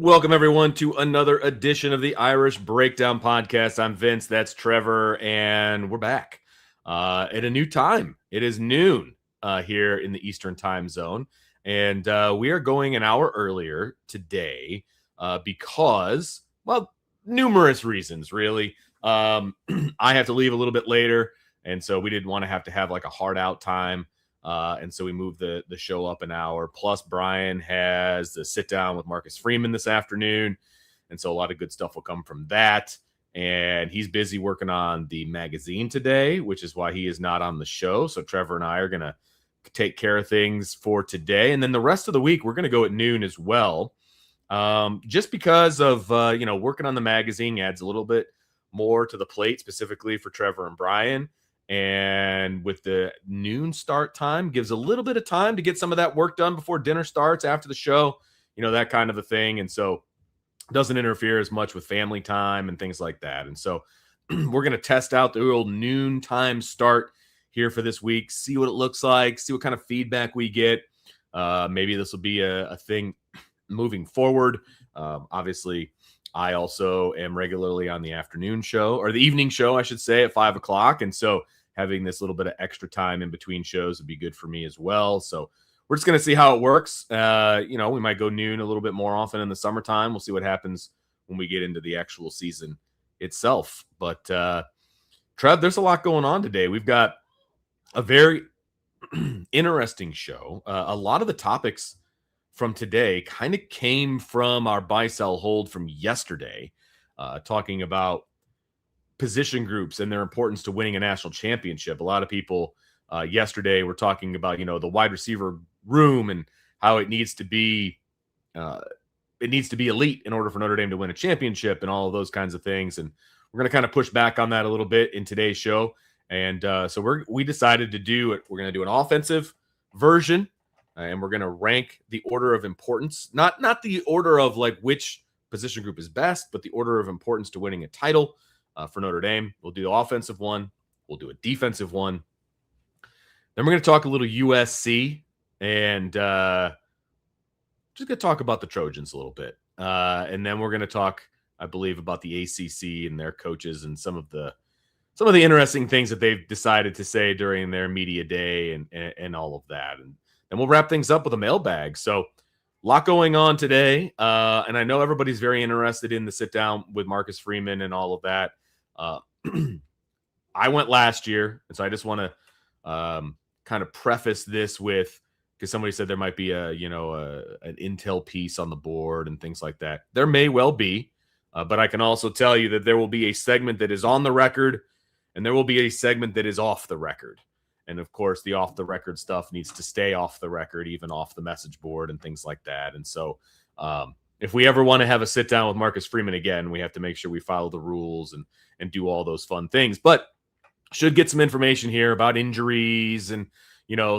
Welcome, everyone, to another edition of the Irish Breakdown Podcast. I'm Vince, that's Trevor, and we're back at a new time. It is noon here in the Eastern time zone, and we are going an hour earlier today because, well, numerous reasons, really. I have to leave a little bit later, and so we didn't want to have like a hard out time. And so we moved the show up an hour. Plus, Brian has the sit down with Marcus Freeman this afternoon. And so a lot of good stuff will come from that. And he's busy working on the magazine today, which is why he is not on the show. So Trevor and I are going to take care of things for today. And then the rest of the week, we're going to go at noon as well. Just because of, working on the magazine adds a little bit more to the plate, specifically for Trevor and Brian. And with the noon start time, gives a little bit of time to get some of that work done before dinner starts, after the show, that kind of a thing. And so it doesn't interfere as much with family time and things like that. And so we're going to test out the old noon time start here for this week, see what it looks like, see what kind of feedback we get. Maybe this will be a thing moving forward. Obviously, I also am regularly on the afternoon show, or the evening show, I should say, at 5 o'clock. And so having this little bit of extra time in between shows would be good for me as well. So we're just going to see how it works. We might go noon a little bit more often in the summertime. We'll see what happens when we get into the actual season itself. But Trev, there's a lot going on today. We've got a very interesting show. A lot of the topics from today kind of came from our buy, sell, hold from yesterday, talking about position groups and their importance to winning a national championship. A lot of people yesterday were talking about, the wide receiver room and how it needs to be elite in order for Notre Dame to win a championship and all of those kinds of things. And we're going to kind of push back on that a little bit in today's show. And so we decided to do it. We're going to do an offensive version. And we're going to rank the order of importance, not the order of like which position group is best, but the order of importance to winning a title for Notre Dame. We'll do the offensive one. We'll do a defensive one. Then we're going to talk a little USC and just going to talk about the Trojans a little bit. And then we're going to talk, I believe, about the ACC and their coaches and some of the interesting things that they've decided to say during their media day and all of that. And we'll wrap things up with a mailbag. So a lot going on today. And I know everybody's very interested in the sit down with Marcus Freeman and all of that. I went last year. And so I just want to kind of preface this with, because somebody said there might be an intel piece on the board and things like that. There may well be, but I can also tell you that there will be a segment that is on the record and there will be a segment that is off the record. And, of course, the off-the-record stuff needs to stay off the record, even off the message board and things like that. And so if we ever want to have a sit-down with Marcus Freeman again, we have to make sure we follow the rules and do all those fun things. But should get some information here about injuries and,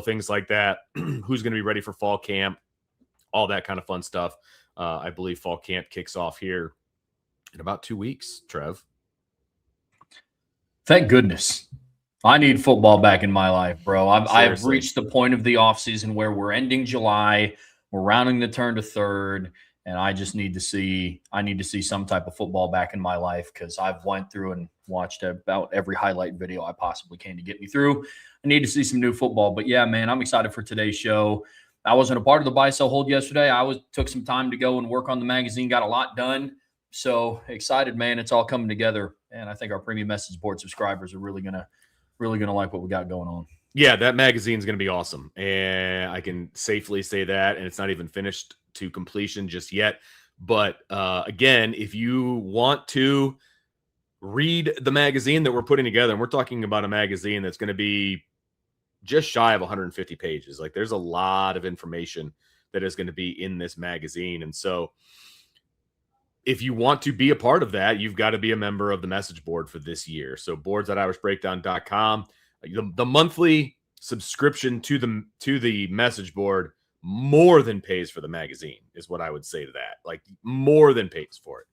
things like that. Who's going to be ready for fall camp, all that kind of fun stuff. I believe fall camp kicks off here in about 2 weeks, Trev. Thank goodness. I need football back in my life, bro. I've reached the point of the offseason where we're ending July, we're rounding the turn to third, and I just need to see some type of football back in my life because I've went through and watched about every highlight video I possibly can to get me through. I need to see some new football. But yeah, man, I'm excited for today's show. I wasn't a part of the buy sell hold yesterday. Took some time to go and work on the magazine, got a lot done. So excited, man. It's all coming together. And I think our premium message board subscribers are really gonna like what we got going on. Yeah, that magazine is going to be awesome. And I can safely say that. And it's not even finished to completion just yet. But again, if you want to read the magazine that we're putting together, and we're talking about a magazine that's going to be just shy of 150 pages. Like there's a lot of information that is going to be in this magazine. And so if you want to be a part of that, you've got to be a member of the message board for this year. So boards.irishbreakdown.com. The monthly subscription to the message board more than pays for the magazine is what I would say to that. Like more than pays for it.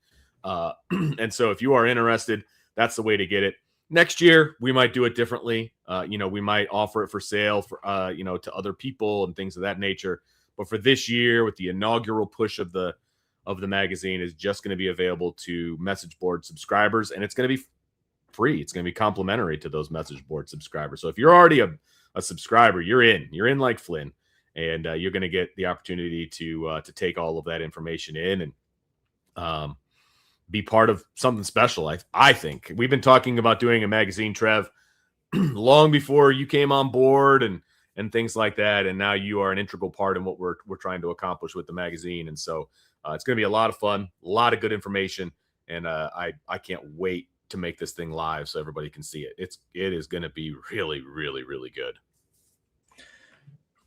And so if you are interested, that's the way to get it. Next year, we might do it differently. We might offer it for sale for, to other people and things of that nature. But for this year, with the inaugural push of the of the magazine is just going to be available to message board subscribers, and it's going to be free. It's going to be complimentary to those message board subscribers. So if you're already a subscriber, you're in like Flynn, and you're going to get the opportunity to take all of that information in and be part of something special. I think we've been talking about doing a magazine, Trev, long before you came on board and things like that. And now you are an integral part in what we're trying to accomplish with the magazine. And so it's going to be a lot of fun, a lot of good information. And I can't wait to make this thing live so everybody can see it. It is going to be really, really, really good.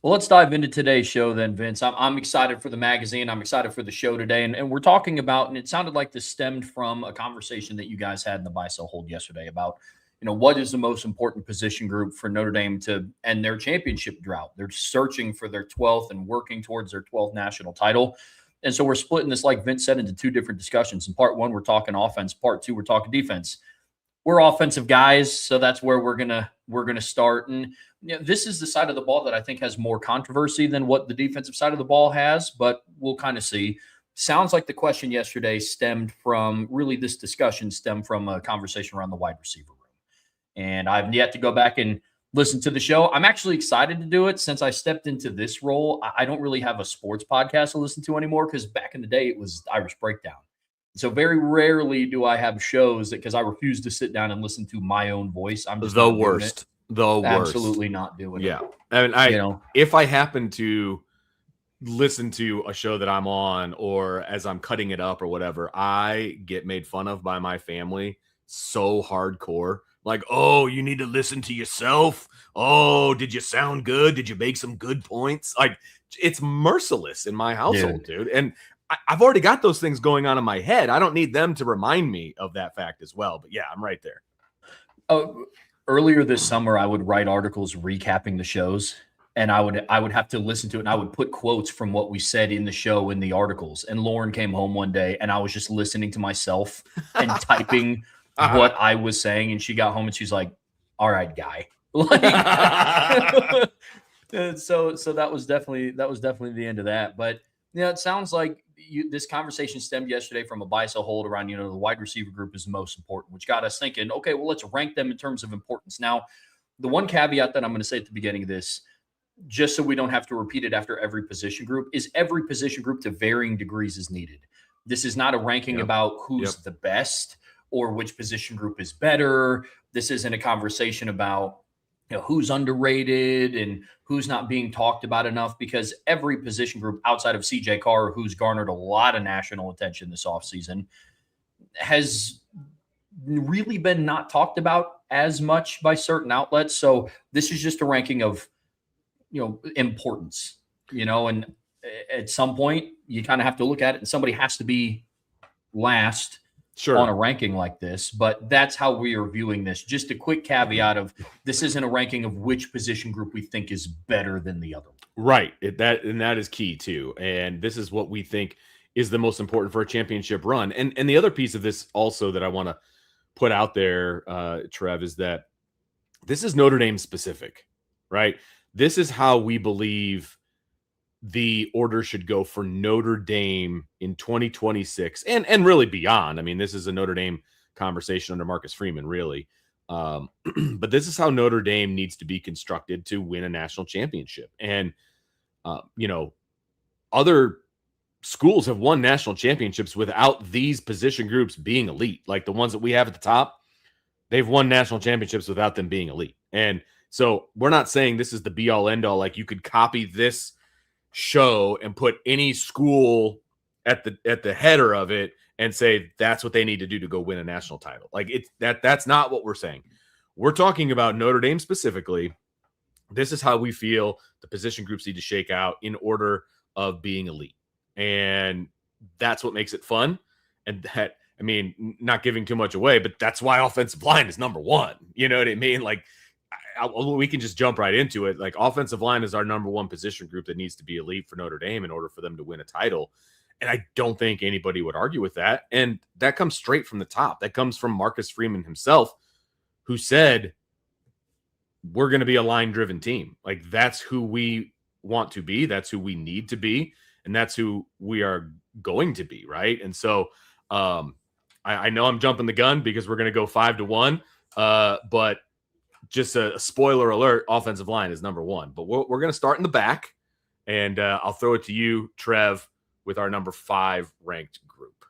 Well, let's dive into today's show then, Vince. I'm excited for the magazine. I'm excited for the show today. And we're talking about, and it sounded like this stemmed from a conversation that you guys had in the buy-sell hold yesterday about, what is the most important position group for Notre Dame to end their championship drought? They're searching for their 12th and working towards their 12th national title. And so we're splitting this, like Vince said, into two different discussions. In part one, we're talking offense. Part two, we're talking defense. We're offensive guys, so that's where we're gonna start. And this is the side of the ball that I think has more controversy than what the defensive side of the ball has, but we'll kind of see. Sounds like the question yesterday stemmed from this discussion stemmed from a conversation around the wide receiver room. And I've yet to go back and listen to the show. I'm actually excited to do it since I stepped into this role. I don't really have a sports podcast to listen to anymore because back in the day it was Irish Breakdown. So very rarely do I have shows because I refuse to sit down and listen to my own voice. I'm just the worst. Absolutely not doing it. Yeah. I mean, if I happen to listen to a show that I'm on or as I'm cutting it up or whatever, I get made fun of by my family so hardcore. Like, oh, you need to listen to yourself. Oh, did you sound good? Did you make some good points? Like, it's merciless in my household, dude. And I've already got those things going on in my head. I don't need them to remind me of that fact as well. But yeah, I'm right there. Earlier this summer, I would write articles recapping the shows, and I would have to listen to it, and I would put quotes from what we said in the show in the articles. And Lauren came home one day, and I was just listening to myself and typing what I was saying, and she got home and she's like, "All right, guy." Like, so that was definitely the end of that. But it sounds like this conversation stemmed yesterday from a buy-sell hold around, the wide receiver group is the most important, which got us thinking, okay, well, let's rank them in terms of importance. Now, the one caveat that I'm going to say at the beginning of this, just so we don't have to repeat it after every position group, is every position group to varying degrees is needed. This is not a ranking about who's the best or which position group is better. This isn't a conversation about who's underrated and who's not being talked about enough, because every position group outside of CJ Carr, who's garnered a lot of national attention this offseason, has really been not talked about as much by certain outlets. So this is just a ranking of, importance, and at some point you kind of have to look at it and somebody has to be last on a ranking like this, but that's how we are viewing this. Just a quick caveat of this isn't a ranking of which position group we think is better than the other. Right. That is key too. And this is what we think is the most important for a championship run. And the other piece of this also that I want to put out there, Trev, is that this is Notre Dame specific, right? This is how we believe the order should go for Notre Dame in 2026 and really beyond. I mean, this is a Notre Dame conversation under Marcus Freeman, really. But this is how Notre Dame needs to be constructed to win a national championship. And, other schools have won national championships without these position groups being elite. Like the ones that we have at the top, they've won national championships without them being elite. And so we're not saying this is the be all end all. Like you could copy this show and put any school at the header of it and say that's what they need to do to go win a national title. Like that's not what we're saying. We're talking about Notre Dame specifically. This is how we feel the position groups need to shake out in order of being elite. And that's what makes it fun. And that, I mean, not giving too much away, but that's why offensive line is number one. You know what I mean? Like, we can just jump right into it. Like, offensive line is our number one position group that needs to be elite for Notre Dame in order for them to win a title. And I don't think anybody would argue with that. And that comes straight from the top. That comes from Marcus Freeman himself, who said, we're going to be a line-driven team. Like, that's who we want to be. That's who we need to be. And that's who we are going to be, right? And so I know I'm jumping the gun because we're going to go 5-1, but just a spoiler alert, offensive line is number one. But we're going to start in the back, and I'll throw it to you, Trev, with our number 5 ranked group.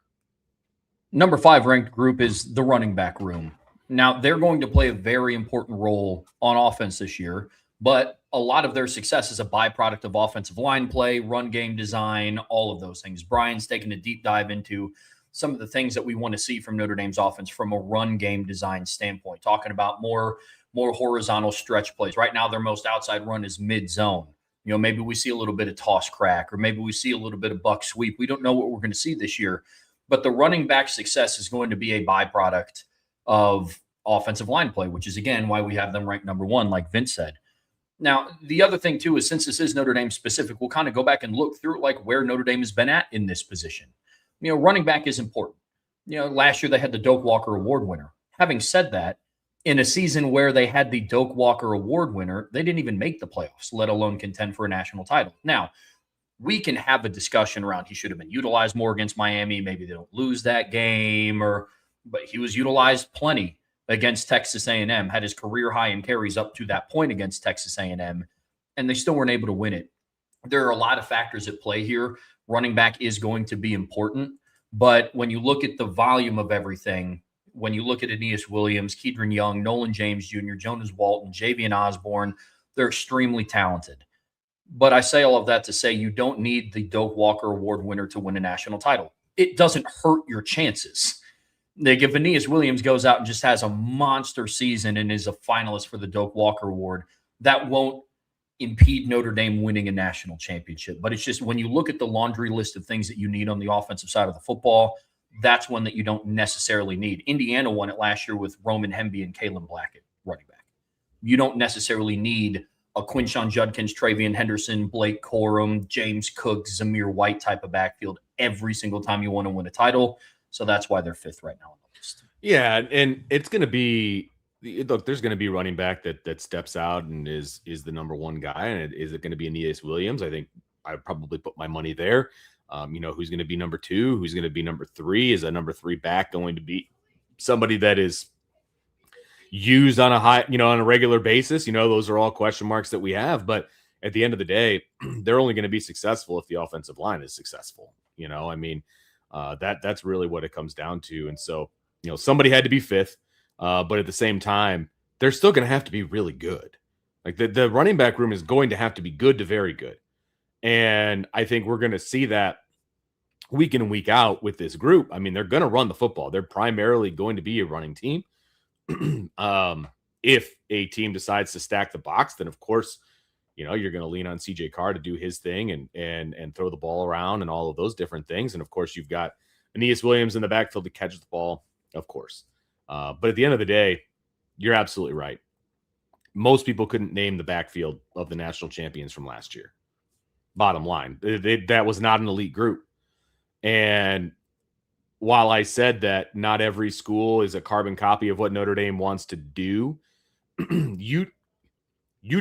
Number 5 ranked group is the running back room. Now, they're going to play a very important role on offense this year, but a lot of their success is a byproduct of offensive line play, run game design, all of those things. Brian's taken a deep dive into some of the things that we want to see from Notre Dame's offense from a run game design standpoint, talking about more horizontal stretch plays. Right now, their most outside run is mid-zone. You know, maybe we see a little bit of toss crack, or maybe we see a little bit of buck sweep. We don't know what we're going to see this year, but the running back success is going to be a byproduct of offensive line play, which is, again, why we have them ranked number 1, like Vince said. Now, the other thing, too, is since this is Notre Dame specific, we'll kind of go back and look through like where Notre Dame has been at in this position. You know, running back is important. You know, last year they had the Doak Walker Award winner. Having said that, in a season where they had the Doak Walker Award winner, they didn't even make the playoffs, let alone contend for a national title. Now, we can have a discussion around he should have been utilized more against Miami. Maybe they don't lose that game, but he was utilized plenty against Texas A&M, had his career high in carries up to that point against Texas A&M, and they still weren't able to win it. There are a lot of factors at play here. Running back is going to be important, but when you look at the volume of everything, when you look at Aeneas Williams, Kedron Young, Nolan James Jr., Jonas Walton, Javian Osborne, they're extremely talented. But I say all of that to say you don't need the Doak Walker Award winner to win a national title. It doesn't hurt your chances. Like if Aeneas Williams goes out and just has a monster season and is a finalist for the Doak Walker Award, that won't impede Notre Dame winning a national championship. But it's just when you look at the laundry list of things that you need on the offensive side of the football, that's one that you don't necessarily need. Indiana won it last year with Roman Hemby and Kalen Blackett running back. You don't necessarily need a Quinshon Judkins, Travion Henderson, Blake Corum, James Cook, Zamir White type of backfield every single time you want to win a title. So that's why they're 5th right now on the list. Yeah, and it's going to be look. There's going to be running back that steps out and is the number 1 guy, and is it going to be Aeneas Williams? I think I'd probably put my money there. You know, who's going to be number 2? Who's going to be number 3? Is a number 3 back going to be somebody that is used on a regular basis? You know, those are all question marks that we have. But at the end of the day, they're only going to be successful if the offensive line is successful. You know, I mean, that's really what it comes down to. And so, you know, somebody had to be 5th, but at the same time, they're still going to have to be really good. Like the running back room is going to have to be good to very good. And I think we're going to see that week in and week out with this group. I mean, they're going to run the football. They're primarily going to be a running team. If a team decides to stack the box, then of course, you know, you're going to lean on CJ Carr to do his thing and throw the ball around and all of those different things. And of course, you've got Aeneas Williams in the backfield to catch the ball, of course. But at the end of the day, you're absolutely right. Most people couldn't name the backfield of the national champions from last year. Bottom line, that was not an elite group. And while I said that not every school is a carbon copy of what Notre Dame wants to do, you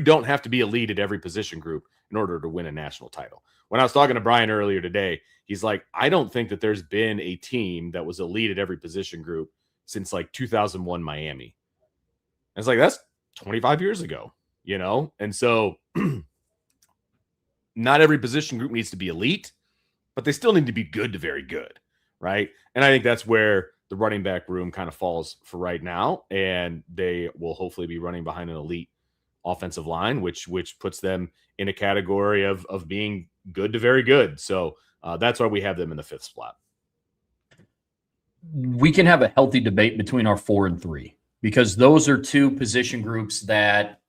don't have to be elite at every position group in order to win a national title. When I was talking to Brian earlier today, he's like, I don't think that there's been a team that was elite at every position group since like 2001 Miami. And it's like, that's 25 years ago, you know? And so not every position group needs to be elite, but they still need to be good to very good, right? And I think that's where the running back room kind of falls for right now, and they will hopefully be running behind an elite offensive line, which puts them in a category of being good to very good. So that's why we have them in the 5th spot. We can have a healthy debate between our 4 and 3 because those are 2 position groups that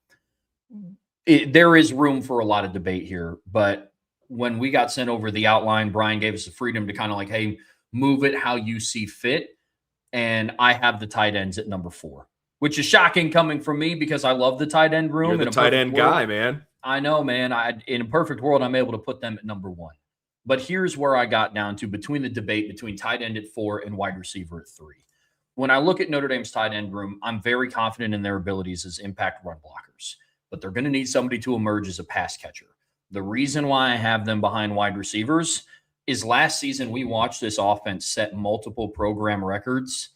there is room for a lot of debate here. But when we got sent over the outline, Brian gave us the freedom to kind of like, hey, move it how you see fit. And I have the tight ends at number 4, which is shocking coming from me because I love the tight end room. You're the tight end guy, man. I know, man. In a perfect world, I'm able to put them at number 1. But here's where I got down to between the debate between tight end at 4 and wide receiver at 3. When I look at Notre Dame's tight end room, I'm very confident in their abilities as impact run blockers. But they're going to need somebody to emerge as a pass catcher. The reason why I have them behind wide receivers is last season we watched this offense set multiple program records,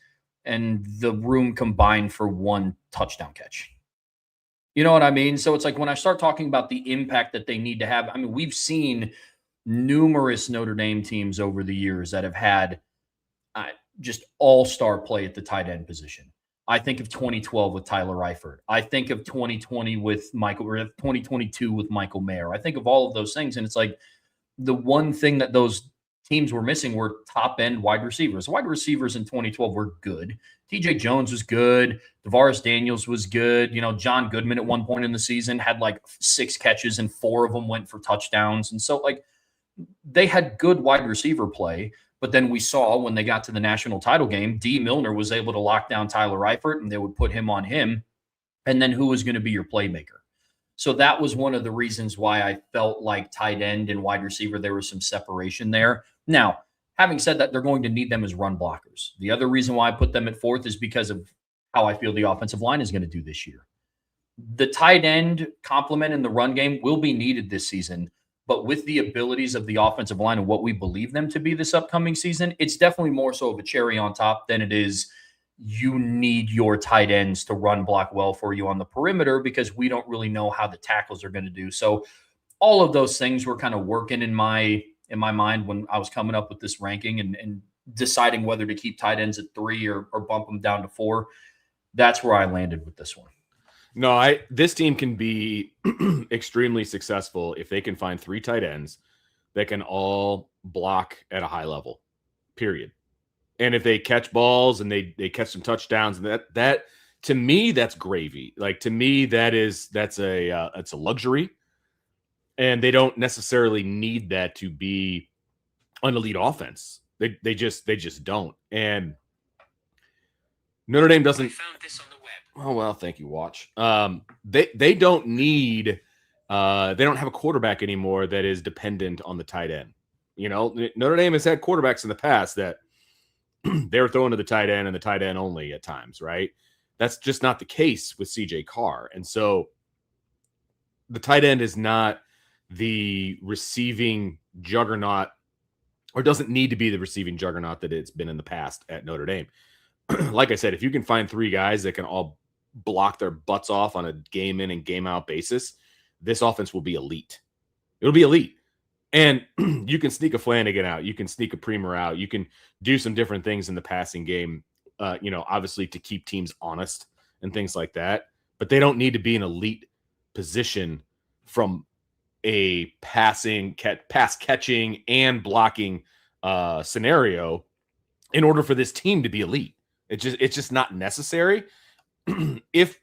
and the room combined for one touchdown catch. You know what I mean? So it's like when I start talking about the impact that they need to have, I mean, we've seen numerous Notre Dame teams over the years that have had just all-star play at the tight end position. I think of 2012 with Tyler Eifert. I think of 2020 with Michael, or 2022 with Michael Mayer. I think of all of those things, and it's like the one thing that those teams were missing were top-end wide receivers. Wide receivers in 2012 were good. TJ Jones was good. DeVaris Daniels was good. You know, John Goodman at one point in the season had like 6 catches and 4 of them went for touchdowns. And so, like, they had good wide receiver play. But then we saw when they got to the national title game, D. Milner was able to lock down Tyler Eifert, and they would put him on him. And then who was going to be your playmaker? So that was one of the reasons why I felt like tight end and wide receiver, there was some separation there. Now, having said that, they're going to need them as run blockers. The other reason why I put them at 4th is because of how I feel the offensive line is going to do this year. The tight end complement in the run game will be needed this season. But with the abilities of the offensive line and what we believe them to be this upcoming season, it's definitely more so of a cherry on top than it is you need your tight ends to run block well for you on the perimeter, because we don't really know how the tackles are going to do. So all of those things were kind of working in my mind when I was coming up with this ranking and deciding whether to keep tight ends at 3 or bump them down to 4. That's where I landed with this one. No, this team can be extremely successful if they can find 3 tight ends that can all block at a high level, period. And if they catch balls and they catch some touchdowns, and that to me, that's gravy. Like, to me, it's a luxury, and they don't necessarily need that to be an elite offense. They just don't. And Notre Dame doesn't. I found this on the web. Oh, well, thank you, Watch. They don't need. They don't have a quarterback anymore that is dependent on the tight end. You know, Notre Dame has had quarterbacks in the past that they were throwing to the tight end and the tight end only at times, right? That's just not the case with CJ Carr. And so the tight end is not the receiving juggernaut, or doesn't need to be the receiving juggernaut that it's been in the past at Notre Dame. Like I said, if you can find 3 guys that can all block their butts off on a game in and game out basis, this offense will be elite. It'll be elite. And you can sneak a Flanagan out. You can sneak a Premer out. You can do some different things in the passing game, obviously to keep teams honest and things like that. But they don't need to be an elite position from a pass catching and blocking scenario in order for this team to be elite. It's just not necessary. If,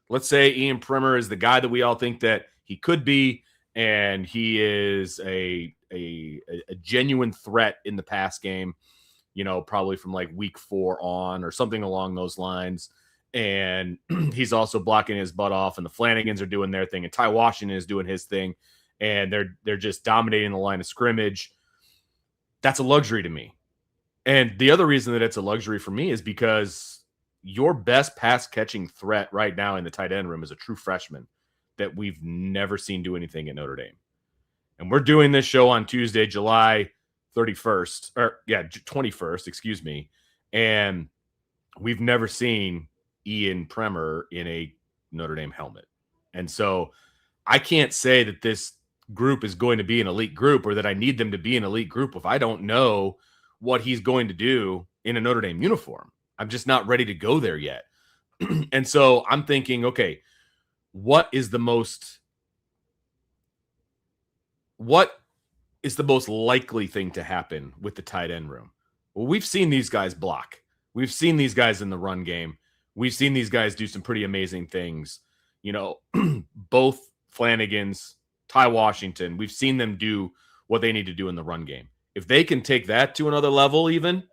let's say, Ian Premer is the guy that we all think that he could be, and he is a genuine threat in the pass game, probably from like week 4 on or something along those lines. And he's also blocking his butt off, and the Flanagans are doing their thing, and Ty Washington is doing his thing, and they're just dominating the line of scrimmage. That's a luxury to me. And the other reason that it's a luxury for me is because your best pass catching threat right now in the tight end room is a true freshman that we've never seen do anything at Notre Dame. And we're doing this show on Tuesday, July 21st, excuse me. And we've never seen Ian Premer in a Notre Dame helmet. And so I can't say that this group is going to be an elite group, or that I need them to be an elite group, if I don't know what he's going to do in a Notre Dame uniform. I'm just not ready to go there yet. And so I'm thinking, okay, what is the most likely thing to happen with the tight end room? Well, we've seen these guys block. We've seen these guys in the run game. We've seen these guys do some pretty amazing things. Both Flanagans, Ty Washington, we've seen them do what they need to do in the run game. If they can take that to another level even,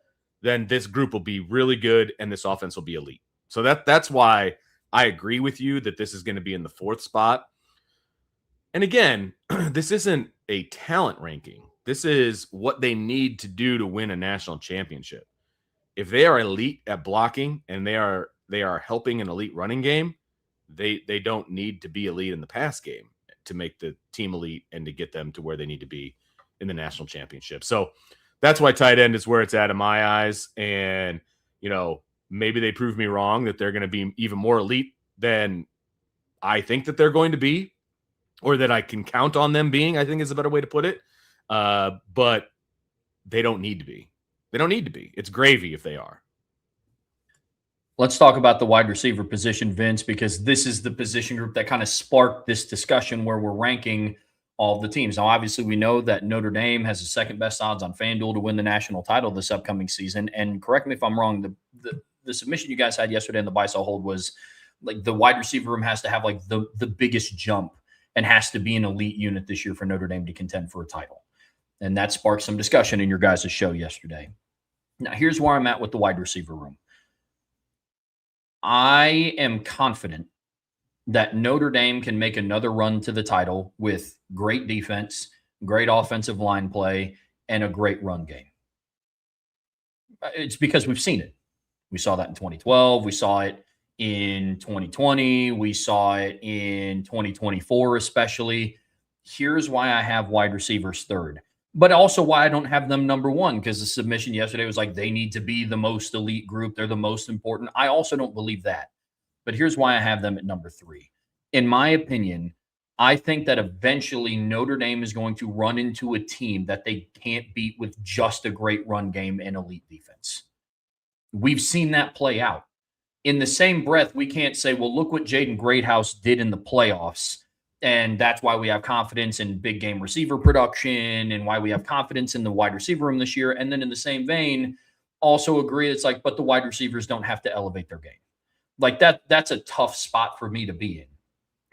then this group will be really good and this offense will be elite. So that's why I agree with you that this is going to be in the 4th spot. And again, this isn't a talent ranking. This is what they need to do to win a national championship. If they are elite at blocking and they are helping an elite running game, they don't need to be elite in the pass game to make the team elite and to get them to where they need to be in the national championship. So that's why tight end is where it's at in my eyes. And, maybe they prove me wrong that they're going to be even more elite than I think that they're going to be, or that I can count on them being, I think is a better way to put it. But they don't need to be. They don't need to be. It's gravy if they are. Let's talk about the wide receiver position, Vince, because this is the position group that kind of sparked this discussion where we're ranking all the teams. Now, obviously, we know that Notre Dame has the second best odds on FanDuel to win the national title this upcoming season. And correct me if I'm wrong, the submission you guys had yesterday in the buy-sell hold was like the wide receiver room has to have like the biggest jump and has to be an elite unit this year for Notre Dame to contend for a title. And that sparked some discussion in your guys' show yesterday. Now, here's where I'm at with the wide receiver room. I am confident that Notre Dame can make another run to the title with great defense, great offensive line play, and a great run game. It's because we've seen it. We saw that in 2012. We saw it in 2020. We saw it in 2024, especially. Here's why I have wide receivers third, but also why I don't have them number one, because the submission yesterday was like they need to be the most elite group. They're the most important. I also don't believe that. But here's why I have them at number three. In my opinion, I think that eventually Notre Dame is going to run into a team that they can't beat with just a great run game and elite defense. We've seen that play out. In the same breath, we can't say, well, look what Jaden Greathouse did in the playoffs, and that's why we have confidence in big game receiver production and why we have confidence in the wide receiver room this year. And then in the same vein, also agree it's like, but the wide receivers don't have to elevate their game. Like that's a tough spot for me to be in.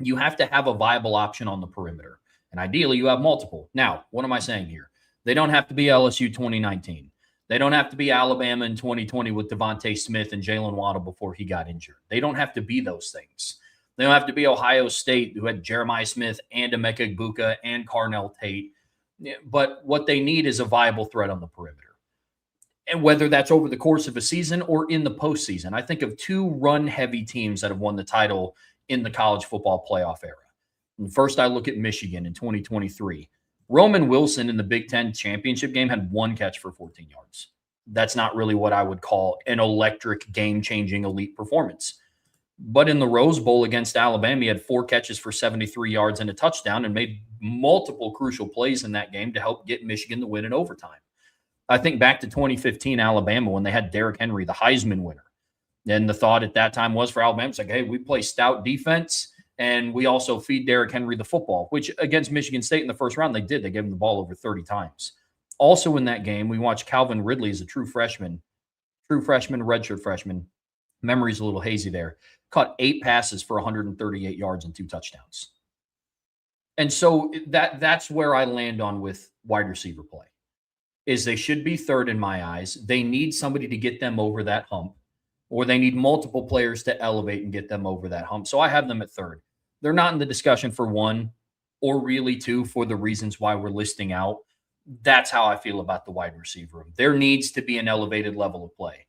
You have to have a viable option on the perimeter. And ideally, you have multiple. Now, what am I saying here? They don't have to be LSU 2019. They don't have to be Alabama in 2020 with Devontae Smith and Jalen Waddle before he got injured. They don't have to be those things. They don't have to be Ohio State, who had Jeremiah Smith and Emeka Egbuka and Carnell Tate. But what they need is a viable threat on the perimeter. And whether that's over the course of a season or in the postseason, I think of two run-heavy teams that have won the title in the college football playoff era. And first, I look at Michigan in 2023. Roman Wilson in the Big Ten championship game had one catch for 14 yards. That's not really what I would call an electric, game-changing elite performance. But in the Rose Bowl against Alabama, he had 4 catches for 73 yards and a touchdown and made multiple crucial plays in that game to help get Michigan the win in overtime. I think back to 2015 Alabama when they had Derrick Henry, the Heisman winner. And the thought at that time was for Alabama, it's like, hey, we play stout defense and we also feed Derrick Henry the football, which against Michigan State in the first round, they did. They gave him the ball over 30 times. Also in that game, we watched Calvin Ridley as a true freshman, redshirt freshman. Memory's a little hazy there. Caught 8 passes for 138 yards and 2 touchdowns. And so that's where I land on with wide receiver play. Is they should be third in my eyes. They need somebody to get them over that hump, or they need multiple players to elevate and get them over that hump. So I have them at third. They're not in the discussion for 1 or really 2 for the reasons why we're listing out. That's how I feel about the wide receiver room. There needs to be an elevated level of play.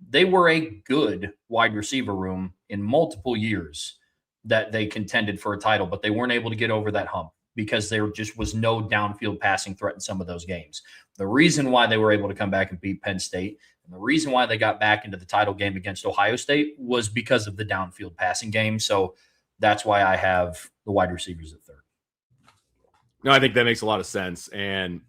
They were a good wide receiver room in multiple years that they contended for a title, but they weren't able to get over that hump because there just was no downfield passing threat in some of those games. The reason why they were able to come back and beat Penn State, and the reason why they got back into the title game against Ohio State was because of the downfield passing game. So that's why I have the wide receivers at third. No, I think that makes a lot of sense. And,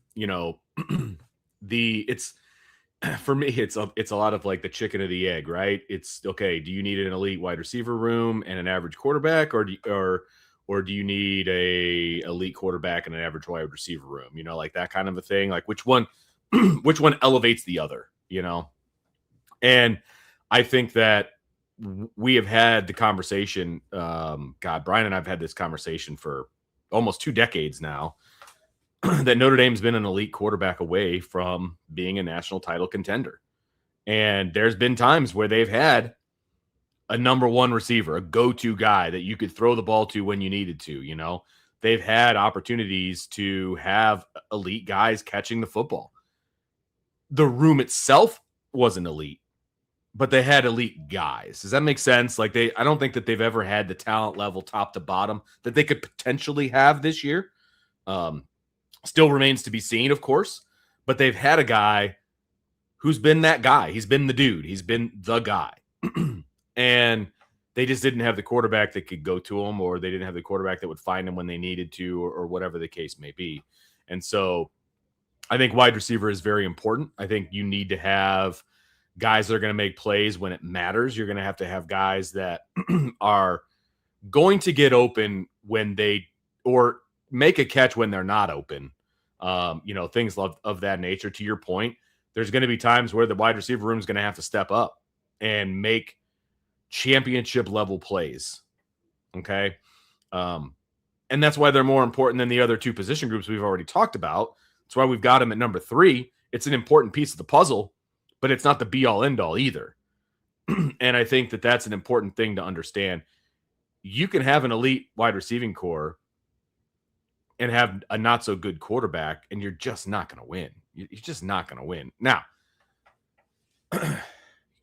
for me, it's a lot of like the chicken or the egg, right? It's okay. Do you need an elite wide receiver room and an average quarterback, or do you need a elite quarterback and an average wide receiver room? Like that kind of a thing. Like which one elevates the other? And I think that we have had the conversation. Brian and I've had this conversation for almost 2 decades now. That Notre Dame's been an elite quarterback away from being a national title contender. And there's been times where they've had a number 1 receiver, a go-to guy that you could throw the ball to when you needed to. They've had opportunities to have elite guys catching the football. The room itself wasn't elite, but they had elite guys. Does that make sense? Like I don't think that they've ever had the talent level top to bottom that they could potentially have this year. Still remains to be seen, of course, but they've had a guy who's been that guy. He's been the dude. He's been the guy. And they just didn't have the quarterback that could go to him, or they didn't have the quarterback that would find him when they needed to, or whatever the case may be. And so I think wide receiver is very important. I think you need to have guys that are going to make plays when it matters. You're going to have guys that are going to get open when they, or make a catch when they're not open. Things of that nature. To your point, there's going to be times where the wide receiver room is going to have to step up and make championship level plays. Okay. And that's why they're more important than the other two position groups we've already talked about. That's why we've got them at number 3. It's an important piece of the puzzle, but it's not the be all end all either. And I think that that's an important thing to understand. You can have an elite wide receiving core and have a not so good quarterback, and you're just not going to win. You're just not going to win. Now,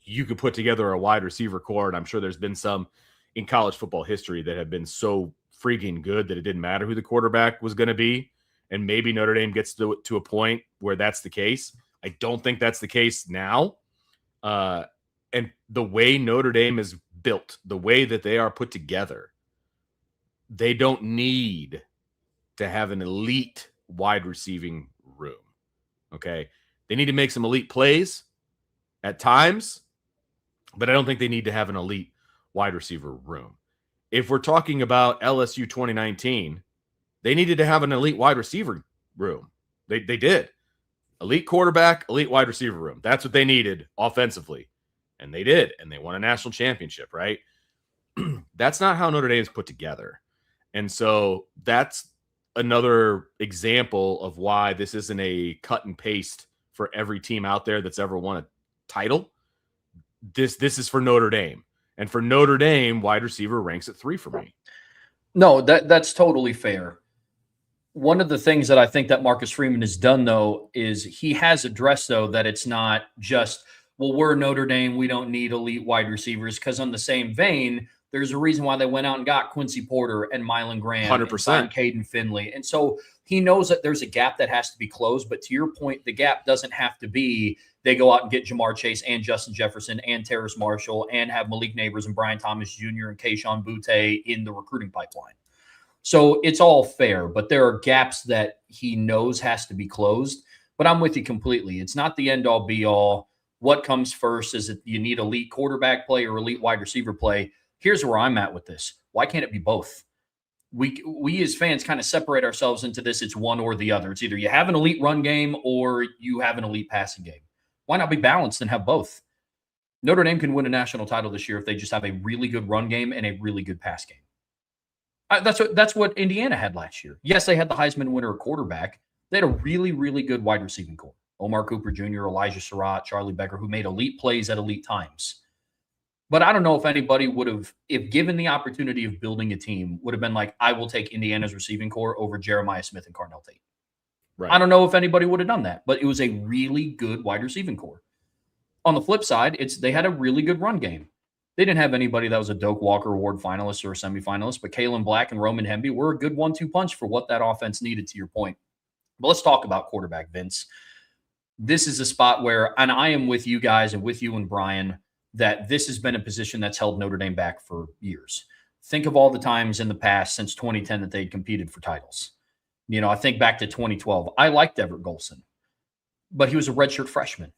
you could put together a wide receiver core, and I'm sure there's been some in college football history that have been so freaking good that it didn't matter who the quarterback was going to be. And maybe Notre Dame gets to a point where that's the case. I don't think that's the case now. And the way Notre Dame is built, the way that they are put together, they don't need to have an elite wide receiving room. Okay. They need to make some elite plays at times, but I don't think they need to have an elite wide receiver room. If we're talking about LSU 2019, they needed to have an elite wide receiver room. They did. Elite quarterback, elite wide receiver room. That's what they needed offensively. And they did. And they won a national championship, right? That's not how Notre Dame is put together. And so that's another example of why this isn't a cut and paste for every team out there that's ever won a title. This is for Notre Dame. And for Notre Dame, wide receiver ranks at 3 for me. No, that's totally fair. One of the things that I think that Marcus Freeman has done, though, is he has addressed, though, that it's not just, well, we're Notre Dame, we don't need elite wide receivers, because on the same vein, there's a reason why they went out and got Quincy Porter and Mylan Graham 100%. and Caden Finley. And so he knows that there's a gap that has to be closed. But to your point, the gap doesn't have to be they go out and get Jamar Chase and Justin Jefferson and Terrace Marshall and have Malik Neighbors and Brian Thomas Jr. and Kayshon Boutte in the recruiting pipeline. So it's all fair, but there are gaps that he knows has to be closed. But I'm with you completely. It's not the end all be all. What comes first? Is it you need elite quarterback play or elite wide receiver play? Here's where I'm at with this. Why can't it be both? We as fans kind of separate ourselves into this. It's one or the other. It's either you have an elite run game or you have an elite passing game. Why not be balanced and have both? Notre Dame can win a national title this year if they just have a really good run game and a really good pass game. That's what Indiana had last year. Yes, they had the Heisman winner quarterback. They had a really, really good wide receiving core. Omar Cooper Jr., Elijah Surratt, Charlie Becker, who made elite plays at elite times. But I don't know if anybody would have, if given the opportunity of building a team, would have been like, I will take Indiana's receiving core over Jeremiah Smith and Carnell Tate. Right. I don't know if anybody would have done that, but it was a really good wide receiving core. On the flip side, they had a really good run game. They didn't have anybody that was a Doak Walker Award finalist or a semifinalist, but Kalen Black and Roman Hemby were a good 1-2 punch for what that offense needed, to your point. But let's talk about quarterback, Vince. This is a spot where, and I am with you guys and with you and Brian, that this has been a position that's held Notre Dame back for years. Think of all the times in the past since 2010 that they'd competed for titles. You know, I think back to 2012. I liked Everett Golson, but he was a redshirt freshman.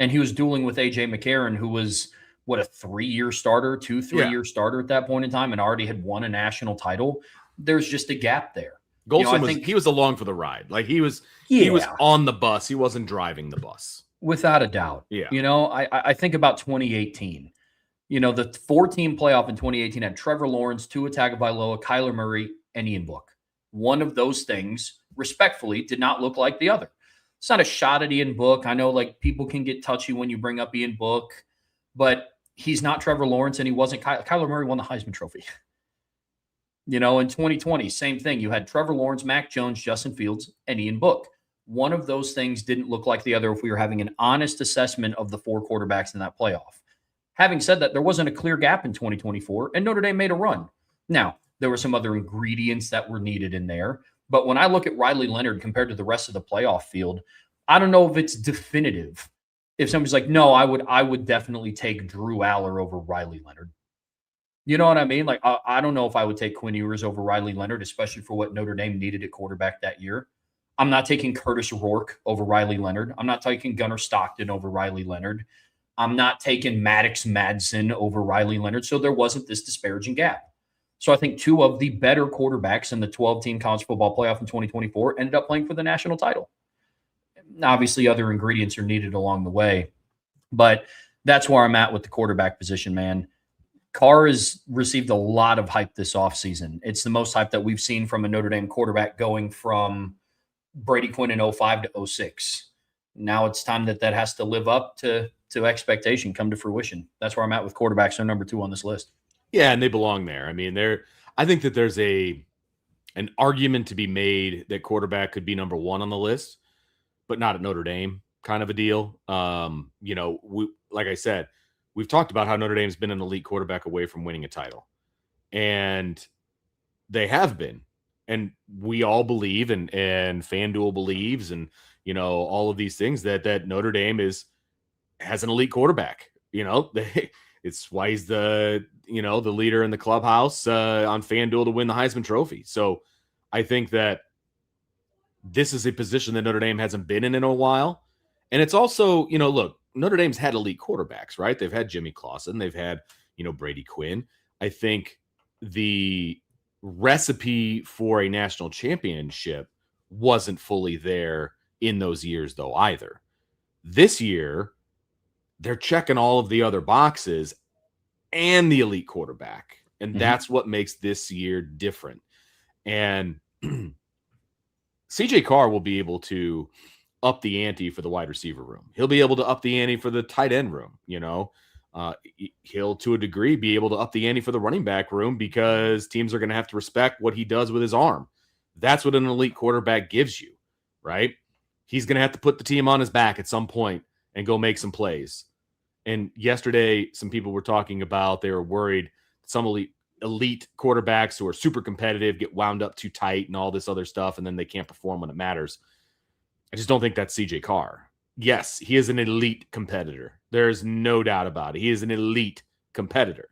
And he was dueling with A.J. McCarron, who was, a 3-year starter, 3-year starter at that point in time and already had won a national title. There's just a gap there. Golson he was along for the ride. Like he was on the bus. He wasn't driving the bus. Without a doubt. Yeah. You know, I think about 2018. You know, the 4-team playoff in 2018 had Trevor Lawrence, Tua Tagovailoa, Kyler Murray, and Ian Book. One of those things, respectfully, did not look like the other. It's not a shot at Ian Book. I know, like, people can get touchy when you bring up Ian Book, but he's not Trevor Lawrence, and he wasn't Kyler Murray won the Heisman Trophy. You know, in 2020, same thing. You had Trevor Lawrence, Mac Jones, Justin Fields, and Ian Book. One of those things didn't look like the other if we were having an honest assessment of the 4 quarterbacks in that playoff. Having said that, there wasn't a clear gap in 2024, and Notre Dame made a run. Now, there were some other ingredients that were needed in there, But when I look at Riley Leonard compared to the rest of the playoff field, I don't know if it's definitive. If somebody's like, no, I would definitely take Drew Aller over Riley Leonard. You know what I mean? Like, I don't know if I would take Quinn Ewers over Riley Leonard, especially for what Notre Dame needed at quarterback that year. I'm not taking Curtis Rourke over Riley Leonard. I'm not taking Gunnar Stockton over Riley Leonard. I'm not taking Maddox Madsen over Riley Leonard. So there wasn't this disparaging gap. So I think two of the better quarterbacks in the 12-team college football playoff in 2024 ended up playing for the national title. Obviously, other ingredients are needed along the way, but that's where I'm at with the quarterback position, man. Carr has received a lot of hype this offseason. It's the most hype that we've seen from a Notre Dame quarterback going from Brady Quinn in 05 to 06. Now it's time that has to live up to expectation, come to fruition. That's where I'm at with quarterbacks. They're number 2 on this list. Yeah, and they belong there. I mean, I think that there's an argument to be made that quarterback could be number 1 on the list, but not at Notre Dame, kind of a deal. Like I said, we've talked about how Notre Dame's been an elite quarterback away from winning a title, and they have been. And we all believe, and FanDuel believes, and all of these things that Notre Dame has an elite quarterback. It's why he's the leader in the clubhouse on FanDuel to win the Heisman Trophy. So I think that this is a position that Notre Dame hasn't been in a while, and it's also look, Notre Dame's had elite quarterbacks, right? They've had Jimmy Clausen, they've had Brady Quinn. I think the recipe for a national championship wasn't fully there in those years though either. This year they're checking all of the other boxes and the elite quarterback, and that's what makes this year different. And CJ Carr will be able to up the ante for the wide receiver room. He'll be able to up the ante for the tight end room. He'll, to a degree, be able to up the ante for the running back room because teams are going to have to respect what he does with his arm. That's what an elite quarterback gives you, right? He's going to have to put the team on his back at some point and go make some plays. And yesterday, some people were talking about they were worried some elite quarterbacks who are super competitive get wound up too tight and all this other stuff, and then they can't perform when it matters. I just don't think that's CJ Carr. Yes, he is an elite competitor. There's no doubt about it. He is an elite competitor.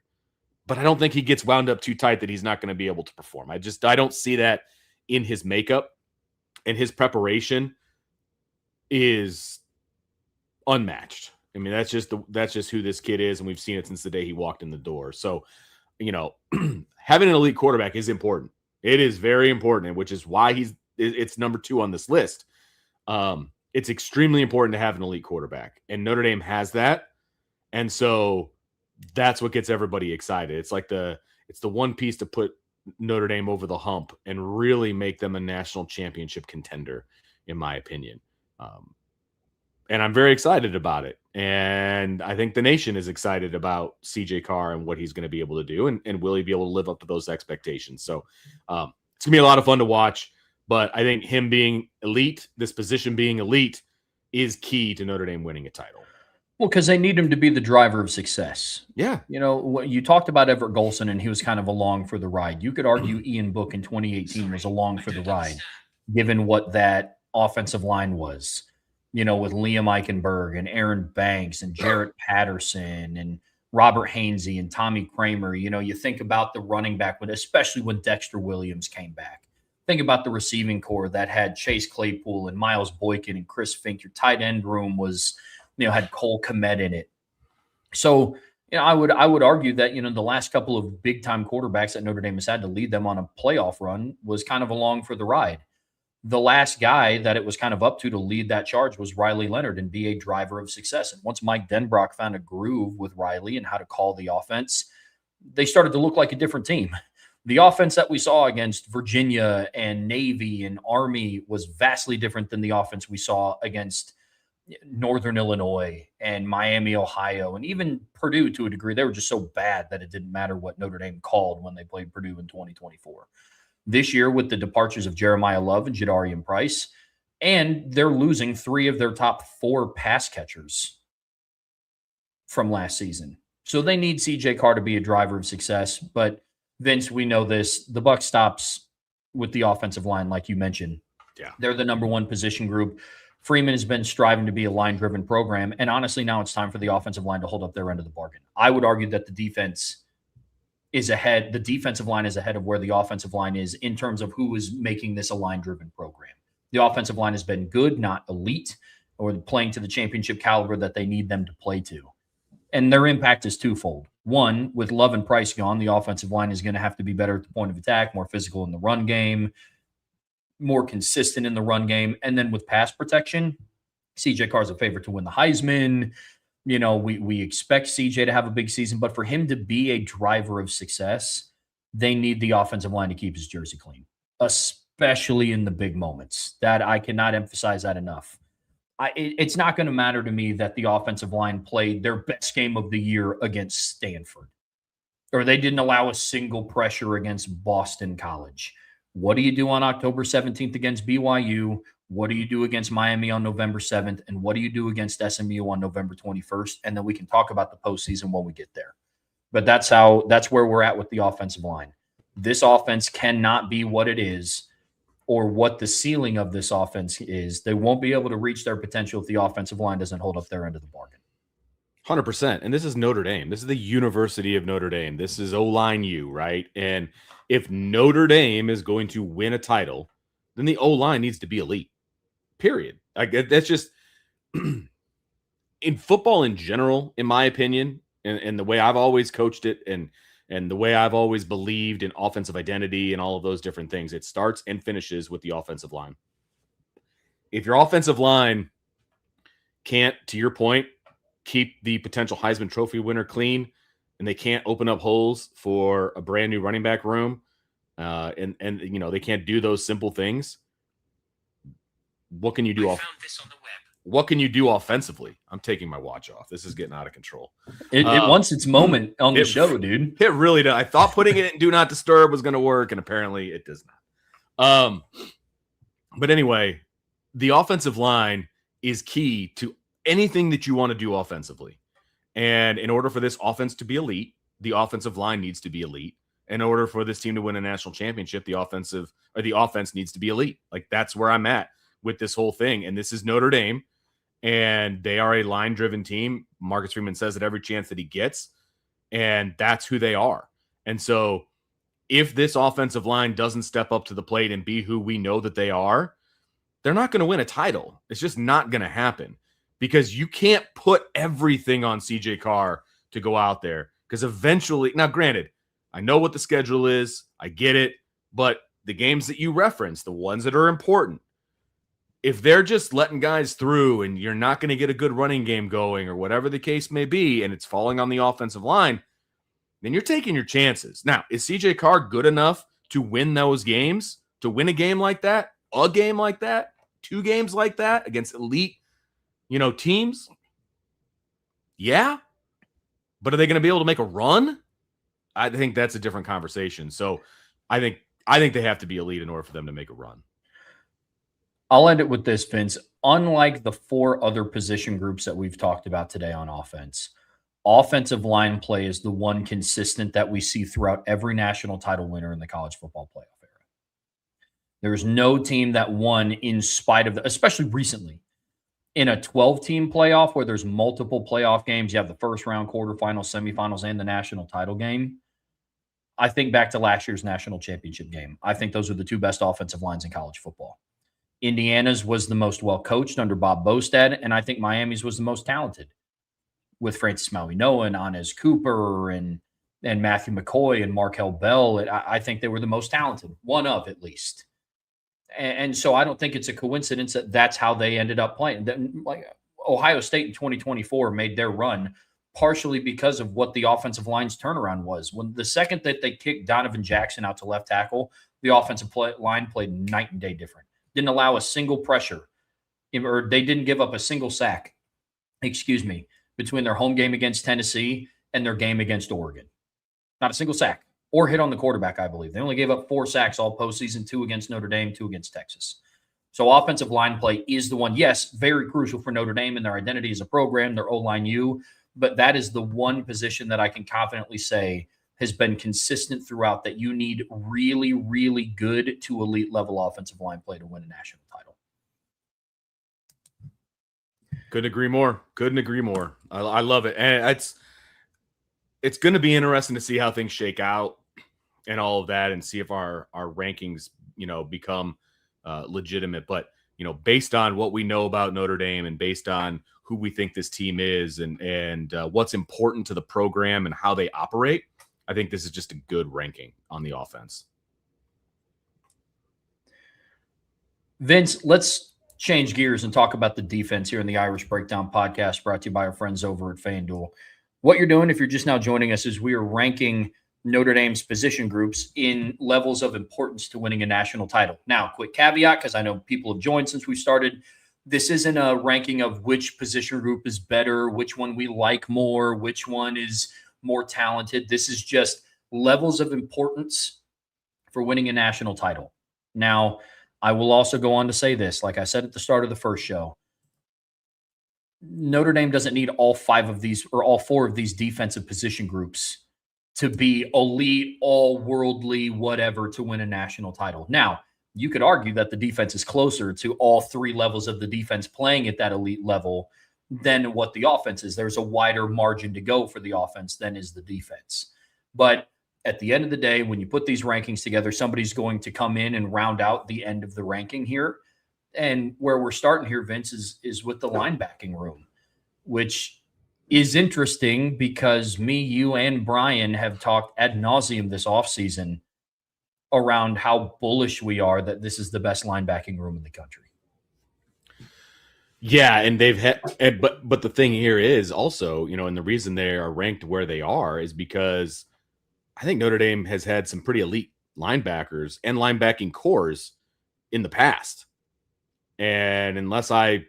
But I don't think he gets wound up too tight that he's not going to be able to perform. I don't see that in his makeup, and his preparation is unmatched. I mean, that's just who this kid is, and we've seen it since the day he walked in the door. So, having an elite quarterback is important. It is very important, which is why it's number 2 on this list. It's extremely important to have an elite quarterback, and Notre Dame has that. And so that's what gets everybody excited. It's like it's the one piece to put Notre Dame over the hump and really make them a national championship contender, in my opinion. And I'm very excited about it. And I think the nation is excited about CJ Carr and what he's going to be able to do. And will he be able to live up to those expectations? So it's going to be a lot of fun to watch. But I think him being elite, this position being elite, is key to Notre Dame winning a title. Well, because they need him to be the driver of success. Yeah. You talked about Everett Golson, and he was kind of along for the ride. You could argue Ian Book in 2018 was along for the ride, given what that offensive line was. With Liam Eichenberg and Aaron Banks and Jarrett Patterson and Robert Hainsey and Tommy Kramer. You think about the running back, especially when Dexter Williams came back. Think about the receiving core that had Chase Claypool and Miles Boykin and Chris Fink. Your tight end room was, had Cole Kmet in it. So, I would argue that, the last couple of big time quarterbacks that Notre Dame has had to lead them on a playoff run was kind of along for the ride. The last guy that it was kind of up to lead that charge was Riley Leonard and be a driver of success. And once Mike Denbrock found a groove with Riley and how to call the offense, they started to look like a different team. The offense that we saw against Virginia and Navy and Army was vastly different than the offense we saw against Northern Illinois and Miami, Ohio, and even Purdue to a degree. They were just so bad that it didn't matter what Notre Dame called when they played Purdue in 2024. This year, with the departures of Jeremiah Love and Jadarian Price, and they're losing 3 of their top 4 pass catchers from last season. So they need CJ Carr to be a driver of success. But Vince, we know this. The buck stops with the offensive line, like you mentioned. Yeah. They're the number one position group. Freeman has been striving to be a line-driven program, and honestly, now it's time for the offensive line to hold up their end of the bargain. I would argue that the defense is ahead. The defensive line is ahead of where the offensive line is in terms of who is making this a line-driven program. The offensive line has been good, not elite, or playing to the championship caliber that they need them to play to. And their impact is twofold. One, with Love and Price gone, the offensive line is going to have to be better at the point of attack, more physical in the run game, more consistent in the run game. And then with pass protection, CJ Carr's a favorite to win the Heisman. You know, we expect CJ to have a big season, but for him to be a driver of success, they need the offensive line to keep his jersey clean, especially in the big moments. That I cannot emphasize that enough. It's not going to matter to me that the offensive line played their best game of the year against Stanford, or they didn't allow a single pressure against Boston College. What do you do on October 17th against BYU? What do you do against Miami on November 7th? And what do you do against SMU on November 21st? And then we can talk about the postseason when we get there. But that's where we're at with the offensive line. This offense cannot be what it is, or what the ceiling of this offense is. They won't be able to reach their potential if the offensive line doesn't hold up their end of the bargain. 100%. And this is Notre Dame. This is the University of Notre Dame. This is O-line U, right? And if Notre Dame is going to win a title, then the O-line needs to be elite, period. That's just in football in general, in my opinion, and the way I've always coached it and the way I've always believed in offensive identity and all of those different things, it starts and finishes with the offensive line. If your offensive line can't, to your point, keep the potential Heisman Trophy winner clean, and they can't open up holes for a brand new running back room, and you know, they can't do those simple things, what can you do? What can you do offensively? I'm taking my watch off. This is getting out of control. It wants its moment on the show, dude. It really does. I thought putting it in Do Not Disturb was going to work, and apparently it does not. But anyway, the offensive line is key to anything that you want to do offensively. And in order for this offense to be elite, the offensive line needs to be elite. In order for this team to win a national championship, the offense needs to be elite. Like, that's where I'm at with this whole thing. And this is Notre Dame, and they are a line-driven team. Marcus Freeman says it every chance that he gets, and that's who they are. And so if this offensive line doesn't step up to the plate and be who we know that they are, they're not going to win a title. It's just not going to happen, because you can't put everything on CJ Carr to go out there, because eventually, now granted, I know what the schedule is, I get it, but the games that you reference, the ones that are important, if they're just letting guys through and you're not going to get a good running game going or whatever the case may be, and it's falling on the offensive line, then you're taking your chances. Now, is CJ Carr good enough to win those games, to win a game like that, a game like that, two games like that against elite, teams? Yeah. But are they going to be able to make a run? I think that's a different conversation. So I think they have to be elite in order for them to make a run. I'll end it with this, Vince. Unlike the four other position groups that we've talked about today on offense, offensive line play is the one consistent that we see throughout every national title winner in the college football playoff era. There's no team that won in spite of, especially recently, in a 12-team playoff where there's multiple playoff games. You have the first round, quarterfinals, semifinals, and the national title game. I think back to last year's national championship game. I think those are the two best offensive lines in college football. Indiana's was the most well-coached under Bob Bostad, and I think Miami's was the most talented with Francis Maui-Noah and Anez Cooper and Matthew McCoy and Markel Bell. I think they were the most talented, one of at least. And so I don't think it's a coincidence that that's how they ended up playing. Like Ohio State in 2024 made their run partially because of what the offensive line's turnaround was. When the second that they kicked Donovan Jackson out to left tackle, the offensive line played night and day different. Didn't allow a single pressure, or they didn't give up a single sack, between their home game against Tennessee and their game against Oregon. Not a single sack or hit on the quarterback, I believe. They only gave up 4 sacks all postseason, 2 against Notre Dame, 2 against Texas. So offensive line play is the one, yes, very crucial for Notre Dame and their identity as a program, their O-line U, but that is the one position that I can confidently say has been consistent throughout that you need really, really good to elite level offensive line play to win a national title. Couldn't agree more. Couldn't agree more. I love it. And it's going to be interesting to see how things shake out and all of that, and see if our rankings, become legitimate. But, based on what we know about Notre Dame and based on who we think this team is and what's important to the program and how they operate, I think this is just a good ranking on the offense. Vince, let's change gears and talk about the defense here in the Irish Breakdown podcast, brought to you by our friends over at FanDuel. What you're doing, if you're just now joining us, is we are ranking Notre Dame's position groups in levels of importance to winning a national title. Now, quick caveat, because I know people have joined since we started. This isn't a ranking of which position group is better, which one we like more, which one is more talented. This is just levels of importance for winning a national title. Now, I will also go on to say this, like I said at the start of the first show, Notre Dame doesn't need all 5 of these or all 4 of these defensive position groups to be elite, all worldly, whatever, to win a national title. Now, you could argue that the defense is closer to all 3 levels of the defense playing at that elite level than what the offense is. There's a wider margin to go for the offense than is the defense. But at the end of the day, when you put these rankings together, somebody's going to come in and round out the end of the ranking here. And where we're starting here, Vince, is with the linebacking room, which is interesting because me, you, and Brian have talked ad nauseum this offseason around how bullish we are that this is the best linebacking room in the country. Yeah, and they've had, but the thing here is also, and the reason they are ranked where they are is because I think Notre Dame has had some pretty elite linebackers and linebacking cores in the past. And unless I,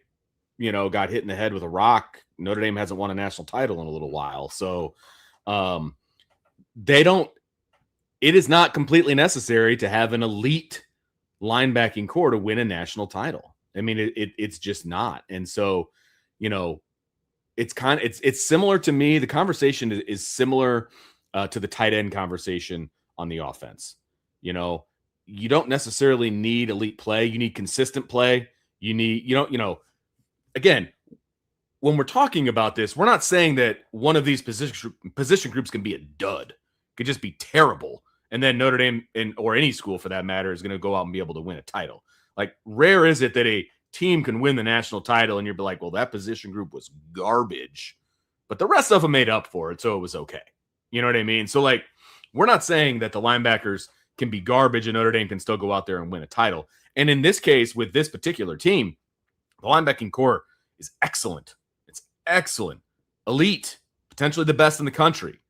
got hit in the head with a rock, Notre Dame hasn't won a national title in a little while. So it is not completely necessary to have an elite linebacking core to win a national title. I mean, it's just not. And so, it's similar to me. The conversation is similar to the tight end conversation on the offense. You don't necessarily need elite play. You need consistent play. You need, again, when we're talking about this, we're not saying that one of these position groups can be a dud. It could just be terrible. And then Notre Dame or any school for that matter is going to go out and be able to win a title. Like, rare is it that a team can win the national title and you're like, well, that position group was garbage, but the rest of them made up for it, so it was okay. You know what I mean? So, like, we're not saying that the linebackers can be garbage and Notre Dame can still go out there and win a title. And in this case, with this particular team, the linebacking core is excellent. It's excellent. Elite. Potentially the best in the country.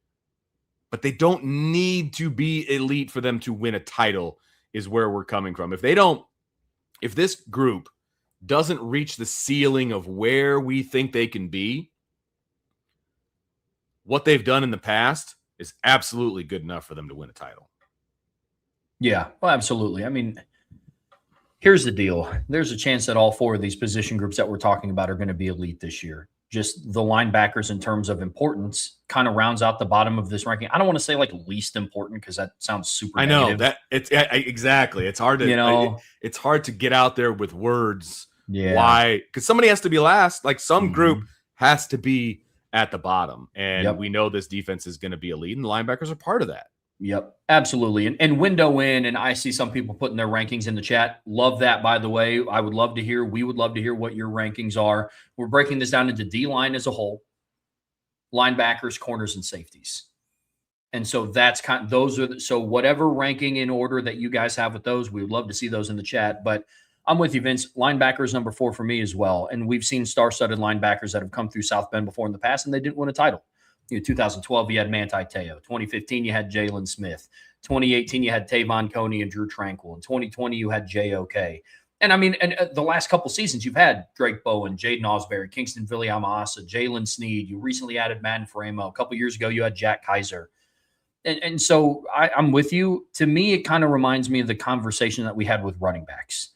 But they don't need to be elite for them to win a title, is where we're coming from. If this group doesn't reach the ceiling of where we think they can be, what they've done in the past is absolutely good enough for them to win a title. Yeah, well, absolutely. I mean, here's the deal. There's a chance that all 4 of these position groups that we're talking about are going to be elite this year. Just the linebackers in terms of importance kind of rounds out the bottom of this ranking. I don't want to say like least important because that sounds super negative. I know that exactly. It's hard to, it's hard to get out there with words. Yeah. Why? Because somebody has to be last. Like, some group has to be at the bottom. And we know this defense is going to be elite, and the linebackers are part of that. Yep, absolutely. And window in, and I see some people putting their rankings in the chat. Love that, by the way. We would love to hear what your rankings are. We're breaking this down into D-line as a whole, linebackers, corners, and safeties. And so that's so whatever ranking in order that you guys have with those, we would love to see those in the chat. But I'm with you, Vince. Linebackers number 4 for me as well. And we've seen star-studded linebackers that have come through South Bend before in the past, and they didn't win a title. 2012, you had Manti Te'o. 2015, you had Jalen Smith. 2018, you had Tavon Coney and Drew Tranquil. In 2020, you had J.O.K. And I mean, the last couple seasons, you've had Drake Bowen, Jaden Osbury, Kingston Viliamasa, Jalen Sneed. You recently added Madden Framo. A couple years ago, you had Jack Kaiser. And so I'm with you. To me, it kind of reminds me of the conversation that we had with running backs.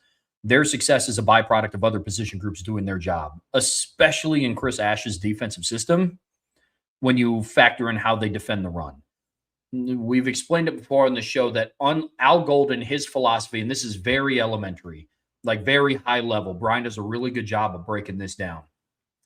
Their success is a byproduct of other position groups doing their job, especially in Chris Ash's defensive system when you factor in how they defend the run. We've explained it before on the show that on Al Golden, his philosophy, and this is very elementary, like very high level. Brian does a really good job of breaking this down.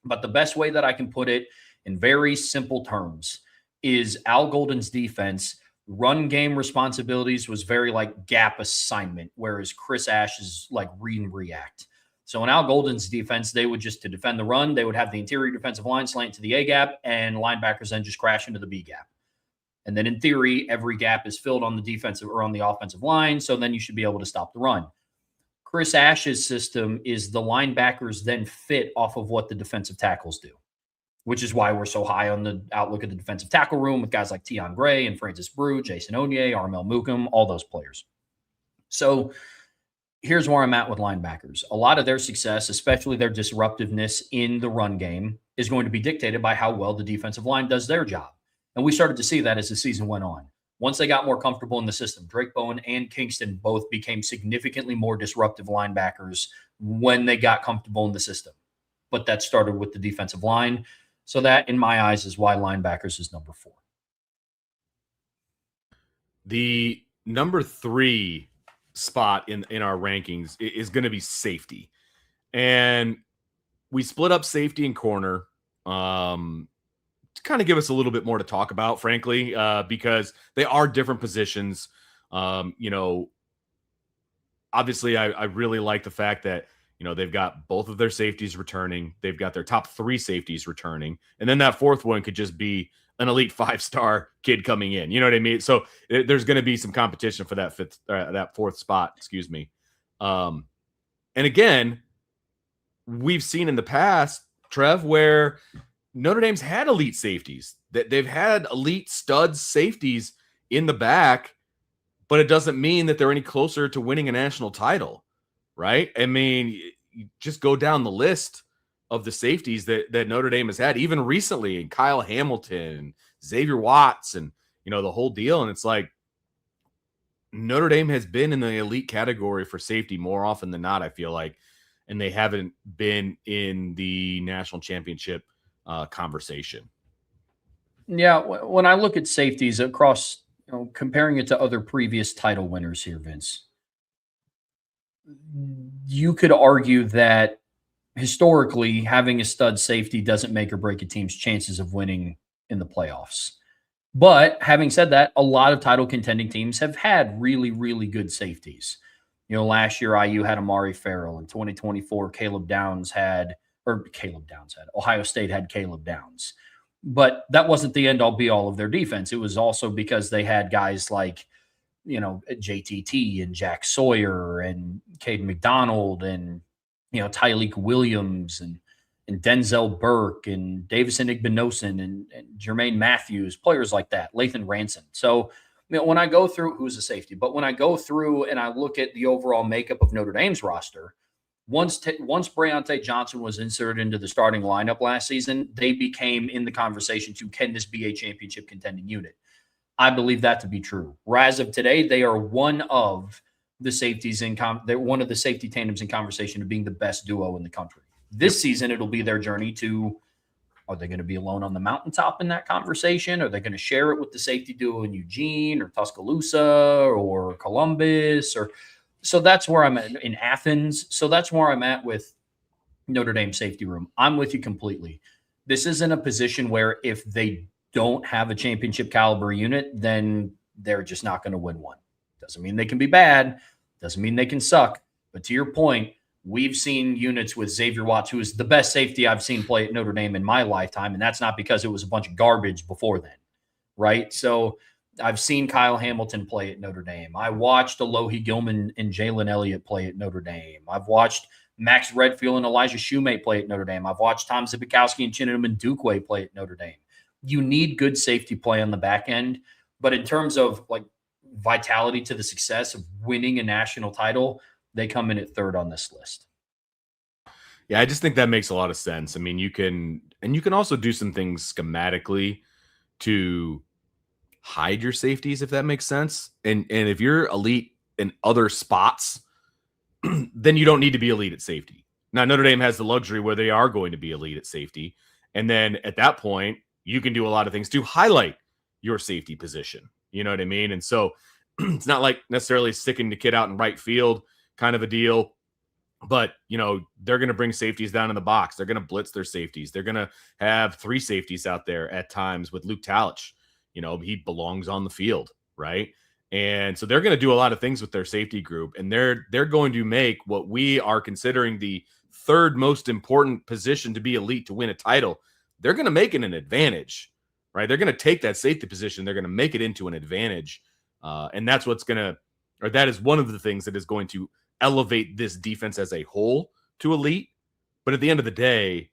But the best way that I can put it in very simple terms is Al Golden's defense run game responsibilities was very like gap assignment, whereas Chris Ash's like read and react. So in Al Golden's defense, they would just to defend the run, they would have the interior defensive line slant to the A gap, and linebackers then just crash into the B gap. And then in theory, every gap is filled on the defensive or on the offensive line. So then you should be able to stop the run. Chris Ash's system is the linebackers then fit off of what the defensive tackles do, which is why we're so high on the outlook of the defensive tackle room with guys like Tion Gray and Francis Brew, Jason Onye, Armel Mukum, all those players. So here's where I'm at with linebackers. A lot of their success, especially their disruptiveness in the run game, is going to be dictated by how well the defensive line does their job. And we started to see that as the season went on. Once they got more comfortable in the system, Drake Bowen and Kingston both became significantly more disruptive linebackers when they got comfortable in the system. But that started with the defensive line. So that, in my eyes, is why linebackers is number 4. The number 3 spot in our rankings is going to be safety. And we split up safety and corner. To kind of give us a little bit more to talk about, frankly, because they are different positions. Obviously, I really like the fact that, they've got both of their safeties returning. They've got their top 3 safeties returning. And then that 4th one could just be an elite 5-star kid coming in. You know what I mean? So there's going to be some competition for that 4th spot, excuse me. And again, we've seen in the past, Trev, where Notre Dame's had elite safeties. That they've had elite studs safeties in the back, but it doesn't mean that they're any closer to winning a national title, right? I mean, you just go down the list of the safeties that Notre Dame has had, even recently, and Kyle Hamilton, Xavier Watts, and the whole deal. And it's like Notre Dame has been in the elite category for safety more often than not, I feel like, and they haven't been in the national championship conversation. Yeah, when I look at safeties across, comparing it to other previous title winners here, Vince, you could argue that historically having a stud safety doesn't make or break a team's chances of winning in the playoffs. But having said that, a lot of title contending teams have had really, really good safeties. Last year IU had Amari Farrell. In 2024, Ohio State had Caleb Downs. But that wasn't the end all be all of their defense. It was also because they had guys like, JTT and Jack Sawyer and Caden McDonald and, Tyleek Williams and Denzel Burke and Davison Igbinosun and Jermaine Matthews, players like that, Lathan Ranson. So, when I go through, who's a safety, but when I go through and I look at the overall makeup of Notre Dame's roster, once Breontae Johnson was inserted into the starting lineup last season, they became in the conversation to, can this be a championship contending unit? I believe that to be true. As of today, they are one of the safeties they're one of the safety tandems in conversation of being the best duo in the country. This season, it'll be their journey to, are they going to be alone on the mountaintop in that conversation? Are they going to share it with the safety duo in Eugene or Tuscaloosa or Columbus? So that's where I'm at in Athens. So that's where I'm at with Notre Dame safety room. I'm with you completely. This isn't a position where if they don't have a championship caliber unit, then they're just not going to win one. Doesn't mean they can be bad. Doesn't mean they can suck. But to your point, we've seen units with Xavier Watts, who is the best safety I've seen play at Notre Dame in my lifetime. And that's not because it was a bunch of garbage before then, right? So I've seen Kyle Hamilton play at Notre Dame. I watched Alohi Gilman and Jalen Elliott play at Notre Dame. I've watched Max Redfield and Elijah Shoemate play at Notre Dame. I've watched Tom Zibikowski and Chinedum Ndukwe play at Notre Dame. You need good safety play on the back end. But in terms of like vitality to the success of winning a national title, they come in at 3rd on this list. Yeah, I just think that makes a lot of sense. I mean, you can also do some things schematically to hide your safeties, if that makes sense. And if you're elite in other spots, then you don't need to be elite at safety. Now, Notre Dame has the luxury where they are going to be elite at safety. And then at that point, you can do a lot of things to highlight your safety position. You know what I mean? And so it's not like necessarily sticking the kid out in right field kind of a deal. But, they're going to bring safeties down in the box. They're going to blitz their safeties. They're going to have 3 safeties out there at times with Luke Talich. He belongs on the field, right? And so they're going to do a lot of things with their safety group, and they're going to make what we are considering the third most important position to be elite to win a title. They're going to make it an advantage, right? They're going to take that safety position. They're going to make it into an advantage. And that's that is one of the things that is going to elevate this defense as a whole to elite. But at the end of the day,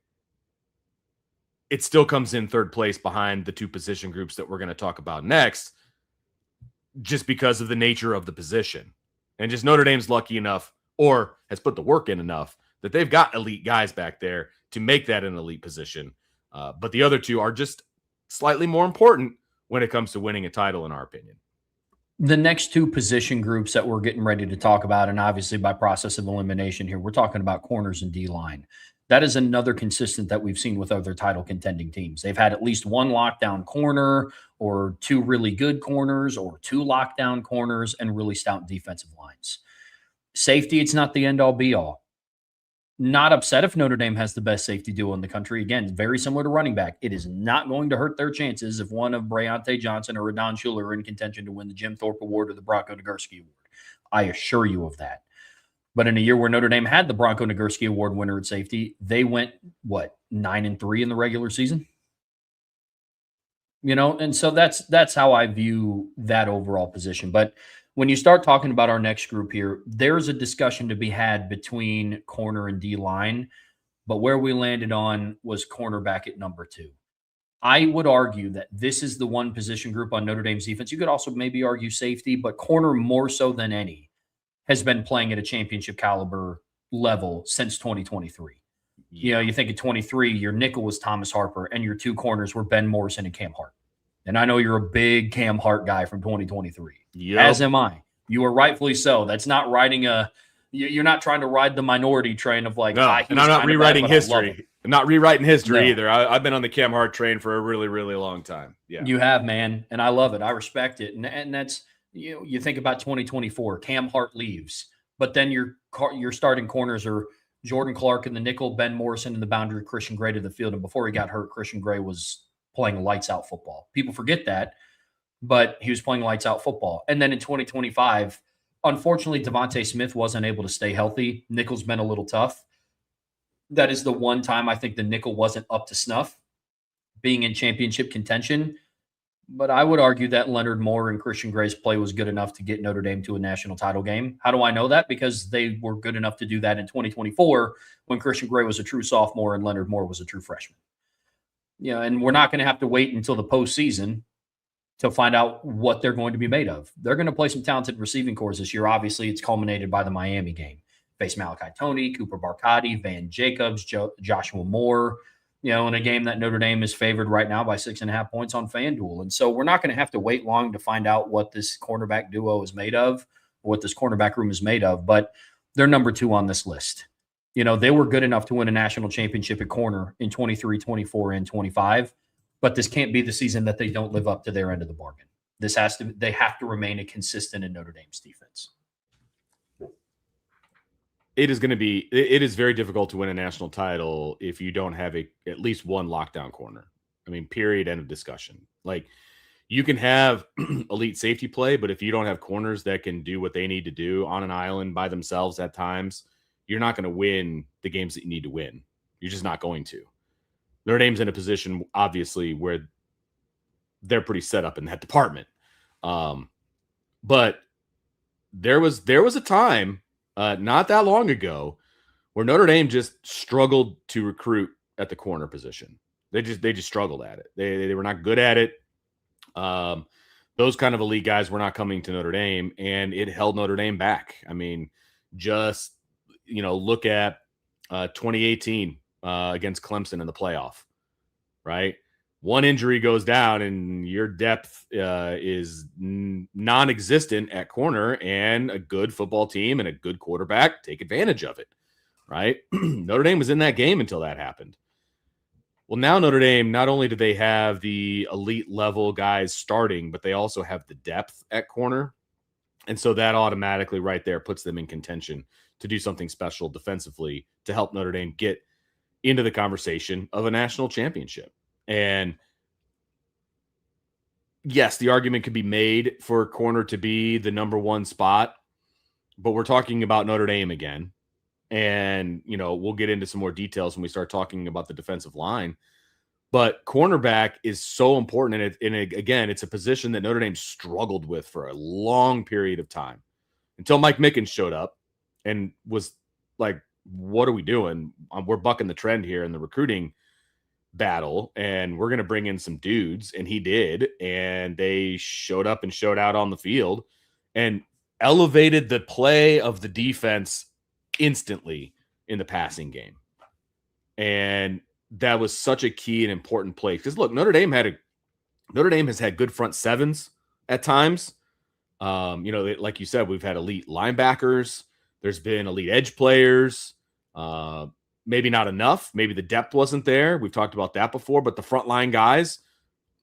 it still comes in third place behind the 2 position groups that we're going to talk about next, just because of the nature of the position. And just Notre Dame's lucky enough, or has put the work in enough, that they've got elite guys back there to make that an elite position. But the other 2 are just slightly more important when it comes to winning a title, in our opinion. The next 2 position groups that we're getting ready to talk about, and obviously by process of elimination here, we're talking about corners and D-line. That is another consistent that we've seen with other title contending teams. They've had at least 1 lockdown corner, or 2 really good corners, or 2 lockdown corners, and really stout defensive lines. Safety, it's not the end-all be-all. Not upset if Notre Dame has the best safety duo in the country. Again, very similar to running back. It is not going to hurt their chances if one of Breonte Johnson or Radon Schuler are in contention to win the Jim Thorpe Award or the Bronco Nagurski Award. I assure you of that. But in a year where Notre Dame had the Bronco Nagurski Award winner at safety, they went, 9-3 in the regular season? And so that's how I view that overall position. But when you start talking about our next group here, there's a discussion to be had between corner and D-line, but where we landed on was cornerback at number 2. I would argue that this is the one position group on Notre Dame's defense. You could also maybe argue safety, but corner more so than any has been playing at a championship caliber level since 2023. You think of 23, your nickel was Thomas Harper, and your 2 corners were Ben Morrison and Cam Hart. And I know you're a big Cam Hart guy from 2023. Yep. As am I. You are rightfully so. That's not you're not trying to ride the minority train of like, no, and I'm not rewriting history. I'm not rewriting history either. I've been on the Cam Hart train for a really, really long time. Yeah. You have, man. And I love it. I respect it. And that's, you think about 2024, Cam Hart leaves, but then your starting corners are Jordan Clark in the nickel, Ben Morrison in the boundary, Christian Gray to the field. And before he got hurt, Christian Gray was playing lights out football. People forget that, but he was playing lights out football. And then in 2025, unfortunately, Devontae Smith wasn't able to stay healthy. Nickel's been a little tough. That is the one time I think the nickel wasn't up to snuff, being in championship contention. But I would argue that Leonard Moore and Christian Gray's play was good enough to get Notre Dame to a national title game. How do I know that? Because they were good enough to do that in 2024 when Christian Gray was a true sophomore and Leonard Moore was a true freshman. And we're not going to have to wait until the postseason to find out what they're going to be made of. They're going to play some talented receiving cores this year. Obviously, it's culminated by the Miami game. Face Malachi Toney, Cooper Barcotti, Van Jacobs, Joshua Moore, in a game that Notre Dame is favored right now by 6.5 points on FanDuel. And so we're not going to have to wait long to find out what this cornerback duo is made of, or what this cornerback room is made of, but they're number 2 on this list. They were good enough to win a national championship at corner in 23, 24, and 25, but this can't be the season that they don't live up to their end of the bargain. They have to remain a consistent in Notre Dame's defense. It is very difficult to win a national title if you don't have at least one lockdown corner. I mean, period, end of discussion. Like, you can have elite safety play, but if you don't have corners that can do what they need to do on an island by themselves at times, you're not going to win the games that you need to win. You're just not going to. Notre Dame's in a position, obviously, where they're pretty set up in that department. But there was a time not that long ago where Notre Dame just struggled to recruit at the corner position. They just struggled at it. They were not good at it. Those kind of elite guys were not coming to Notre Dame, and it held Notre Dame back. I mean, just look at 2018 against Clemson in the playoff, right? One injury goes down and your depth is non-existent at corner, and a good football team and a good quarterback take advantage of it, right? Notre Dame was in that game until that happened. Well, now Notre Dame, not only do they have the elite level guys starting, but they also have the depth at corner. And so that automatically right there puts them in contention to do something special defensively to help Notre Dame get into the conversation of a national championship. And yes, the argument could be made for corner to be the number one spot, but we're talking about Notre Dame again. And, we'll get into some more details when we start talking about the defensive line. But cornerback is so important. And again, it's a position that Notre Dame struggled with for a long period of time until Mike Mickens showed up and was like, what are we doing? We're bucking the trend here in the recruiting battle, and we're going to bring in some dudes. And he did. And they showed up and showed out on the field and elevated the play of the defense instantly in the passing game. And that was such a key and important play. Because look, Notre Dame has had good front sevens at times. Like you said, we've had elite linebackers. There's been elite edge players. Maybe not enough. Maybe the depth wasn't there. We've talked about that before. But the frontline guys,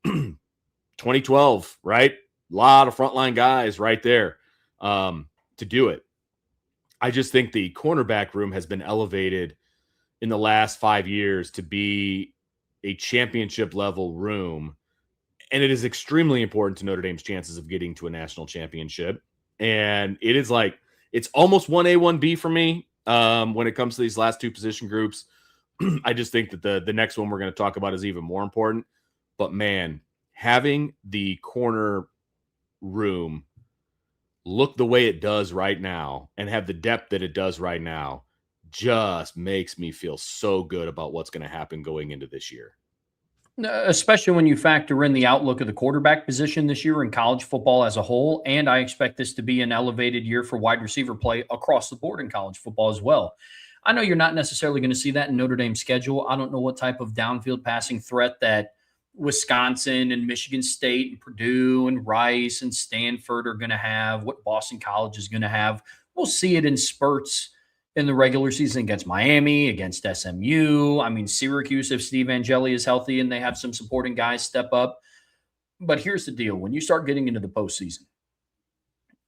2012, right? A lot of frontline guys right there to do it. I just think the cornerback room has been elevated in the last 5 years to be a championship level room. And it is extremely important to Notre Dame's chances of getting to a national championship. And it is like, it's almost 1A, 1B for me when it comes to these last two position groups. I just think that the next one we're going to talk about is even more important. But man, having the corner room look the way it does right now and have the depth that it does right now just makes me feel so good about what's going to happen going into this year. Especially when you factor in the outlook of the quarterback position this year in college football as a whole. And I expect this to be an elevated year for wide receiver play across the board in college football as well. I know you're not necessarily going to see that in Notre Dame's schedule. I don't know what type of downfield passing threat that Wisconsin and Michigan State and Purdue and Rice and Stanford are going to have, what Boston College is going to have. We'll see it in spurts in the regular season against Miami, against SMU. I mean, Syracuse, if Steve Angeli is healthy and they have some supporting guys step up. But here's the deal. When you start getting into the postseason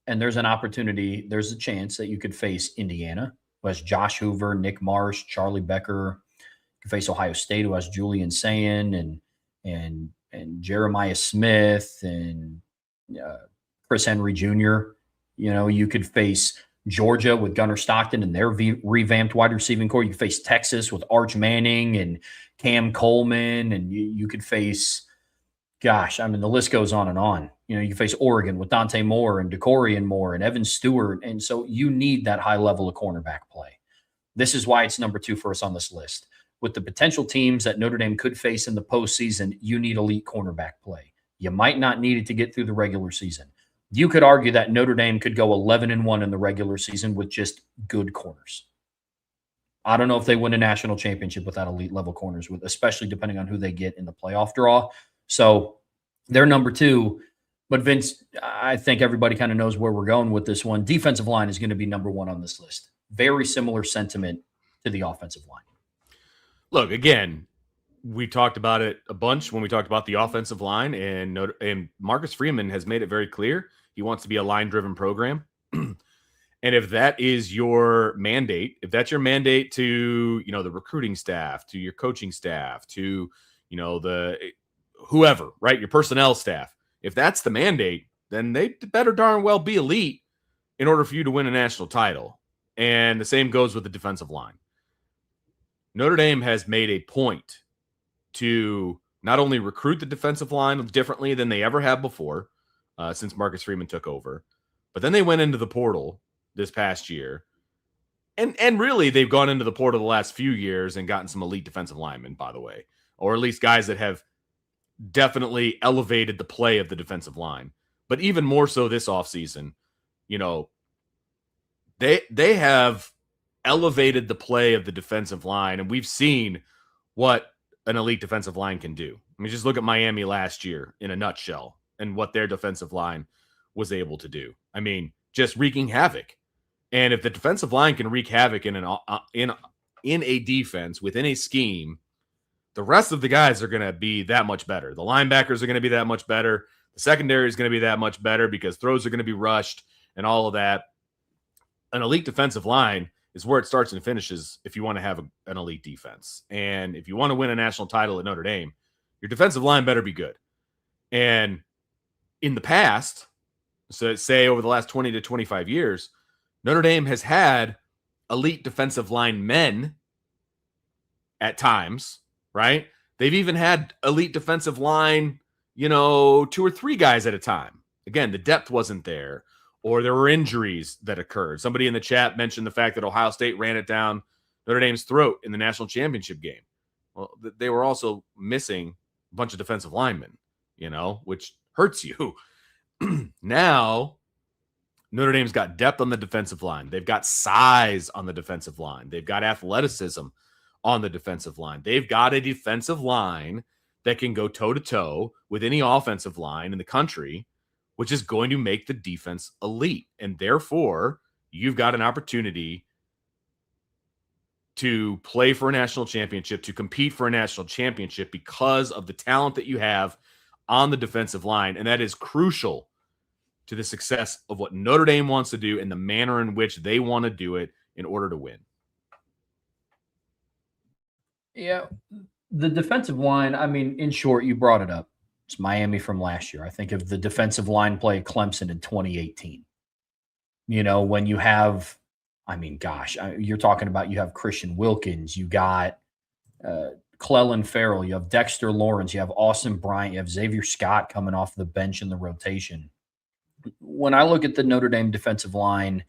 and there's an opportunity, there's a chance that you could face Indiana, who has Josh Hoover, Nick Marsh, Charlie Becker. You could face Ohio State, who has Julian Sayin and Jeremiah Smith and Chris Henry Jr. You could face Georgia with Gunnar Stockton and their revamped wide receiving core. You could face Texas with Arch Manning and Cam Coleman, and you could face, the list goes on and on. You can face Oregon with Dante Moore and DeCorian Moore and Evan Stewart, and so you need that high level of cornerback play. This is why it's number 2 for us on this list. With the potential teams that Notre Dame could face in the postseason, you need elite cornerback play. You might not need it to get through the regular season. You could argue that Notre Dame could go 11-1 in the regular season with just good corners. I don't know if they win a national championship without elite level corners, especially depending on who they get in the playoff draw. So they're number 2. But Vince, I think everybody kind of knows where we're going with this one. Defensive line is going to be number 1 on this list. Very similar sentiment to the offensive line. Look, again, we talked about it a bunch when we talked about the offensive line, and Marcus Freeman has made it very clear he wants to be a line-driven program. And if that is your mandate, to, the recruiting staff, to your coaching staff, to, the whoever, right, your personnel staff, if that's the mandate, then they better darn well be elite in order for you to win a national title. And the same goes with the defensive line. Notre Dame has made a point to not only recruit the defensive line differently than they ever have before since Marcus Freeman took over, but then they went into the portal this past year. And really, they've gone into the portal the last few years and gotten some elite defensive linemen, by the way, or at least guys that have definitely elevated the play of the defensive line. But even more so this offseason, they have elevated the play of the defensive line, and we've seen what an elite defensive line can do. I mean, just look at Miami last year in a nutshell and what their defensive line was able to do. I mean, just wreaking havoc. And if the defensive line can wreak havoc in a defense within a scheme, the rest of the guys are going to be that much better. The linebackers are going to be that much better. The secondary is going to be that much better because throws are going to be rushed and all of that. An elite defensive line is where it starts and finishes if you want to have an elite defense. And if you want to win a national title at Notre Dame, your defensive line better be good. And in the past, so say over the last 20 to 25 years, Notre Dame has had elite defensive line men at times, right? They've even had elite defensive line, 2 or 3 guys at a time. Again, the depth wasn't there, or there were injuries that occurred. Somebody in the chat mentioned the fact that Ohio State ran it down Notre Dame's throat in the national championship game. Well, they were also missing a bunch of defensive linemen, which hurts you. Now, Notre Dame's got depth on the defensive line. They've got size on the defensive line. They've got athleticism on the defensive line. They've got a defensive line that can go toe-to-toe with any offensive line in the country, which is going to make the defense elite. And therefore, you've got an opportunity to play for a national championship, to compete for a national championship because of the talent that you have on the defensive line. And that is crucial to the success of what Notre Dame wants to do and the manner in which they want to do it in order to win. Yeah, the defensive line, in short, you brought it up. It's Miami from last year. I think of the defensive line play at Clemson in 2018. When you have, you're talking about you have Christian Wilkins, you got Clellan Ferrell, you have Dexter Lawrence, you have Austin Bryant, you have Xavier Scott coming off the bench in the rotation. When I look at the Notre Dame defensive line,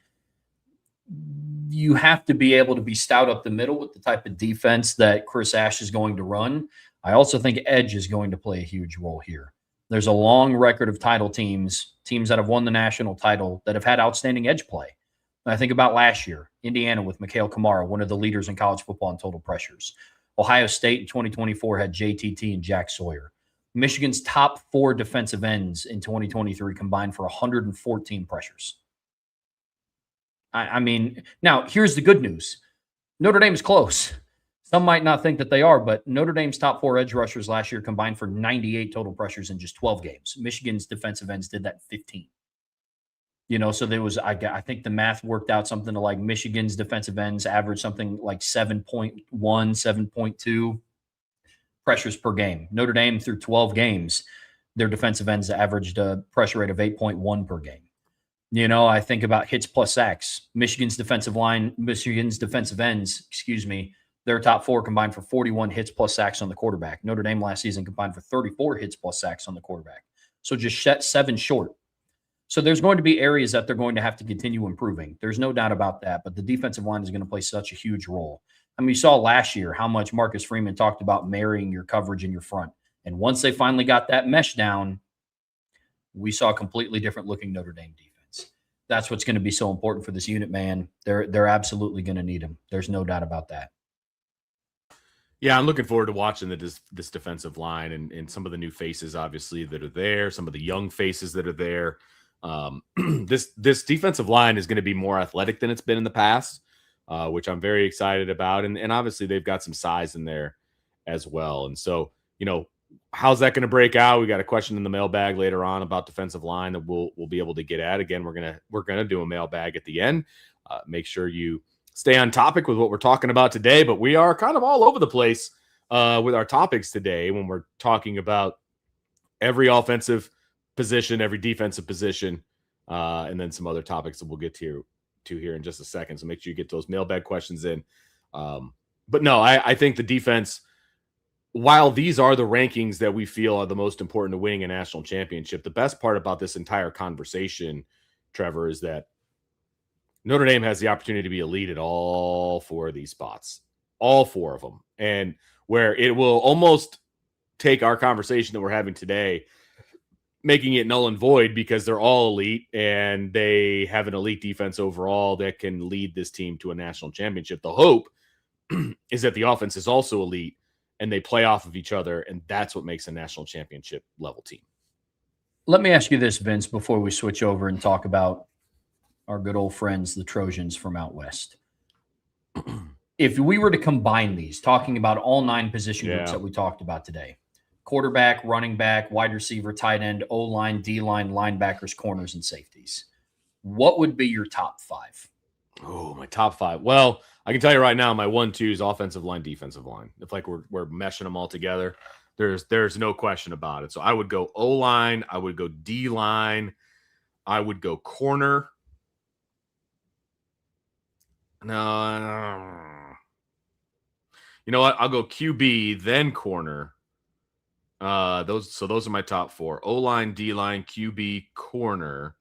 you have to be able to be stout up the middle with the type of defense that Chris Ash is going to run. I also think edge is going to play a huge role here. There's a long record of title teams that have won the national title that have had outstanding edge play. And I think about last year, Indiana with Mikhail Kamara, one of the leaders in college football in total pressures. Ohio State in 2024 had JTT and Jack Sawyer. Michigan's top 4 defensive ends in 2023 combined for 114 pressures. Now here's the good news. Notre Dame is close. Some might not think that they are, but Notre Dame's top 4 edge rushers last year combined for 98 total pressures in just 12 games. Michigan's defensive ends did that 15. So there was, I think the math worked out something to like Michigan's defensive ends averaged something like 7.1, 7.2 pressures per game. Notre Dame through 12 games, their defensive ends averaged a pressure rate of 8.1 per game. I think about hits plus sacks. Michigan's defensive ends, their top 4 combined for 41 hits plus sacks on the quarterback. Notre Dame last season combined for 34 hits plus sacks on the quarterback. So just 7 short. So there's going to be areas that they're going to have to continue improving. There's no doubt about that. But the defensive line is going to play such a huge role. You saw last year how much Marcus Freeman talked about marrying your coverage in your front. And once they finally got that mesh down, we saw a completely different looking Notre Dame defense. That's what's going to be so important for this unit, man. They're absolutely going to need him. There's no doubt about that. Yeah, I'm looking forward to watching this defensive line and some of the new faces, obviously, that are there, some of the young faces that are there. This defensive line is going to be more athletic than it's been in the past, which I'm very excited about. And obviously, they've got some size in there as well. And so, how's that going to break out? We got a question in the mailbag later on about defensive line that we'll be able to get at. Again, we're gonna do a mailbag at the end. Make sure you stay on topic with what we're talking about today. But we are kind of all over the place with our topics today when we're talking about every offensive position, every defensive position, and then some other topics that we'll get to here in just a second. So make sure you get those mailbag questions in. But no, I think the defense, while these are the rankings that we feel are the most important to winning a national championship, the best part about this entire conversation, Trevor, is that Notre Dame has the opportunity to be elite at all 4 of these spots, all 4 of them. And where it will almost take our conversation that we're having today, making it null and void because they're all elite and they have an elite defense overall that can lead this team to a national championship. The hope is that the offense is also elite and they play off of each other, and that's what makes a national championship level team. Let me ask you this, Vince, before we switch over and talk about our good old friends, the Trojans from out west. if we were to combine these, talking about all 9 position groups that we talked about today, quarterback, running back, wide receiver, tight end, O-line, D-line, linebackers, corners, and safeties, what would be your top 5? Oh, my top 5. Well, I can tell you right now, my 1-2 is offensive line, defensive line. It's like we're meshing them all together. There's no question about it. So I would go O-line, I would go D-line, I would go corner. No. You know what? I'll go QB, then corner. Those are my top 4. O-line, D-line, QB, corner.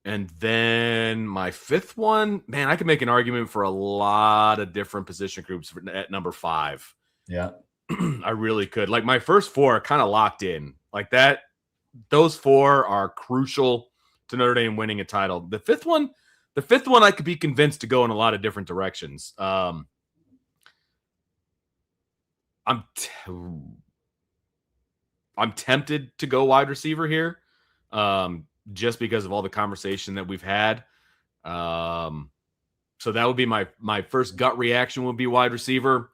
And then my 5th one, man, I could make an argument for a lot of different position groups at number 5. Yeah. I really could. Like my first 4 are kind of locked in. Like that, those 4 are crucial to Notre Dame winning a title. The fifth one I could be convinced to go in a lot of different directions. I'm tempted to go wide receiver here. Just because of all the conversation that we've had. So that would be my first gut reaction would be wide receiver.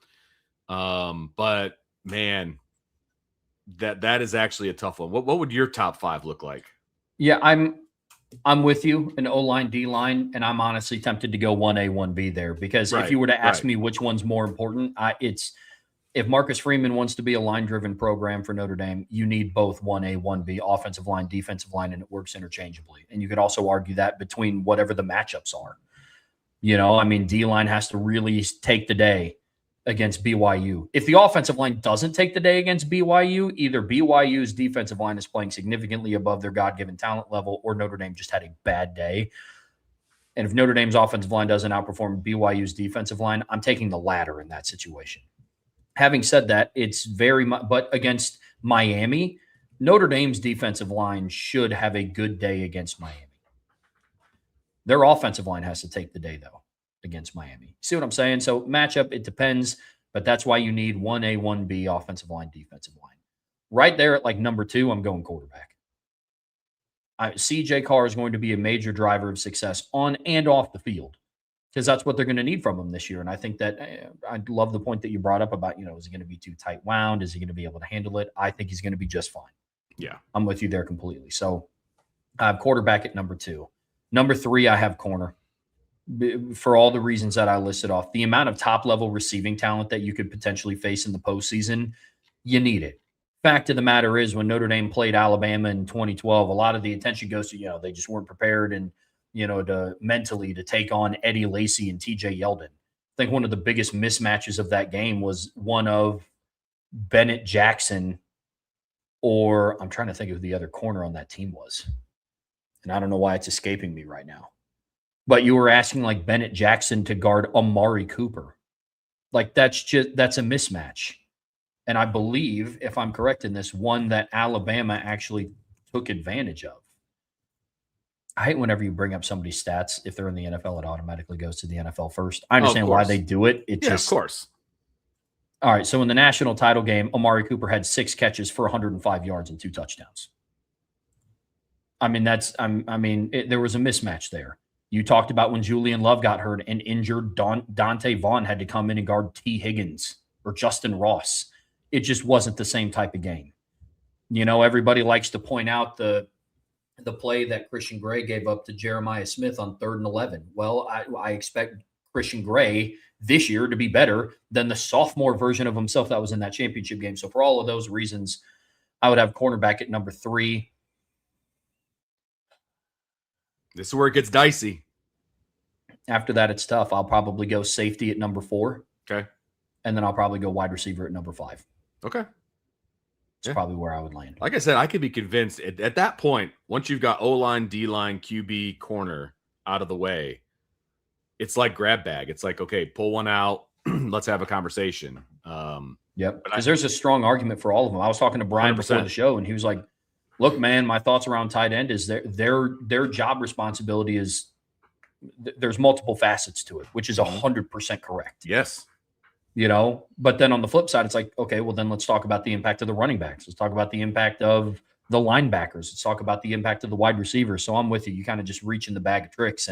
But man, that is actually a tough one. What would your top 5 look like? Yeah, I'm with you in O-line, D-line, and I'm honestly tempted to go 1A, 1B there because if you were to ask me which one's more important, it's if Marcus Freeman wants to be a line-driven program for Notre Dame, you need both 1A, 1B, offensive line, defensive line, and it works interchangeably. And you could also argue that between whatever the matchups are. You know, I mean, D-line has to really take the day against BYU. If the offensive line doesn't take the day against BYU, either BYU's defensive line is playing significantly above their God-given talent level or Notre Dame just had a bad day. And if Notre Dame's offensive line doesn't outperform BYU's defensive line, I'm taking the latter in that situation. Having said that, it's very much, but against Miami, Notre Dame's defensive line should have a good day against Miami. Their offensive line has to take the day, though, against Miami. See what I'm saying? So matchup, it depends, but that's why you need 1A, 1B, offensive line, defensive line. Right there at like number 2, I'm going quarterback. CJ Carr is going to be a major driver of success on and off the field, because that's what they're going to need from him this year. And I think that I love the point that you brought up about, is he going to be too tight wound? Is he going to be able to handle it? I think he's going to be just fine. Yeah. I'm with you there completely. So I have quarterback at number 2. Number 3, I have corner for all the reasons that I listed off. The amount of top-level receiving talent that you could potentially face in the postseason, you need it. Fact of the matter is when Notre Dame played Alabama in 2012, a lot of the attention goes to, they just weren't prepared and, mentally to take on Eddie Lacy and TJ Yeldon. I think one of the biggest mismatches of that game was one of Bennett Jackson, or I'm trying to think of who the other corner on that team was. And I don't know why it's escaping me right now. But you were asking like Bennett Jackson to guard Amari Cooper. Like that's a mismatch. And I believe, if I'm correct in this, one that Alabama actually took advantage of. I hate whenever you bring up somebody's stats. If they're in the NFL, it automatically goes to the NFL first. I understand why they do it. Of course. All right. So in the national title game, Amari Cooper had 6 catches for 105 yards and 2 touchdowns. I mean, there was a mismatch there. You talked about when Julian Love got hurt and injured, Dante Vaughn had to come in and guard T. Higgins or Justin Ross. It just wasn't the same type of game. Everybody likes to point out the play that Christian Gray gave up to Jeremiah Smith on 3rd and 11. Well, I expect Christian Gray this year to be better than the sophomore version of himself that was in that championship game. So for all of those reasons, I would have cornerback at number 3. This is where it gets dicey. After that, it's tough. I'll probably go safety at number 4. Okay. And then I'll probably go wide receiver at number 5. Okay. It's probably where I would land. Like I said, I could be convinced at that point, once you've got O-line, D-line, QB, corner out of the way, it's like grab bag. It's like, okay, pull one out. Let's have a conversation. Yep. Because there's a strong argument for all of them. I was talking to Brian 100%. Before the show, and he was like, look, man, my thoughts around tight end is their job responsibility is there's multiple facets to it, which is 100% correct. Yes. But then on the flip side, it's like, okay, well, then let's talk about the impact of the running backs. Let's talk about the impact of the linebackers. Let's talk about the impact of the wide receivers. So I'm with you. You kind of just reach in the bag of tricks.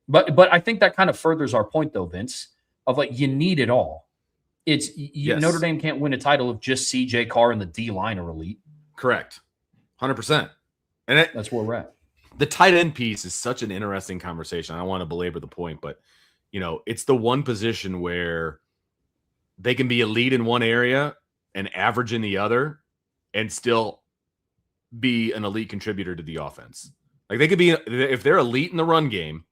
But I think that kind of furthers our point, though, Vince, of like, you need it all. It's Yes. Notre Dame can't win a title if just CJ Carr and the D line are elite. Correct. 100%. And that's where we're at. The tight end piece is such an interesting conversation. I don't want to belabor the point, but it's the one position where they can be elite in one area and average in the other and still be an elite contributor to the offense. Like they could be, if they're elite in the run game,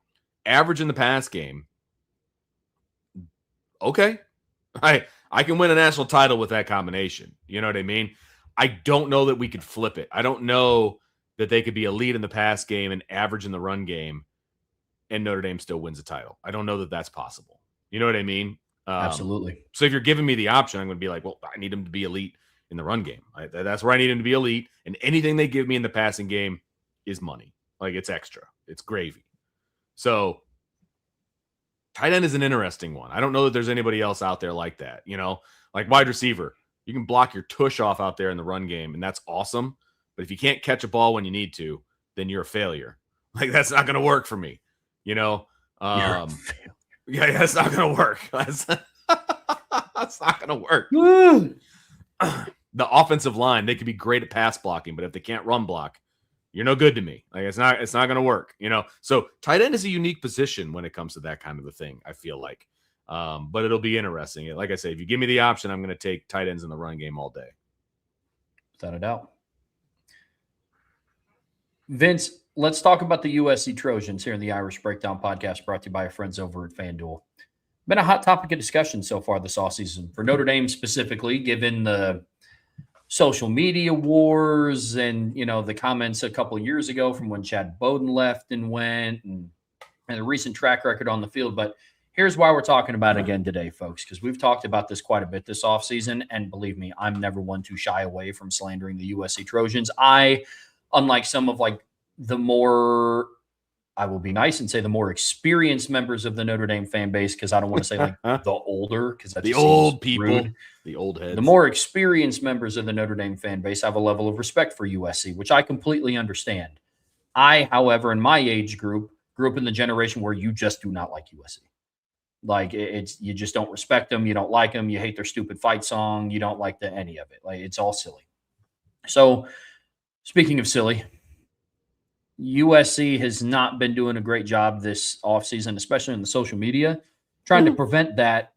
average in the pass game. Okay. I can win a national title with that combination. You know what I mean? I don't know that we could flip it. I don't know that they could be elite in the pass game and average in the run game and Notre Dame still wins a title. I don't know that that's possible. You know what I mean? Absolutely. So if you're giving me the option, I'm going to be like, well, I need him to be elite in the run game. That's where I need him to be elite. And anything they give me in the passing game is money. Like it's extra. It's gravy. So tight end is an interesting one. I don't know that there's anybody else out there like that. Like wide receiver, you can block your tush off out there in the run game, and that's awesome. But if you can't catch a ball when you need to, then you're a failure. Like that's not going to work for me. Yeah, that's not going to work. That's not going to work. The offensive line, they could be great at pass blocking, but if they can't run block, you're no good to me. Like it's not going to work, So tight end is a unique position when it comes to that kind of a thing, I feel like. But it'll be interesting. Like I say, if you give me the option, I'm going to take tight ends in the run game all day. Without a doubt. Vince, let's talk about the USC Trojans here in the Irish Breakdown podcast, brought to you by our friends over at FanDuel. Been a hot topic of discussion so far this offseason for Notre Dame specifically, given the social media wars and, the comments a couple of years ago from when Chad Bowden left and went and the recent track record on the field. But here's why we're talking about it again today, folks, because we've talked about this quite a bit this offseason. And believe me, I'm never one to shy away from slandering the USC Trojans. Unlike some of the more, I will be nice and say the more experienced members of the Notre Dame fan base, because I don't want to say the older, because that's the old people, rude. The old heads. The more experienced members of the Notre Dame fan base have a level of respect for USC, which I completely understand. I, however, in my age group, grew up in the generation where you just do not like USC. Like you just don't respect them. You don't like them. You hate their stupid fight song. You don't like any of it. Like it's all silly. So speaking of silly, USC has not been doing a great job this offseason, especially in the social media, trying to prevent that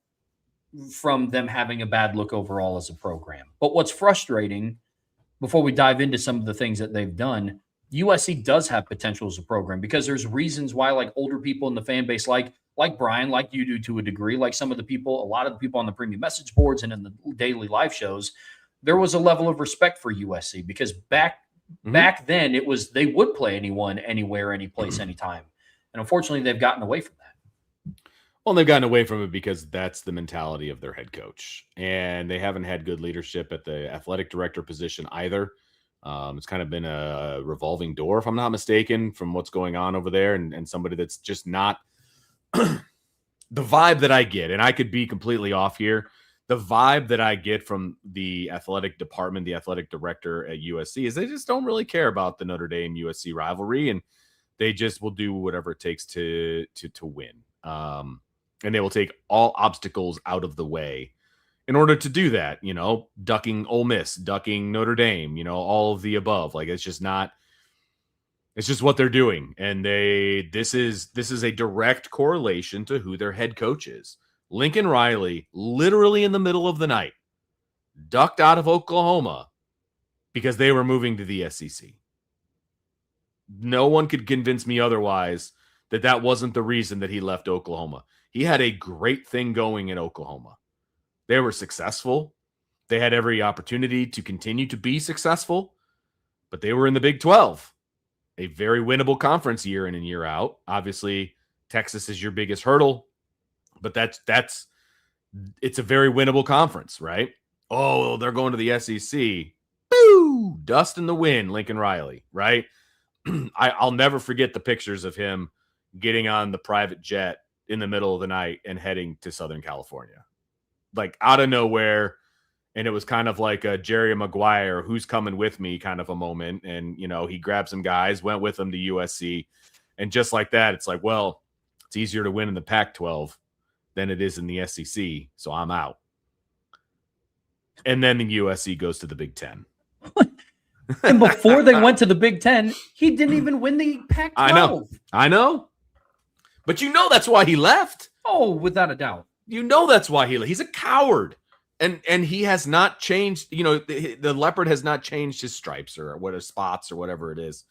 from them having a bad look overall as a program. But what's frustrating, before we dive into some of the things that they've done, USC does have potential as a program because there's reasons why older people in the fan base, like Brian, like you do to a degree, like some of the people, a lot of the people on the premium message boards and in the daily live shows, there was a level of respect for USC because back then it was they would play anyone, anywhere, any place, anytime. And unfortunately, they've gotten away from that. Well, they've gotten away from it because that's the mentality of their head coach. And they haven't had good leadership at the athletic director position either. It's kind of been a revolving door, if I'm not mistaken, from what's going on over there. And somebody that's just not the vibe that I get. And I could be completely off here. The vibe that I get from the athletic department, the athletic director at USC, is they just don't really care about the Notre Dame USC rivalry, and they just will do whatever it takes to win. And they will take all obstacles out of the way in order to do that. Ducking Ole Miss, ducking Notre Dame, all of the above. Like it's just what they're doing, and this is a direct correlation to who their head coach is. Lincoln Riley, literally in the middle of the night, ducked out of Oklahoma because they were moving to the SEC. No one could convince me otherwise that wasn't the reason that he left Oklahoma. He had a great thing going in Oklahoma. They were successful. They had every opportunity to continue to be successful, but they were in the Big 12, a very winnable conference year in and year out. Obviously, Texas is your biggest hurdle. But it's a very winnable conference, right? Oh, they're going to the SEC. Boo! Dust in the wind, Lincoln Riley, right? I'll never forget the pictures of him getting on the private jet in the middle of the night and heading to Southern California. Like out of nowhere. And it was kind of like a Jerry Maguire, who's coming with me kind of a moment. And, he grabbed some guys, went with them to USC. And just like that, it's like, well, it's easier to win in the Pac-12 than it is in the SEC, so I'm out. And then the USC goes to the Big Ten. And before they went to the Big Ten, he didn't even win the Pac-12. I know. But you know that's why he left. Oh, without a doubt. You know that's why he's a coward. And he has not changed, you know, the leopard has not changed his stripes or what his spots or whatever it is.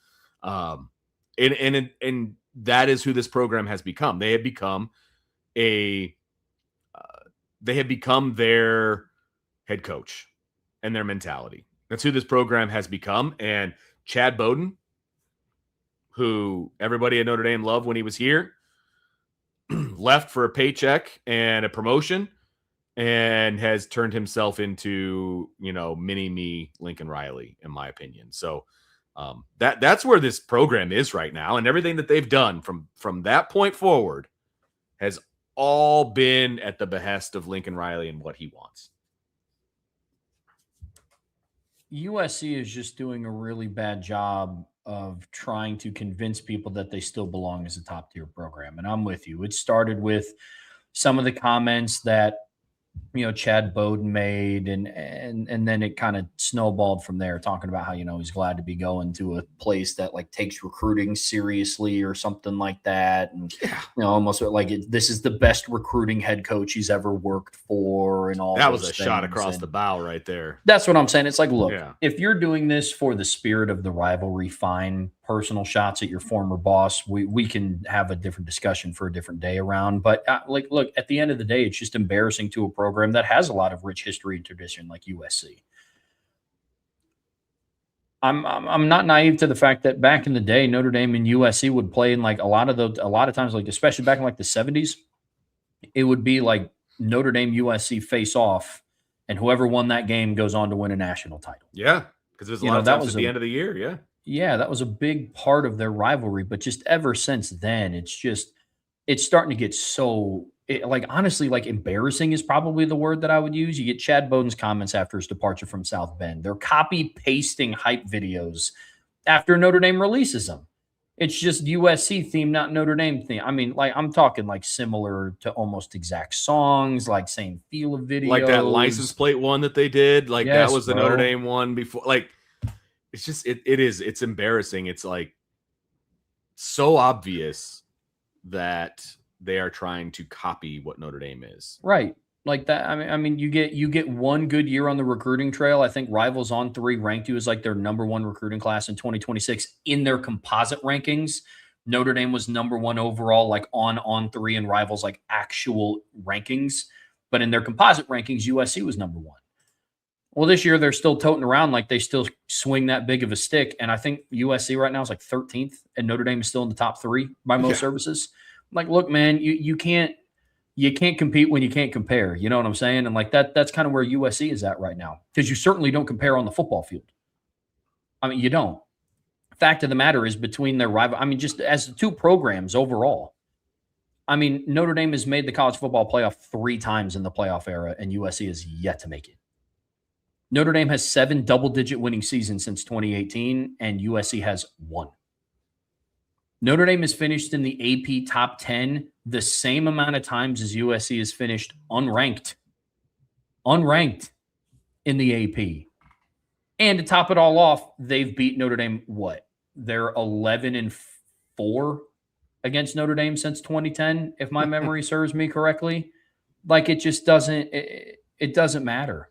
And that is who this program has become. They have become their head coach and their mentality. That's who this program has become. And Chad Bowden, who everybody at Notre Dame loved when he was here, left for a paycheck and a promotion and has turned himself into, you know, mini-me Lincoln Riley, in my opinion. So that's where this program is right now. And everything that they've done from that point forward has all been at the behest of Lincoln Riley and what he wants. USC is just doing a really bad job of trying to convince people that they still belong as a top tier program. And I'm with you. It started with some of the comments that, you know, Chad Bowden made, and then it kind of snowballed from there, talking about how, you know, he's glad to be going to a place that like takes recruiting seriously or something like that. And, you know, almost like this is the best recruiting head coach he's ever worked for and all that was a shot across the bow right there. That's what I'm saying. It's like, look, if you're doing this for the spirit of the rivalry, fine. Personal shots at your former boss, we can have a different discussion for a different day around. But like, look, at the end of the day, it's just embarrassing to a program that has a lot of rich history and tradition like USC. I'm not naive to the fact that back in the day, Notre Dame and USC would play in like a lot of times, like especially back in like the 70s, it would be like Notre Dame USC face off, and whoever won that game goes on to win a national title. Yeah, because there's a lot of times at the end of the year. Yeah. Yeah, that was a big part of their rivalry. But just ever since then, it's starting to get so honestly, like embarrassing is probably the word that I would use. You get Chad Bowden's comments after his departure from South Bend. They're copy pasting hype videos after Notre Dame releases them. It's just USC theme, not Notre Dame theme. I mean, like I'm talking like similar to almost exact songs, like same feel of videos. Like that license plate one that they did. Like that was the Notre Dame one before. Like, it's just it's embarrassing. It's like so obvious that they are trying to copy what Notre Dame is. Right. Like that. I mean, you get one good year on the recruiting trail. I think Rivals on 3 ranked you as like their #1 recruiting class in 2026 in their composite rankings. Notre Dame was #1 overall, like on 3, and Rivals like actual rankings. But in their composite rankings, USC was #1. Well, this year they're still toting around like they still swing that big of a stick. And I think USC right now is like 13th, and Notre Dame is still in the top 3 by most services. Like, look, man, you can't compete when you can't compare. You know what I'm saying? And like that's kind of where USC is at right now, because you certainly don't compare on the football field. I mean, you don't. Fact of the matter is, between their rival, I mean, just as the two programs overall, I mean, Notre Dame has made the college football playoff 3 times in the playoff era, and USC is yet to make it. Notre Dame has 7 double-digit winning seasons since 2018, and USC has 1. Notre Dame has finished in the AP top 10 the same amount of times as USC has finished unranked in the AP. And to top it all off, they've beat Notre Dame, what? They're 11-4 against Notre Dame since 2010, if my memory serves me correctly. Like, it just doesn't it doesn't matter.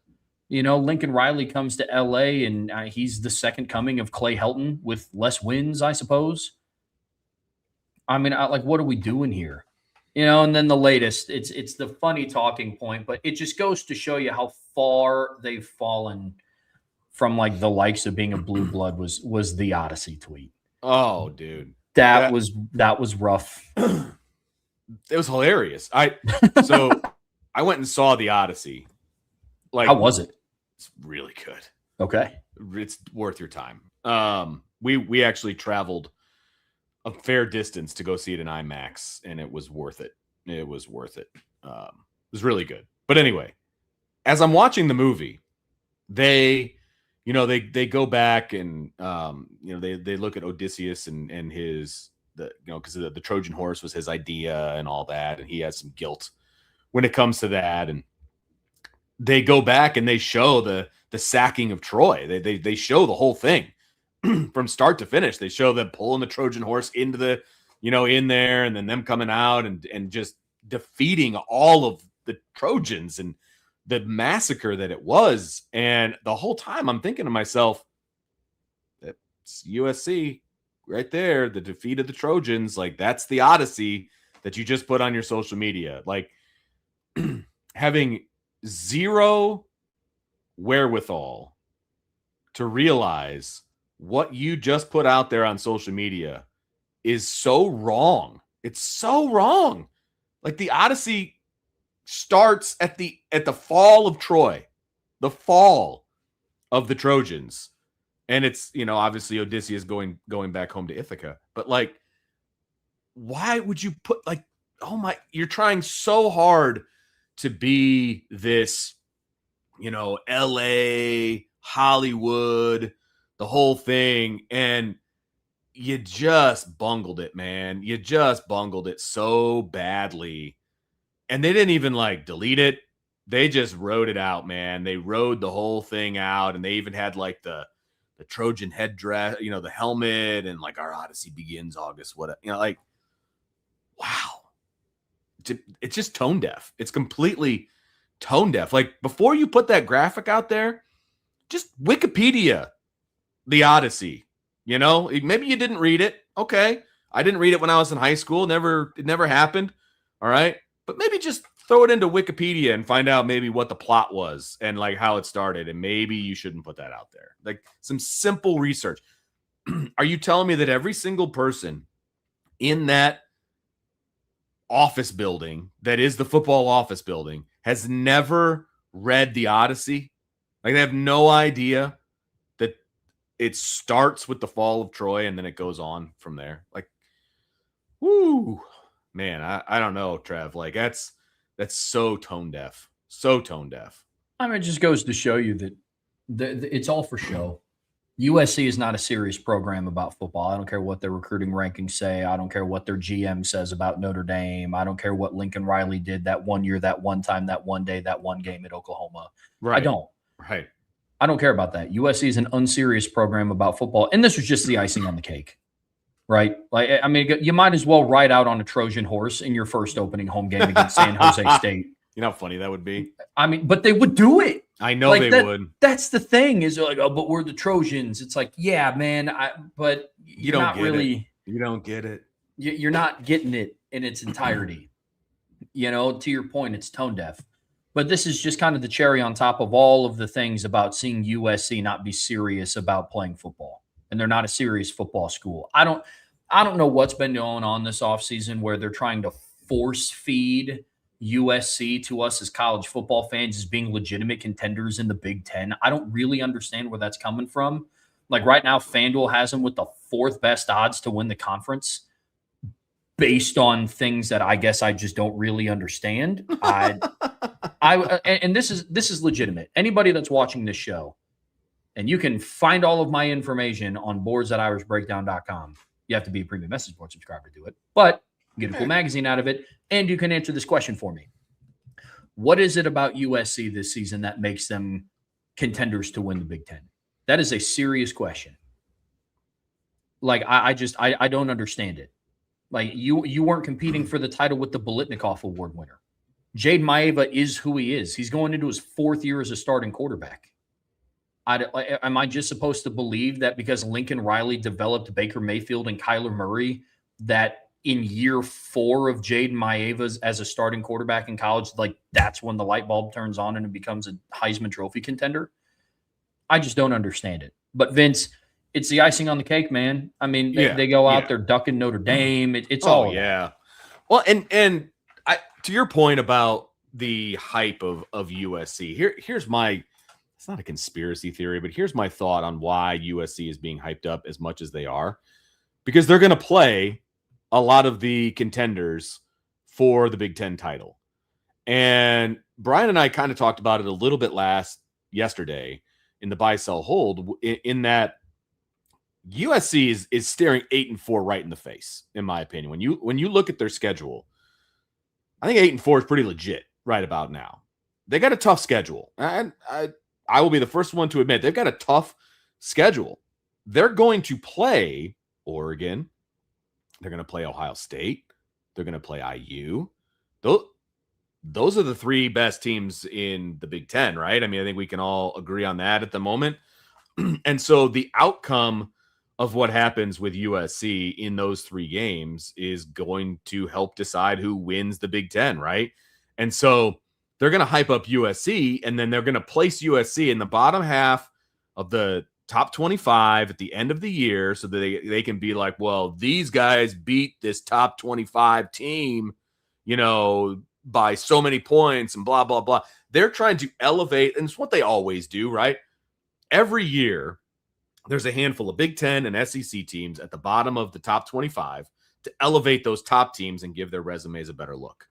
You know, Lincoln Riley comes to LA, and he's the second coming of Clay Helton with less wins, I suppose. I mean, like, what are we doing here? You know, and then the latest, it's the funny talking point, but it just goes to show you how far they've fallen from like the likes of being a blue blood was the Odyssey tweet. Oh, dude. That was rough. It was hilarious. I went and saw the Odyssey. Like, how was it? It's really good. Okay. It's worth your time. We actually traveled a fair distance to go see it in IMAX, and it was worth it. It was worth it. It was really good. But anyway, as I'm watching the movie, they go back and they look at Odysseus and his because the Trojan horse was his idea and all that, and he has some guilt when it comes to that. And they go back and they show the sacking of Troy. They show the whole thing from start to finish. They show them pulling the Trojan horse into the, in there, and then them coming out and just defeating all of the Trojans and the massacre that it was. And the whole time I'm thinking to myself, that's USC right there, the defeat of the Trojans. Like, that's the Odyssey that you just put on your social media. Like, having zero wherewithal to realize what you just put out there on social media is so wrong. It's so wrong. Like, the Odyssey starts at the fall of Troy, the fall of the Trojans. And it's, obviously Odysseus going back home to Ithaca. But, like, why would you put, like, you're trying so hard to be this, LA, Hollywood, the whole thing. And you just bungled it, man. You just bungled it so badly. And they didn't even delete it. They just wrote it out, man. They wrote the whole thing out. And they even had the Trojan headdress, the helmet, and our Odyssey begins August. Wow. It's just tone deaf. It's completely tone deaf. Like, before you put that graphic out there, just Wikipedia the Odyssey. Maybe you didn't read it. Okay. I didn't read it when I was in high school. It never happened. All right. But maybe just throw it into Wikipedia and find out maybe what the plot was and how it started. And maybe you shouldn't put that out there. Like, some simple research. Are you telling me that every single person in that office building, that is the football office building, has never read the Odyssey? Like, they have no idea that it starts with the fall of Troy and then it goes on from there. Like, whoo, man, I don't know, Trev. Like, that's so tone deaf. So tone deaf. I mean, it just goes to show you that it's all for show. USC is not a serious program about football. I don't care what their recruiting rankings say. I don't care what their GM says about Notre Dame. I don't care what Lincoln Riley did that one year, that one time, that one day, that one game at Oklahoma. Right. I don't. Right. I don't care about that. USC is an unserious program about football. And this was just the icing on the cake, right? Like, I mean, you might as well ride out on a Trojan horse in your first opening home game against San Jose State. You know how funny that would be? I mean, but they would do it. I know they would. That's the thing, is like, oh, but we're the Trojans. It's like, yeah, man, but you don't get it. You don't get it. You're not getting it in its entirety. To your point, it's tone deaf. But this is just kind of the cherry on top of all of the things about seeing USC not be serious about playing football. And they're not a serious football school. I don't know what's been going on this offseason where they're trying to force feed USC to us as college football fans as being legitimate contenders in the Big Ten. I don't really understand where that's coming from. Like, right now, FanDuel has them with the 4th best odds to win the conference based on things that I guess I just don't really understand. And this is legitimate. Anybody that's watching this show, and you can find all of my information on boards.irishbreakdown.com. You have to be a premium message board subscriber to do it, but you get a cool magazine out of it, and you can answer this question for me. What is it about USC this season that makes them contenders to win the Big Ten? That is a serious question. Like, I don't understand it. Like, you weren't competing for the title with the Biletnikoff Award winner. Jade Maeva is who he is. He's going into his 4th year as a starting quarterback. Am I just supposed to believe that because Lincoln Riley developed Baker Mayfield and Kyler Murray, that in year 4 of Jade Maeva as a starting quarterback in college, like, that's when the light bulb turns on and it becomes a Heisman Trophy contender? I just don't understand it. But Vince, it's the icing on the cake, man. I mean, they go out there ducking Notre Dame. It's all. Yeah. Well, and to your point about the hype of USC, here's my, it's not a conspiracy theory, but here's my thought on why USC is being hyped up as much as they are. Because they're going to play a lot of the contenders for the Big Ten title. And Brian and I kind of talked about it a little bit yesterday in the buy, sell, hold, in that USC is staring 8-4 right in the face, in my opinion. When you look at their schedule, I think 8-4 is pretty legit right about now. They got a tough schedule. And I will be the first one to admit they've got a tough schedule. They're going to play Oregon. They're going to play Ohio State. They're going to play IU. Those are the three best teams in the Big Ten, right? I mean, I think we can all agree on that at the moment. And so the outcome of what happens with USC in those three games is going to help decide who wins the Big Ten, right? And so they're going to hype up USC, and then they're going to place USC in the bottom half of the top 25 at the end of the year so that they can be like, well, these guys beat this top 25 team, by so many points and blah, blah, blah. They're trying to elevate, and it's what they always do, right? Every year, there's a handful of Big Ten and SEC teams at the bottom of the top 25 to elevate those top teams and give their resumes a better look.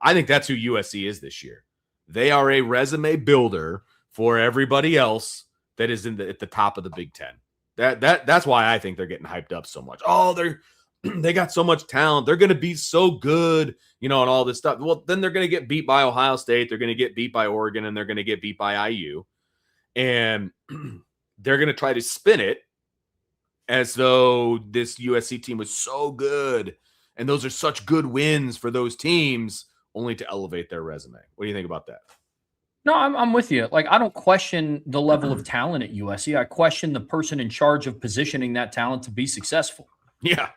I think that's who USC is this year. They are a resume builder for everybody else that is at the top of the Big Ten. That's why I think they're getting hyped up so much. Oh, they got so much talent. They're going to be so good, and all this stuff. Well, then they're going to get beat by Ohio State. They're going to get beat by Oregon, and they're going to get beat by IU. And they're going to try to spin it as though this USC team was so good, and those are such good wins for those teams, only to elevate their resume. What do you think about that? No, I'm with you. Like, I don't question the level of talent at USC. I question the person in charge of positioning that talent to be successful. Yeah.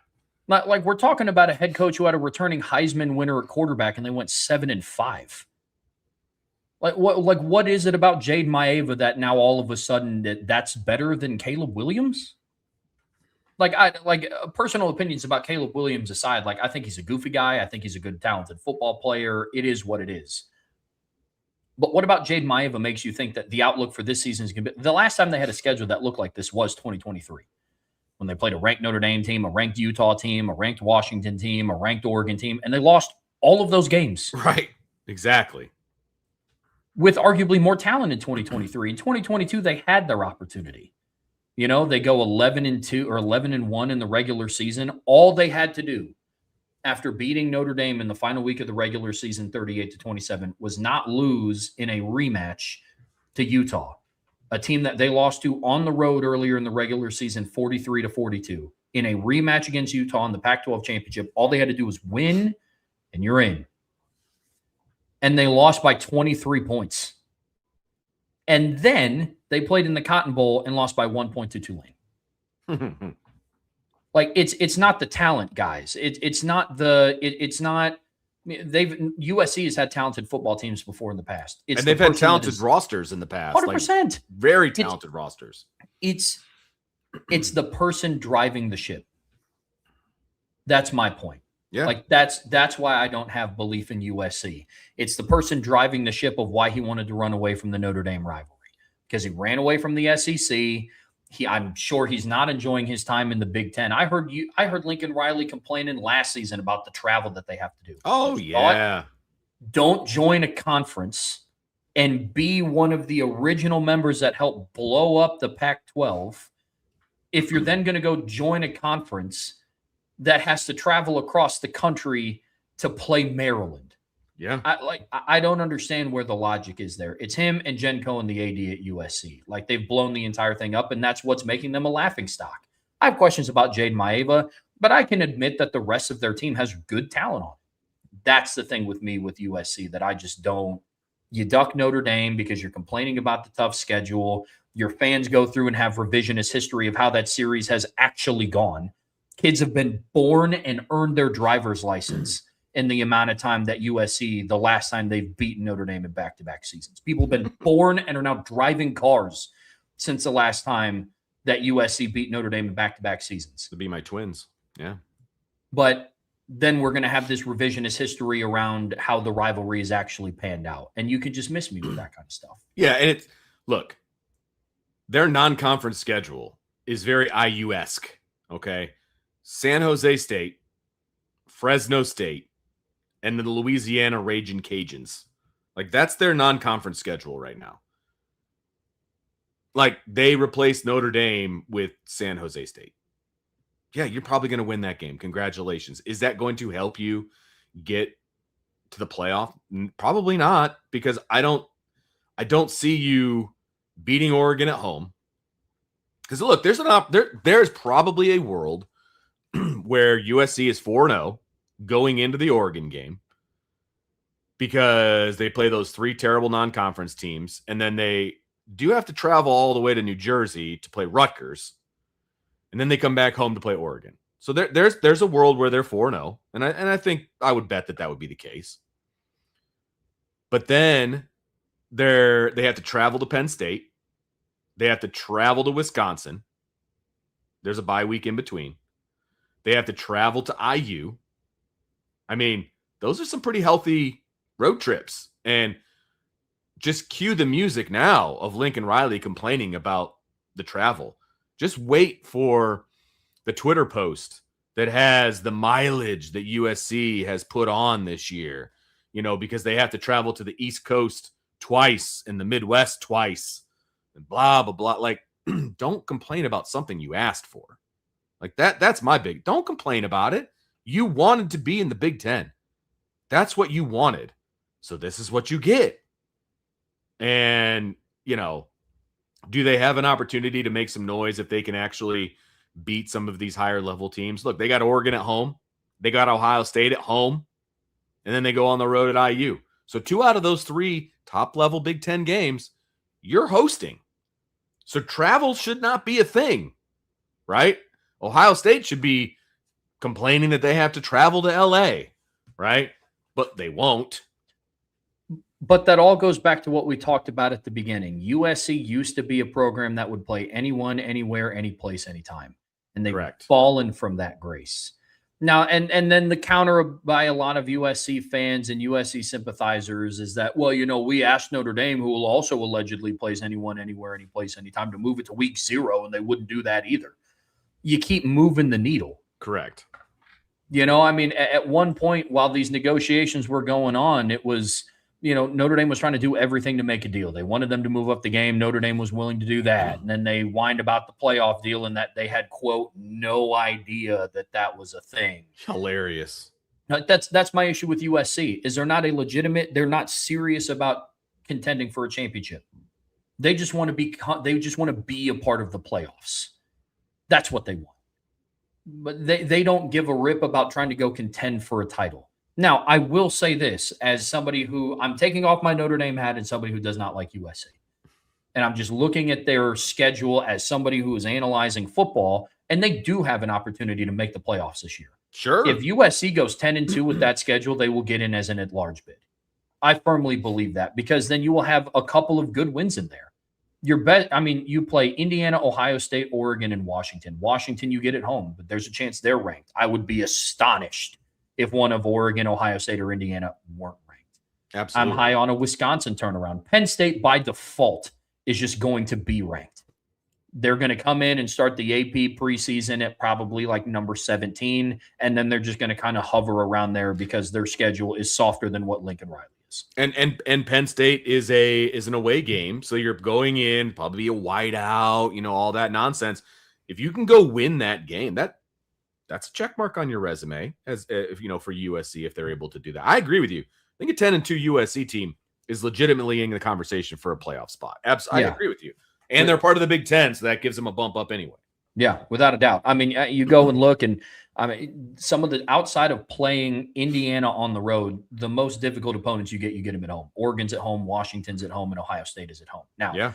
Like, we're talking about a head coach who had a returning Heisman winner at quarterback, and they went 7-5. What is it about Jade Maeva that now all of a sudden that's better than Caleb Williams? Personal opinions about Caleb Williams aside, I think he's a goofy guy. I think he's a good, talented football player. It is what it is. But what about Jade Maeva makes you think that the outlook for this season is going to be? The last time they had a schedule that looked like this was 2023, when they played a ranked Notre Dame team, a ranked Utah team, a ranked Washington team, a ranked Oregon team, and they lost all of those games. Right. Exactly. With arguably more talent in 2023. In 2022, they had their opportunity. They go 11-2 or 11-1 in the regular season. All they had to do after beating Notre Dame in the final week of the regular season, 38-27, was not lose in a rematch to Utah, a team that they lost to on the road earlier in the regular season, 43-42. In a rematch against Utah in the Pac-12 championship, all they had to do was win, and you're in. And they lost by 23 points. And then they played in the Cotton Bowl and lost by 1 point to Tulane. It's not the talent, guys. USC has had talented football teams before in the past. And they've had talented rosters in the past. 100%. Very talented rosters. It's the person driving the ship. That's my point. Yeah. That's why I don't have belief in USC. It's the person driving the ship of why he wanted to run away from the Notre Dame rivalry, because he ran away from the SEC. I'm sure he's not enjoying his time in the Big Ten. I heard Lincoln Riley complaining last season about the travel that they have to do. Oh, yeah. Don't join a conference and be one of the original members that helped blow up the Pac-12 if you're then going to go join a conference that has to travel across the country to play Maryland. Yeah. I don't understand where the logic is there. It's him and Jen Cohen, the AD at USC. They've blown the entire thing up, and that's what's making them a laughingstock. I have questions about Jade Maeva, but I can admit that the rest of their team has good talent on it. That's the thing with me with USC that I just don't. You duck Notre Dame because you're complaining about the tough schedule. Your fans go through and have revisionist history of how that series has actually gone. Kids have been born and earned their driver's license in the amount of time that USC, the last time they've beaten Notre Dame in back-to-back seasons. People have been born and are now driving cars since the last time that USC beat Notre Dame in back-to-back seasons. To be my twins. Yeah. But then we're going to have this revisionist history around how the rivalry is actually panned out. And you could just miss me with that kind of stuff. Yeah. And look, their non-conference schedule is very IU-esque. Okay. San Jose State, Fresno State, and the Louisiana Ragin' Cajuns. That's their non-conference schedule right now. They replaced Notre Dame with San Jose State. Yeah, you're probably going to win that game. Congratulations. Is that going to help you get to the playoff? Probably not, because I don't see you beating Oregon at home. Because look, there's probably a world where USC is 4-0 going into the Oregon game because they play those 3 terrible non-conference teams, and then they do have to travel all the way to New Jersey to play Rutgers, and then they come back home to play Oregon. So there's a world where they're 4-0, and I think I would bet that would be the case. But then they have to travel to Penn State. They have to travel to Wisconsin. There's a bye week in between. They have to travel to IU. I mean, those are some pretty healthy road trips. And just cue the music now of Lincoln Riley complaining about the travel. Just wait for the Twitter post that has the mileage that USC has put on this year, because they have to travel to the East Coast twice and the Midwest twice and blah, blah, blah. Like, don't complain about something you asked for. Like that's my big, don't complain about it. You wanted to be in the Big Ten. That's what you wanted. So this is what you get. And, do they have an opportunity to make some noise if they can actually beat some of these higher level teams? Look, they got Oregon at home. They got Ohio State at home. And then they go on the road at IU. So 2 out of those 3 top level Big Ten games, you're hosting. So travel should not be a thing, right? Ohio State should be complaining that they have to travel to LA, right? But they won't. But that all goes back to what we talked about at the beginning. USC used to be a program that would play anyone, anywhere, any place, anytime. And they've fallen from that grace. Now, and then the counter by a lot of USC fans and USC sympathizers is that, well, we asked Notre Dame, who will also allegedly plays anyone, anywhere, any place, anytime, to move it to week 0, and they wouldn't do that either. You keep moving the needle. Correct. At one point while these negotiations were going on, it was, Notre Dame was trying to do everything to make a deal. They wanted them to move up the game. Notre Dame was willing to do that. And then they whined about the playoff deal and that they had, quote, no idea that was a thing. Hilarious. That's my issue with USC is they're not serious about contending for a championship. They just want to be a part of the playoffs. That's what they want. But they don't give a rip about trying to go contend for a title. Now, I will say this as somebody who I'm taking off my Notre Dame hat and somebody who does not like USC. And I'm just looking at their schedule as somebody who is analyzing football, and they do have an opportunity to make the playoffs this year. Sure. If USC goes 10-2 with that schedule, they will get in as an at-large bid. I firmly believe that because then you will have a couple of good wins in there. You play Indiana, Ohio State, Oregon, and Washington. Washington, you get at home, but there's a chance they're ranked. I would be astonished if one of Oregon, Ohio State, or Indiana weren't ranked. Absolutely. I'm high on a Wisconsin turnaround. Penn State, by default, is just going to be ranked. They're going to come in and start the AP preseason at probably like number 17, and then they're just going to kind of hover around there because their schedule is softer than what Lincoln Riley is. And Penn State is an away game, so you're going in probably a whiteout, all that nonsense. If you can go win that game, that's a check mark on your resume as if for USC if they're able to do that. I agree with you. I think a 10-2 USC team is legitimately in the conversation for a playoff spot. Absolutely, I agree with you. And they're part of the Big Ten, so that gives them a bump up anyway. Yeah, without a doubt. You go and look, and some of the outside of playing Indiana on the road, the most difficult opponents you get them at home. Oregon's at home, Washington's at home, and Ohio State is at home. Now,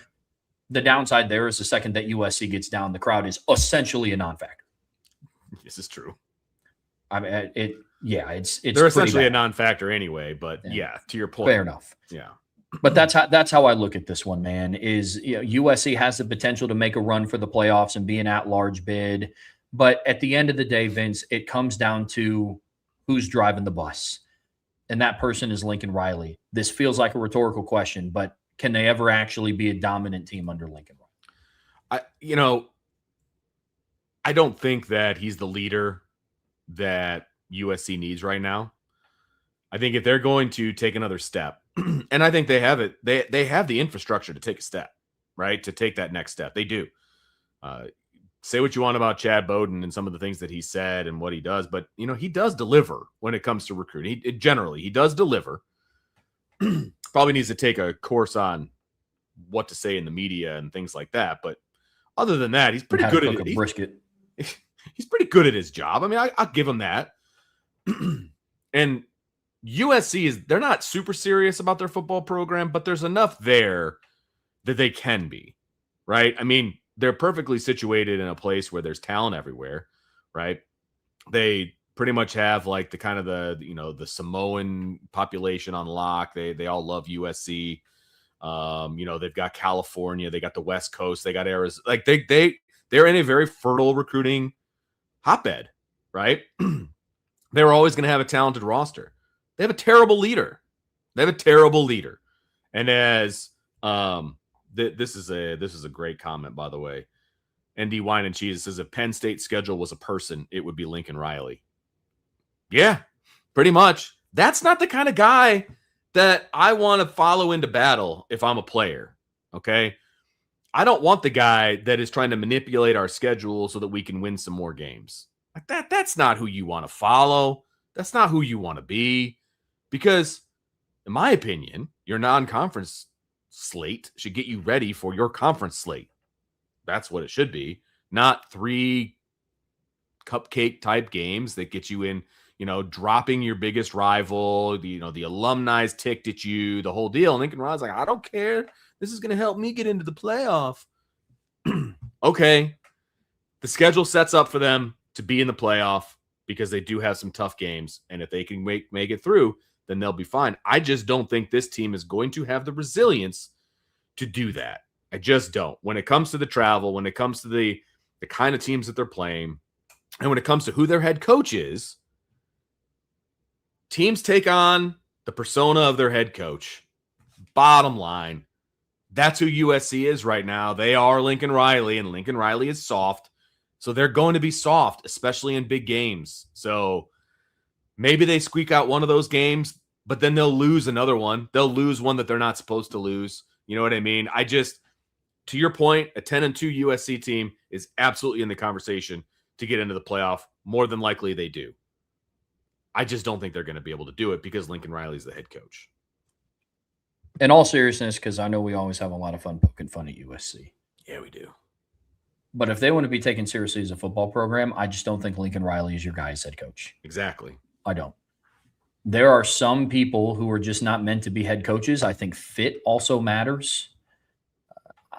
the downside there is the second that USC gets down, the crowd is essentially a non-factor. This is true. It's they're essentially a non-factor anyway, but to your point. Fair enough. Yeah. But that's how I look at this one, man, is USC has the potential to make a run for the playoffs and be an at-large bid. But at the end of the day, Vince, it comes down to who's driving the bus. And that person is Lincoln Riley. This feels like a rhetorical question, but can they ever actually be a dominant team under Lincoln Riley? I don't think that he's the leader that USC needs right now. I think if they're going to take another step, and I think they have it, they have the infrastructure to take a step, right? To take that next step. They do. say what you want about Chad Bowden and some of the things that he said and what he does, but he does deliver when it comes to recruiting. Generally, he does deliver. Probably needs to take a course on what to say in the media and things like that. But other than that, he's pretty good at it. Brisket. He's pretty good at his job. I mean, I'll give him that. And USC they're not super serious about their football program, but there's enough there that they can be, right? I mean, they're perfectly situated in a place where there's talent everywhere, right? They pretty much have like the kind of the Samoan population on lock. They all love USC. They've got California, they got the West Coast, they got Arizona. Like they're in a very fertile recruiting hotbed, right? They're always going to have a talented roster. They have a terrible leader. And as this is a great comment, by the way. ND Wine and Cheese says if Penn State's schedule was a person, it would be Lincoln Riley. Yeah, pretty much. That's not the kind of guy that I want to follow into battle if I'm a player. Okay. I don't want the guy that is trying to manipulate our schedule so that we can win some more games. Like that's not who you want to follow. That's not who you want to be. Because, in my opinion, your non-conference slate should get you ready for your conference slate. That's what it should be. Not 3 cupcake type games that get you in, dropping your biggest rival, the alumni's ticked at you, the whole deal. Lincoln Riley's like, I don't care. This is going to help me get into the playoff. Okay. The schedule sets up for them to be in the playoff because they do have some tough games. And if they can make it through, then they'll be fine. I just don't think this team is going to have the resilience to do that. I just don't. When it comes to the travel, when it comes to the kind of teams that they're playing, and when it comes to who their head coach is, teams take on the persona of their head coach. Bottom line, that's who USC is right now. They are Lincoln Riley, and Lincoln Riley is soft. So they're going to be soft, especially in big games. So maybe they squeak out one of those games, but then they'll lose another one. They'll lose one that they're not supposed to lose. You know what I mean? To your point, a 10-2 USC team is absolutely in the conversation to get into the playoff. More than likely they do. I just don't think they're going to be able to do it because Lincoln Riley's the head coach. In all seriousness, because I know we always have a lot of fun poking fun at USC. Yeah, we do. But if they want to be taken seriously as a football program, I just don't think Lincoln Riley is your guy as head coach. Exactly. I don't. There are some people who are just not meant to be head coaches. I think fit also matters.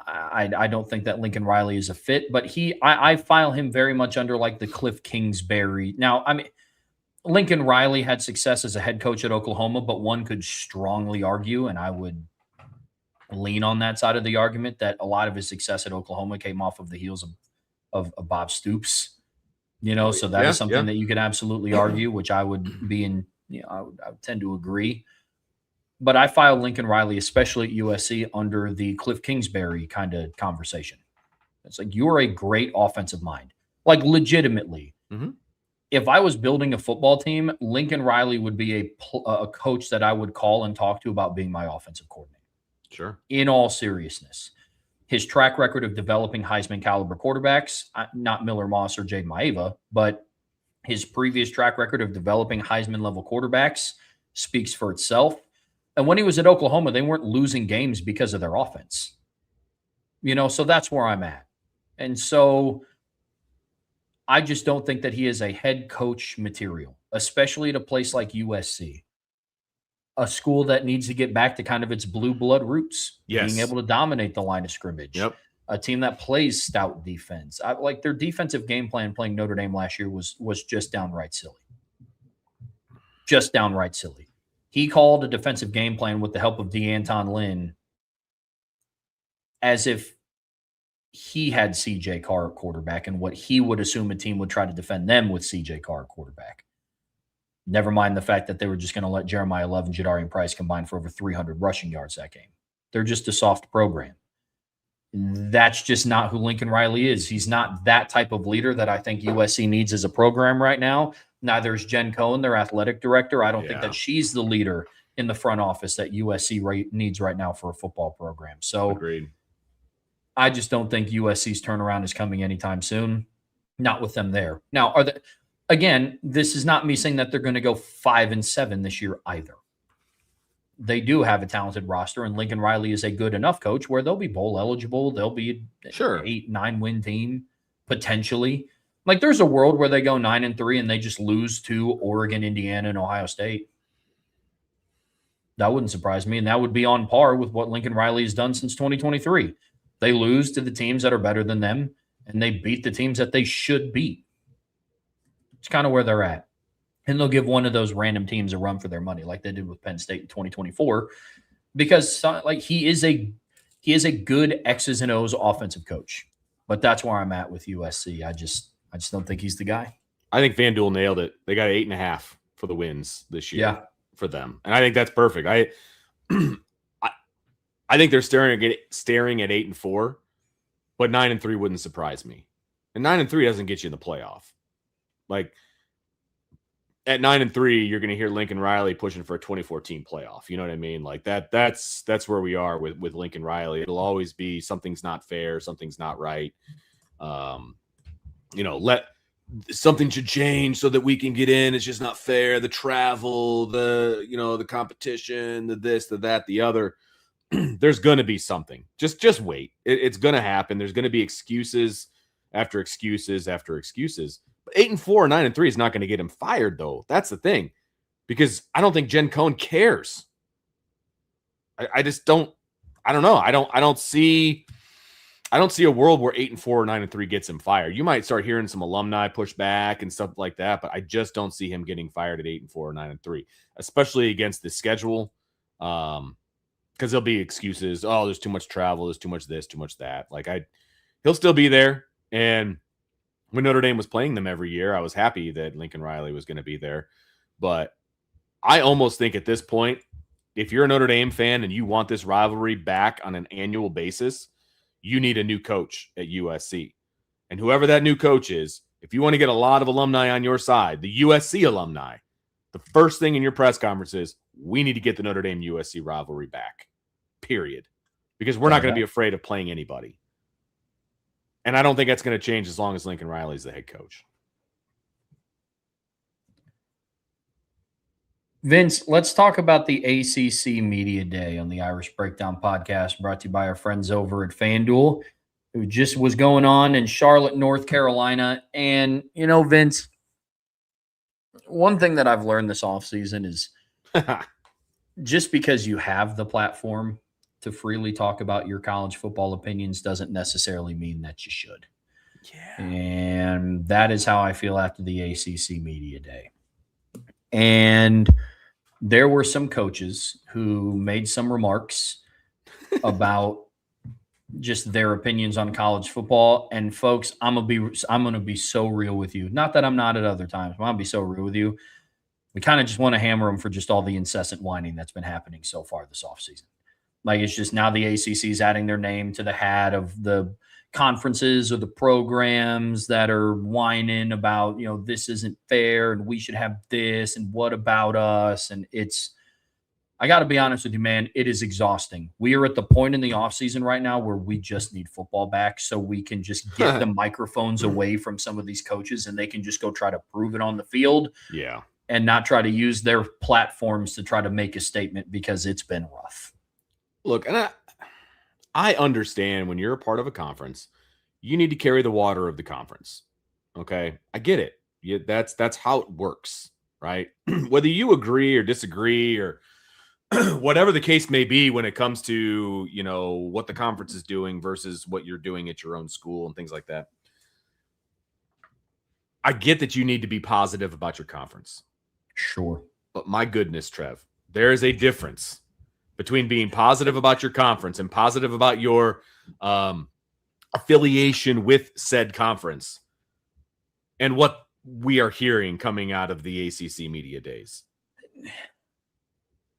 I don't think that Lincoln Riley is a fit, but I file him very much under like the Cliff Kingsbury. Now, I mean, Lincoln Riley had success as a head coach at Oklahoma, but one could strongly argue, and I would lean on that side of the argument, that a lot of his success at Oklahoma came off of the heels of Bob Stoops. So that is something that you could absolutely argue, which I would be in, I would tend to agree. But I filed Lincoln Riley, especially at USC, under the Cliff Kingsbury kind of conversation. It's like, you're a great offensive mind. Like, legitimately. Mm-hmm. If I was building a football team, Lincoln Riley would be a coach that I would call and talk to about being my offensive coordinator. Sure. In all seriousness. His track record of developing Heisman caliber quarterbacks, not Miller Moss or Jade Maeva, but his previous track record of developing Heisman level quarterbacks speaks for itself. And when he was at Oklahoma, they weren't losing games because of their offense. So that's where I'm at. And so I just don't think that he is a head coach material, especially at a place like USC, a school that needs to get back to kind of its blue blood roots, being able to dominate the line of scrimmage. Yep. A team that plays stout defense. Like their defensive game plan playing Notre Dame last year was just downright silly. Just downright silly. He called a defensive game plan with the help of DeAnton Lynn as if he had CJ Carr at quarterback and what he would assume a team would try to defend them with CJ Carr at quarterback. Never mind the fact that they were just going to let Jeremiah Love and Jadarian Price combine for over 300 rushing yards that game. They're just a soft program. That's just not who Lincoln Riley is. He's not that type of leader that I think USC needs as a program right now. Neither is Jen Cohen, their athletic director. I don't think that she's the leader in the front office that USC needs right now for a football program. So agreed. I just don't think USC's turnaround is coming anytime soon. Not with them there. Now, again, this is not me saying that they're going to go 5-7 this year either. They do have a talented roster, and Lincoln Riley is a good enough coach where they'll be bowl eligible. They'll be an 8-9 win team potentially. Like, there's a world where they go 9-3 and they just lose to Oregon, Indiana, and Ohio State. That wouldn't surprise me, and that would be on par with what Lincoln Riley has done since 2023. They lose to the teams that are better than them, and they beat the teams that they should beat. It's kind of where they're at. And they'll give one of those random teams a run for their money, like they did with Penn State in 2024, because like he is a good X's and O's offensive coach. But that's where I'm at with USC. I just don't think he's the guy. I think FanDuel nailed it. They got 8.5 for the wins this year for them, and I think that's perfect. I think they're staring at 8-4, but 9-3 wouldn't surprise me. And 9-3 doesn't get you in the playoff. Like, at 9-3, you're going to hear Lincoln Riley pushing for a 2014 playoff. You know what I mean? Like that's where we are with Lincoln Riley. It'll always be something's not fair, something's not right. Something should change so that we can get in. It's just not fair. The travel, the competition, the this, the that, the other. There's going to be something. Just wait. It's going to happen. There's going to be excuses after excuses after excuses. 8-4 or 9-3 is not going to get him fired, though. That's the thing, because I don't think Jen Cohn cares. I just don't. I don't know. I don't see a world where 8-4 or 9-3 gets him fired. You might start hearing some alumni push back and stuff like that, but I just don't see him getting fired at 8-4 or 9-3, especially against the schedule. Because there'll be excuses. Oh, there's too much travel. There's too much this, too much that. Like he'll still be there. And when Notre Dame was playing them every year, I was happy that Lincoln Riley was going to be there. But I almost think at this point, if you're a Notre Dame fan and you want this rivalry back on an annual basis, you need a new coach at USC. And whoever that new coach is, if you want to get a lot of alumni on your side, the USC alumni, the first thing in your press conference is, we need to get the Notre Dame USC rivalry back, period. Because we're not going to be afraid of playing anybody. And I don't think that's going to change as long as Lincoln Riley is the head coach. Vince, let's talk about the ACC Media Day on the Irish Breakdown podcast, brought to you by our friends over at FanDuel, who just was going on in Charlotte, North Carolina. And, Vince, one thing that I've learned this offseason is just because you have the platform to freely talk about your college football opinions doesn't necessarily mean that you should. Yeah. And that is how I feel after the ACC Media Day. And there were some coaches who made some remarks about just their opinions on college football. And folks, I'm gonna be so real with you. Not that I'm not at other times, but I'm gonna be so real with you. We kind of just want to hammer them for just all the incessant whining that's been happening so far this offseason. Like, it's just now the ACC is adding their name to the hat of the conferences or the programs that are whining about, this isn't fair and we should have this and what about us? And I got to be honest with you, man, it is exhausting. We are at the point in the offseason right now where we just need football back so we can just get the microphones away from some of these coaches and they can just go try to prove it on the field. Yeah. And not try to use their platforms to try to make a statement, because it's been rough. Look, and I understand when you're a part of a conference, you need to carry the water of the conference. Okay, I get it. That's how it works, right? Whether you agree or disagree or whatever the case may be when it comes to, what the conference is doing versus what you're doing at your own school and things like that. I get that you need to be positive about your conference. Sure. But my goodness, Trev, there is a difference between being positive about your conference and positive about your affiliation with said conference and what we are hearing coming out of the ACC Media Days.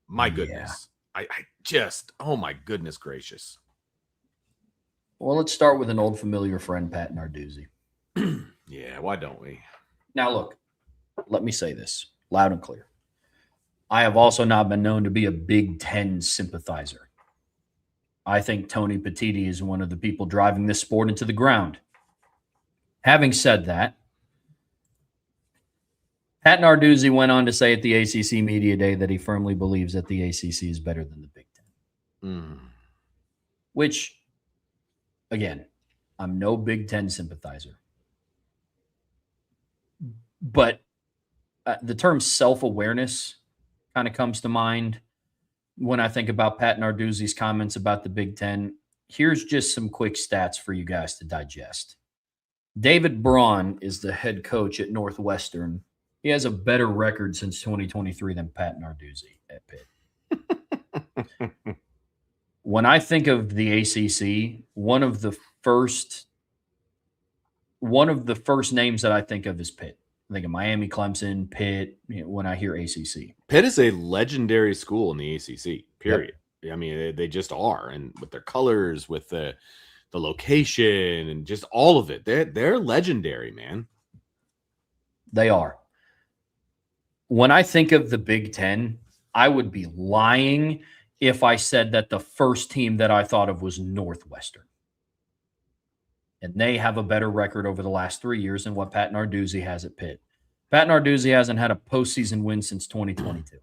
My goodness. Yeah. I just, oh my goodness gracious. Well, let's start with an old familiar friend, Pat Narduzzi. Yeah, why don't we? Now, look, let me say this loud and clear. I have also not been known to be a Big Ten sympathizer. I think Tony Petitti is one of the people driving this sport into the ground. Having said that, Pat Narduzzi went on to say at the ACC Media Day that he firmly believes that the ACC is better than the Big Ten. Which, again, I'm no Big Ten sympathizer. But the term self-awareness kind of comes to mind when I think about Pat Narduzzi's comments about the Big Ten. Here's just some quick stats for you guys to digest. David Braun is the head coach at Northwestern. He has a better record since 2023 than Pat Narduzzi at Pitt. When I think of the ACC, one of the first names that I think of is Pitt. I think of Miami, Clemson, Pitt, when I hear ACC. Pitt is a legendary school in the ACC, period. Yep. I mean, they just are. And with their colors, with the location, and just all of it, they're legendary, man. They are. When I think of the Big Ten, I would be lying if I said that the first team that I thought of was Northwestern. And they have a better record over the last 3 years than what Pat Narduzzi has at Pitt. Pat Narduzzi hasn't had a postseason win since 2022.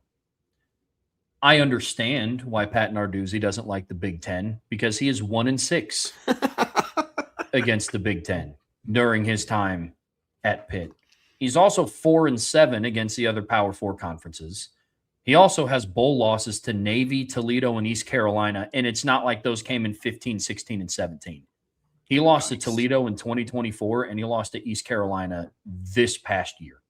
I understand why Pat Narduzzi doesn't like the Big Ten, because he is 1-6 against the Big Ten during his time at Pitt. He's also 4-7 against the other Power Four conferences. He also has bowl losses to Navy, Toledo, and East Carolina, and it's not like those came in 15, 16, and 17. He lost to Toledo in 2024, and he lost to East Carolina this past year.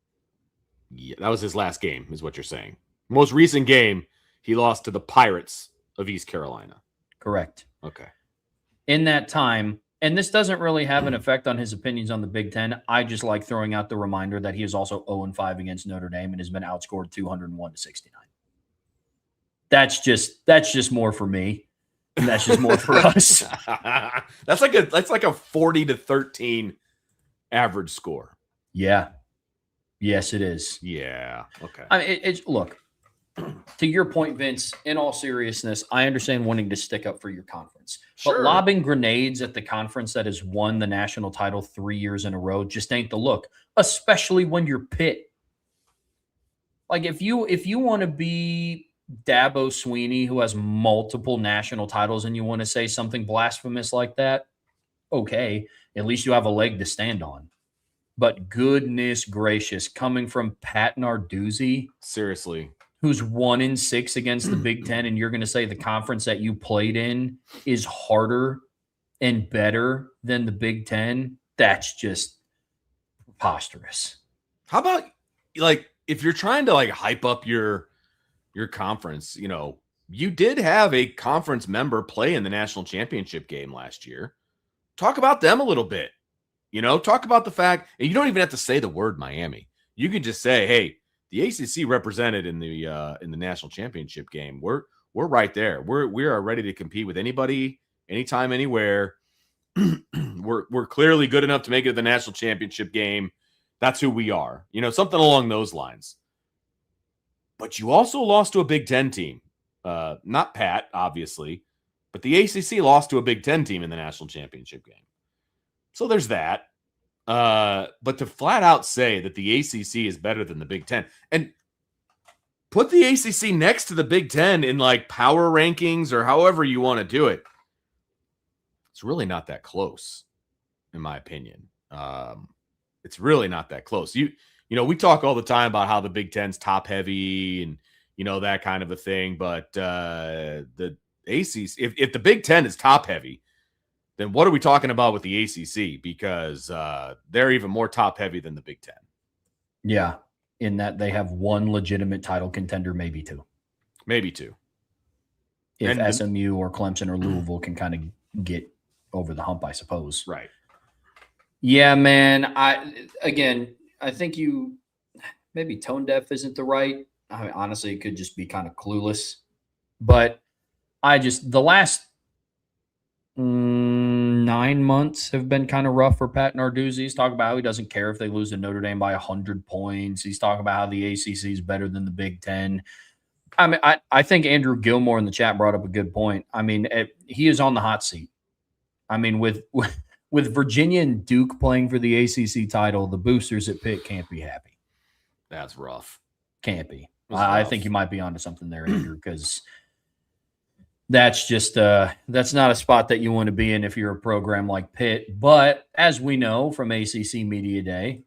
Yeah, that was his last game, is what you're saying. Most recent game, he lost to the Pirates of East Carolina. Correct. Okay. In that time, and this doesn't really have an effect on his opinions on the Big Ten. I just like throwing out the reminder that he is also 0-5 against Notre Dame and has been outscored 201-69. That's just more for me. And that's just more for us. That's like a 40-13 average score. Yeah. Yes, it is. Yeah. Okay. I mean, look, to your point, Vince, in all seriousness, I understand wanting to stick up for your conference. But lobbing grenades at the conference that has won the national title 3 years in a row just ain't the look, especially when you're Pitt. Like, if you want to be Dabo Swinney, who has multiple national titles, and you want to say something blasphemous like that, okay, at least you have a leg to stand on. But goodness gracious, coming from Pat Narduzzi, seriously, who's 1-6 against the Big Ten, and you're going to say the conference that you played in is harder and better than the Big Ten, that's just preposterous. How about, like, if you're trying to, like, hype up your conference, you did have a conference member play in the national championship game last year. Talk about them a little bit. Talk about the fact, and you don't even have to say the word Miami. You can just say, hey, the ACC represented in the national championship game. We're right there. We are ready to compete with anybody, anytime, anywhere. We're clearly good enough to make it to the national championship game. That's who we are. Something along those lines. But you also lost to a Big Ten team. Not Pat, obviously, but the ACC lost to a Big Ten team in the national championship game. So there's that. But to flat out say that the ACC is better than the Big Ten, and put the ACC next to the Big Ten in, like, power rankings or however you want to do it, it's really not that close, in my opinion. It's really not that close. We talk all the time about how the Big Ten's top heavy and, that kind of a thing. But the ACC, if the Big Ten is top heavy, then what are we talking about with the ACC? Because they're even more top heavy than the Big Ten. Yeah, in that they have one legitimate title contender, maybe two. If SMU or Clemson or Louisville can kind of get over the hump, I suppose. Right. Yeah, man. I think you maybe tone deaf isn't the right. I mean, honestly, it could just be kind of clueless. But the last 9 months have been kind of rough for Pat Narduzzi. He's talking about how he doesn't care if they lose to Notre Dame by 100 points. He's talking about how the ACC is better than the Big Ten. I mean, I think Andrew Gilmore in the chat brought up a good point. I mean, he is on the hot seat. I mean, with Virginia and Duke playing for the ACC title, the boosters at Pitt can't be happy. That's rough. Can't be. I think you might be onto something there, Andrew, because that's just that's not a spot that you want to be in if you're a program like Pitt. But as we know from ACC Media Day,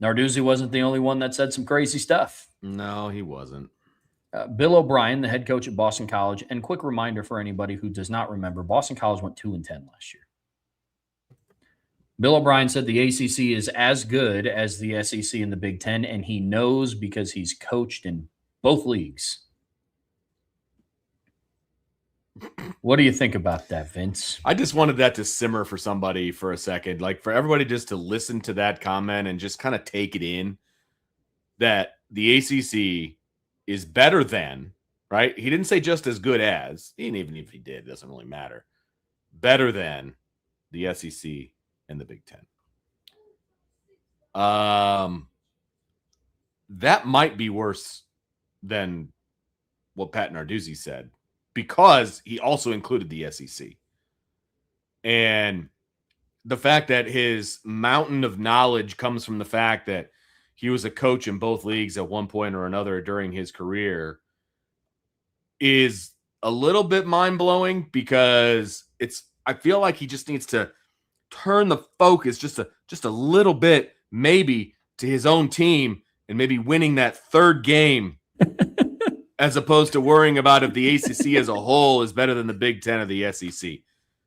Narduzzi wasn't the only one that said some crazy stuff. No, he wasn't. Bill O'Brien, the head coach at Boston College, and quick reminder for anybody who does not remember, Boston College went 2-10 last year. Bill O'Brien said the ACC is as good as the SEC and the Big Ten, and he knows because he's coached in both leagues. What do you think about that, Vince? I just wanted that to simmer for somebody for a second, like for everybody just to listen to that comment and just kind of take it in that the ACC is better than, right? He didn't say just as good as, and even if he did, it doesn't really matter. Better than the SEC and the Big Ten. That might be worse than what Pat Narduzzi said, because he also included the SEC. And the fact that his mountain of knowledge comes from the fact that he was a coach in both leagues at one point or another during his career is a little bit mind-blowing, because I feel like he just needs to turn the focus just a little bit, maybe, to his own team and maybe winning that third game as opposed to worrying about if the ACC as a whole is better than the Big Ten or the SEC.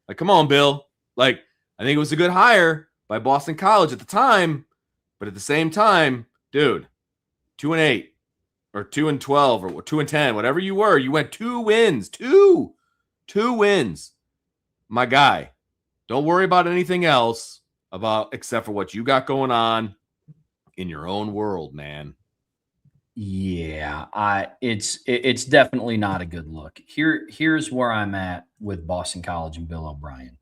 Like, come on, Bill. Like, I think it was a good hire by Boston College at the time, but at the same time, dude, 2-8 or 2-12 or 2-10, whatever you were, you went 2 wins, two wins. My guy, don't worry about anything else except for what you got going on in your own world, man. Yeah, it's definitely not a good look. Here's where I'm at with Boston College and Bill O'Brien.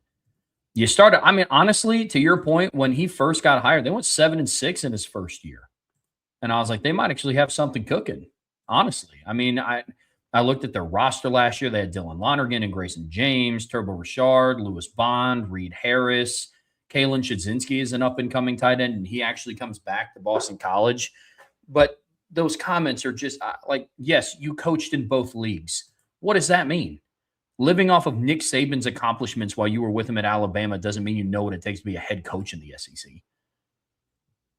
You started, I mean, honestly, to your point, when he first got hired, they went 7-6 in his first year. And I was like, they might actually have something cooking, honestly. I mean, I looked at their roster last year. They had Dylan Lonergan and Grayson James, Turbo Richard, Lewis Bond, Reed Harris. Kalen Chudzinski is an up-and-coming tight end, and he actually comes back to Boston College. But those comments are just like, yes, you coached in both leagues. What does that mean? Living off of Nick Saban's accomplishments while you were with him at Alabama doesn't mean you know what it takes to be a head coach in the SEC.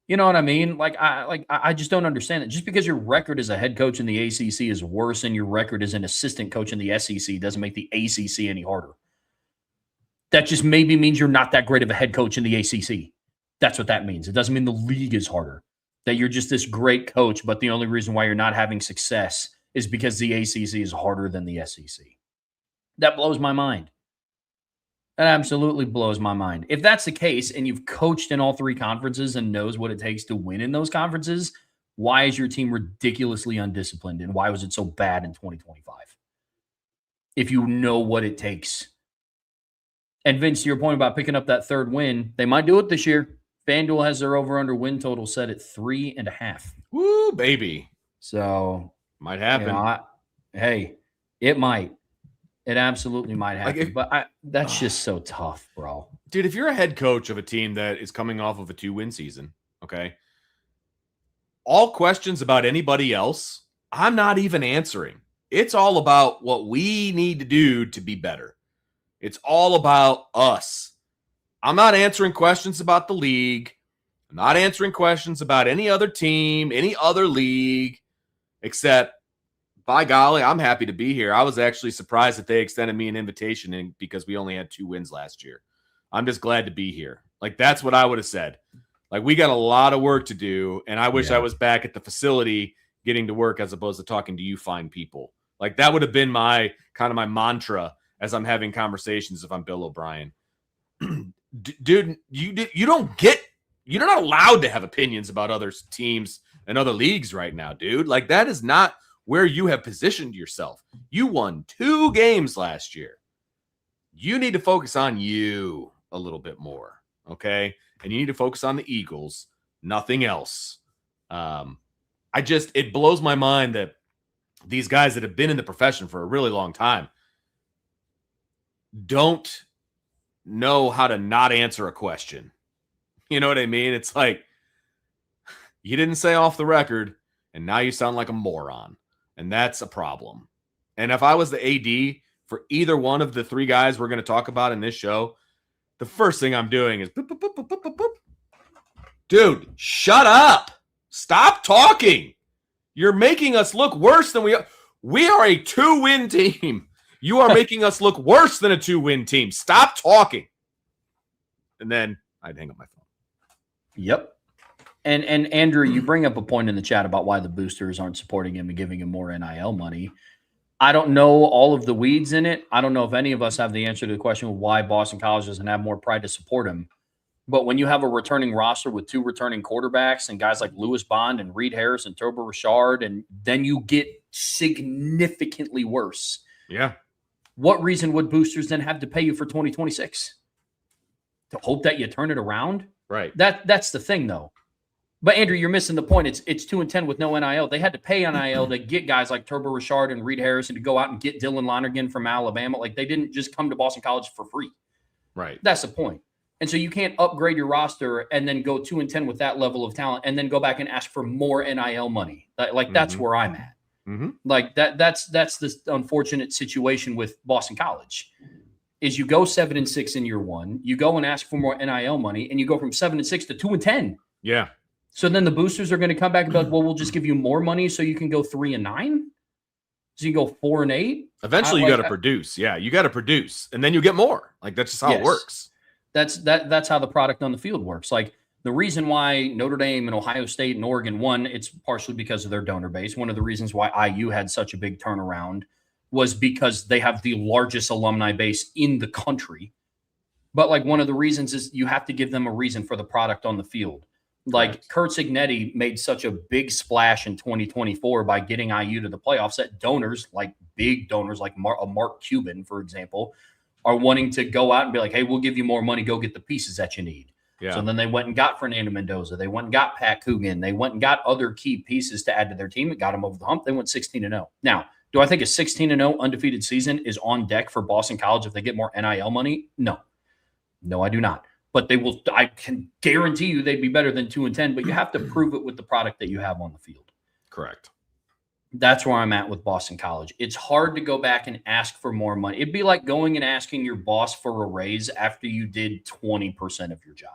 You know what I mean? I just don't understand it. Just because your record as a head coach in the ACC is worse than your record as an assistant coach in the SEC doesn't make the ACC any harder. That just maybe means you're not that great of a head coach in the ACC. That's what that means. It doesn't mean the league is harder. That you're just this great coach, but the only reason why you're not having success is because the ACC is harder than the SEC. That blows my mind. That absolutely blows my mind. If that's the case and you've coached in all 3 conferences and knows what it takes to win in those conferences, why is your team ridiculously undisciplined, and why was it so bad in 2025? If you know what it takes. And Vince, to your point about picking up that third win, they might do it this year. FanDuel has their over-under win total set at 3.5. Woo, baby. So might happen. Hey, it might. It absolutely might happen. But that's just so tough, bro. Dude, if you're a head coach of a team that is coming off of a 2-win season, okay, all questions about anybody else, I'm not even answering. It's all about what we need to do to be better. It's all about us. I'm not answering questions about the league. I'm not answering questions about any other team, any other league, except, by golly, I'm happy to be here. I was actually surprised that they extended me an invitation because we only had 2 wins last year. I'm just glad to be here. Like, that's what I would have said. Like, we got a lot of work to do, and I wish I was back at the facility getting to work as opposed to talking to you fine people. Like, that would have been my mantra as I'm having conversations if I'm Bill O'Brien. Dude, you're not allowed to have opinions about other teams and other leagues right now, dude. Like, that is not where you have positioned yourself. You won 2 games last year. You need to focus on you a little bit more, okay? And you need to focus on the Eagles, nothing else. It blows my mind that these guys that have been in the profession for a really long time don't know how to not answer a question. You know what I mean? It's like, you didn't say off the record, and now you sound like a moron. And that's a problem. And if I was the AD for either one of the three guys we're going to talk about in this show, the first thing I'm doing is, boop, boop, boop, boop, boop, boop, boop. Dude, shut up. Stop talking. You're making us look worse than we are. We are a 2-win team. You are making us look worse than a 2-win team. Stop talking. And then I'd hang up my phone. Yep. And Andrew, you bring up a point in the chat about why the boosters aren't supporting him and giving him more NIL money. I don't know all of the weeds in it. I don't know if any of us have the answer to the question of why Boston College doesn't have more pride to support him. But when you have a returning roster with 2 returning quarterbacks and guys like Lewis Bond and Reed Harris and Turbo Richard, and then you get significantly worse. Yeah. What reason would boosters then have to pay you for 2026? To hope that you turn it around? Right. That's the thing, though. But Andrew, you're missing the point. It's 2-10 with no NIL. They had to pay NIL to get guys like Turbo Richard and Reed Harris and to go out and get Dylan Lonergan from Alabama. Like, they didn't just come to Boston College for free. Right. That's the point. And so you can't upgrade your roster and then go 2-10 with that level of talent and then go back and ask for more NIL money. Like, that's where I'm at. Mm-hmm. Like, that's the unfortunate situation with Boston College. Is you go 7-6 in year one, you go and ask for more NIL money, and you go from 7-6 to 2-10. Yeah. So then the boosters are going to come back and be like, well, we'll just give you more money so you can go 3-9. So you can go 4-8. Eventually, you got to produce. Yeah, you got to produce, and then you get more. Like, that's just how it works. That's how the product on the field works. Like, the reason why Notre Dame and Ohio State and Oregon won, it's partially because of their donor base. One of the reasons why IU had such a big turnaround was because they have the largest alumni base in the country. But like, one of the reasons is you have to give them a reason for the product on the field. Like, Kurt Cignetti made such a big splash in 2024 by getting IU to the playoffs that donors, like big donors like Mark Cuban, for example, are wanting to go out and be like, hey, we'll give you more money. Go get the pieces that you need. Yeah. So then they went and got Fernando Mendoza. They went and got Pat Coogan. They went and got other key pieces to add to their team. It got them over the hump. They went 16-0. Now, do I think a 16-0 undefeated season is on deck for Boston College if they get more NIL money? No. No, I do not. But they will. I can guarantee you they'd be better than 2-10, but you have to prove it with the product that you have on the field. Correct. That's where I'm at with Boston College. It's hard to go back and ask for more money. It'd be like going and asking your boss for a raise after you did 20% of your job.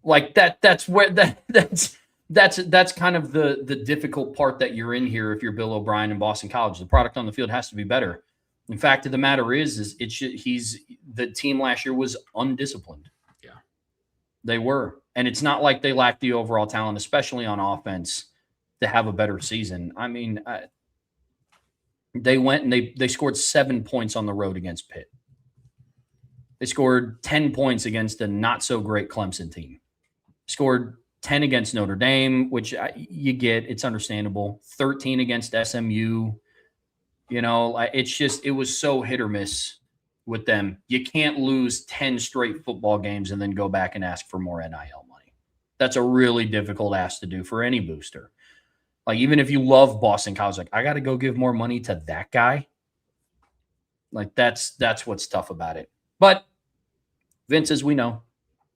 Like that's where that's kind of the difficult part that you're in here if you're Bill O'Brien in Boston College. The product on the field has to be better. In fact, the matter is the team last year was undisciplined. Yeah, they were, and it's not like they lacked the overall talent, especially on offense, to have a better season. I mean, they went and they scored 7 points on the road against Pitt. They scored 10 points against a not so great Clemson team. Scored 10 against Notre Dame, which you get, it's understandable. 13 against SMU. You know, it was so hit or miss with them. You can't lose 10 straight football games and then go back and ask for more NIL money. That's a really difficult ask to do for any booster. Like, even if you love Boston College, like, I got to go give more money to that guy. Like, that's what's tough about it. But Vince, as we know,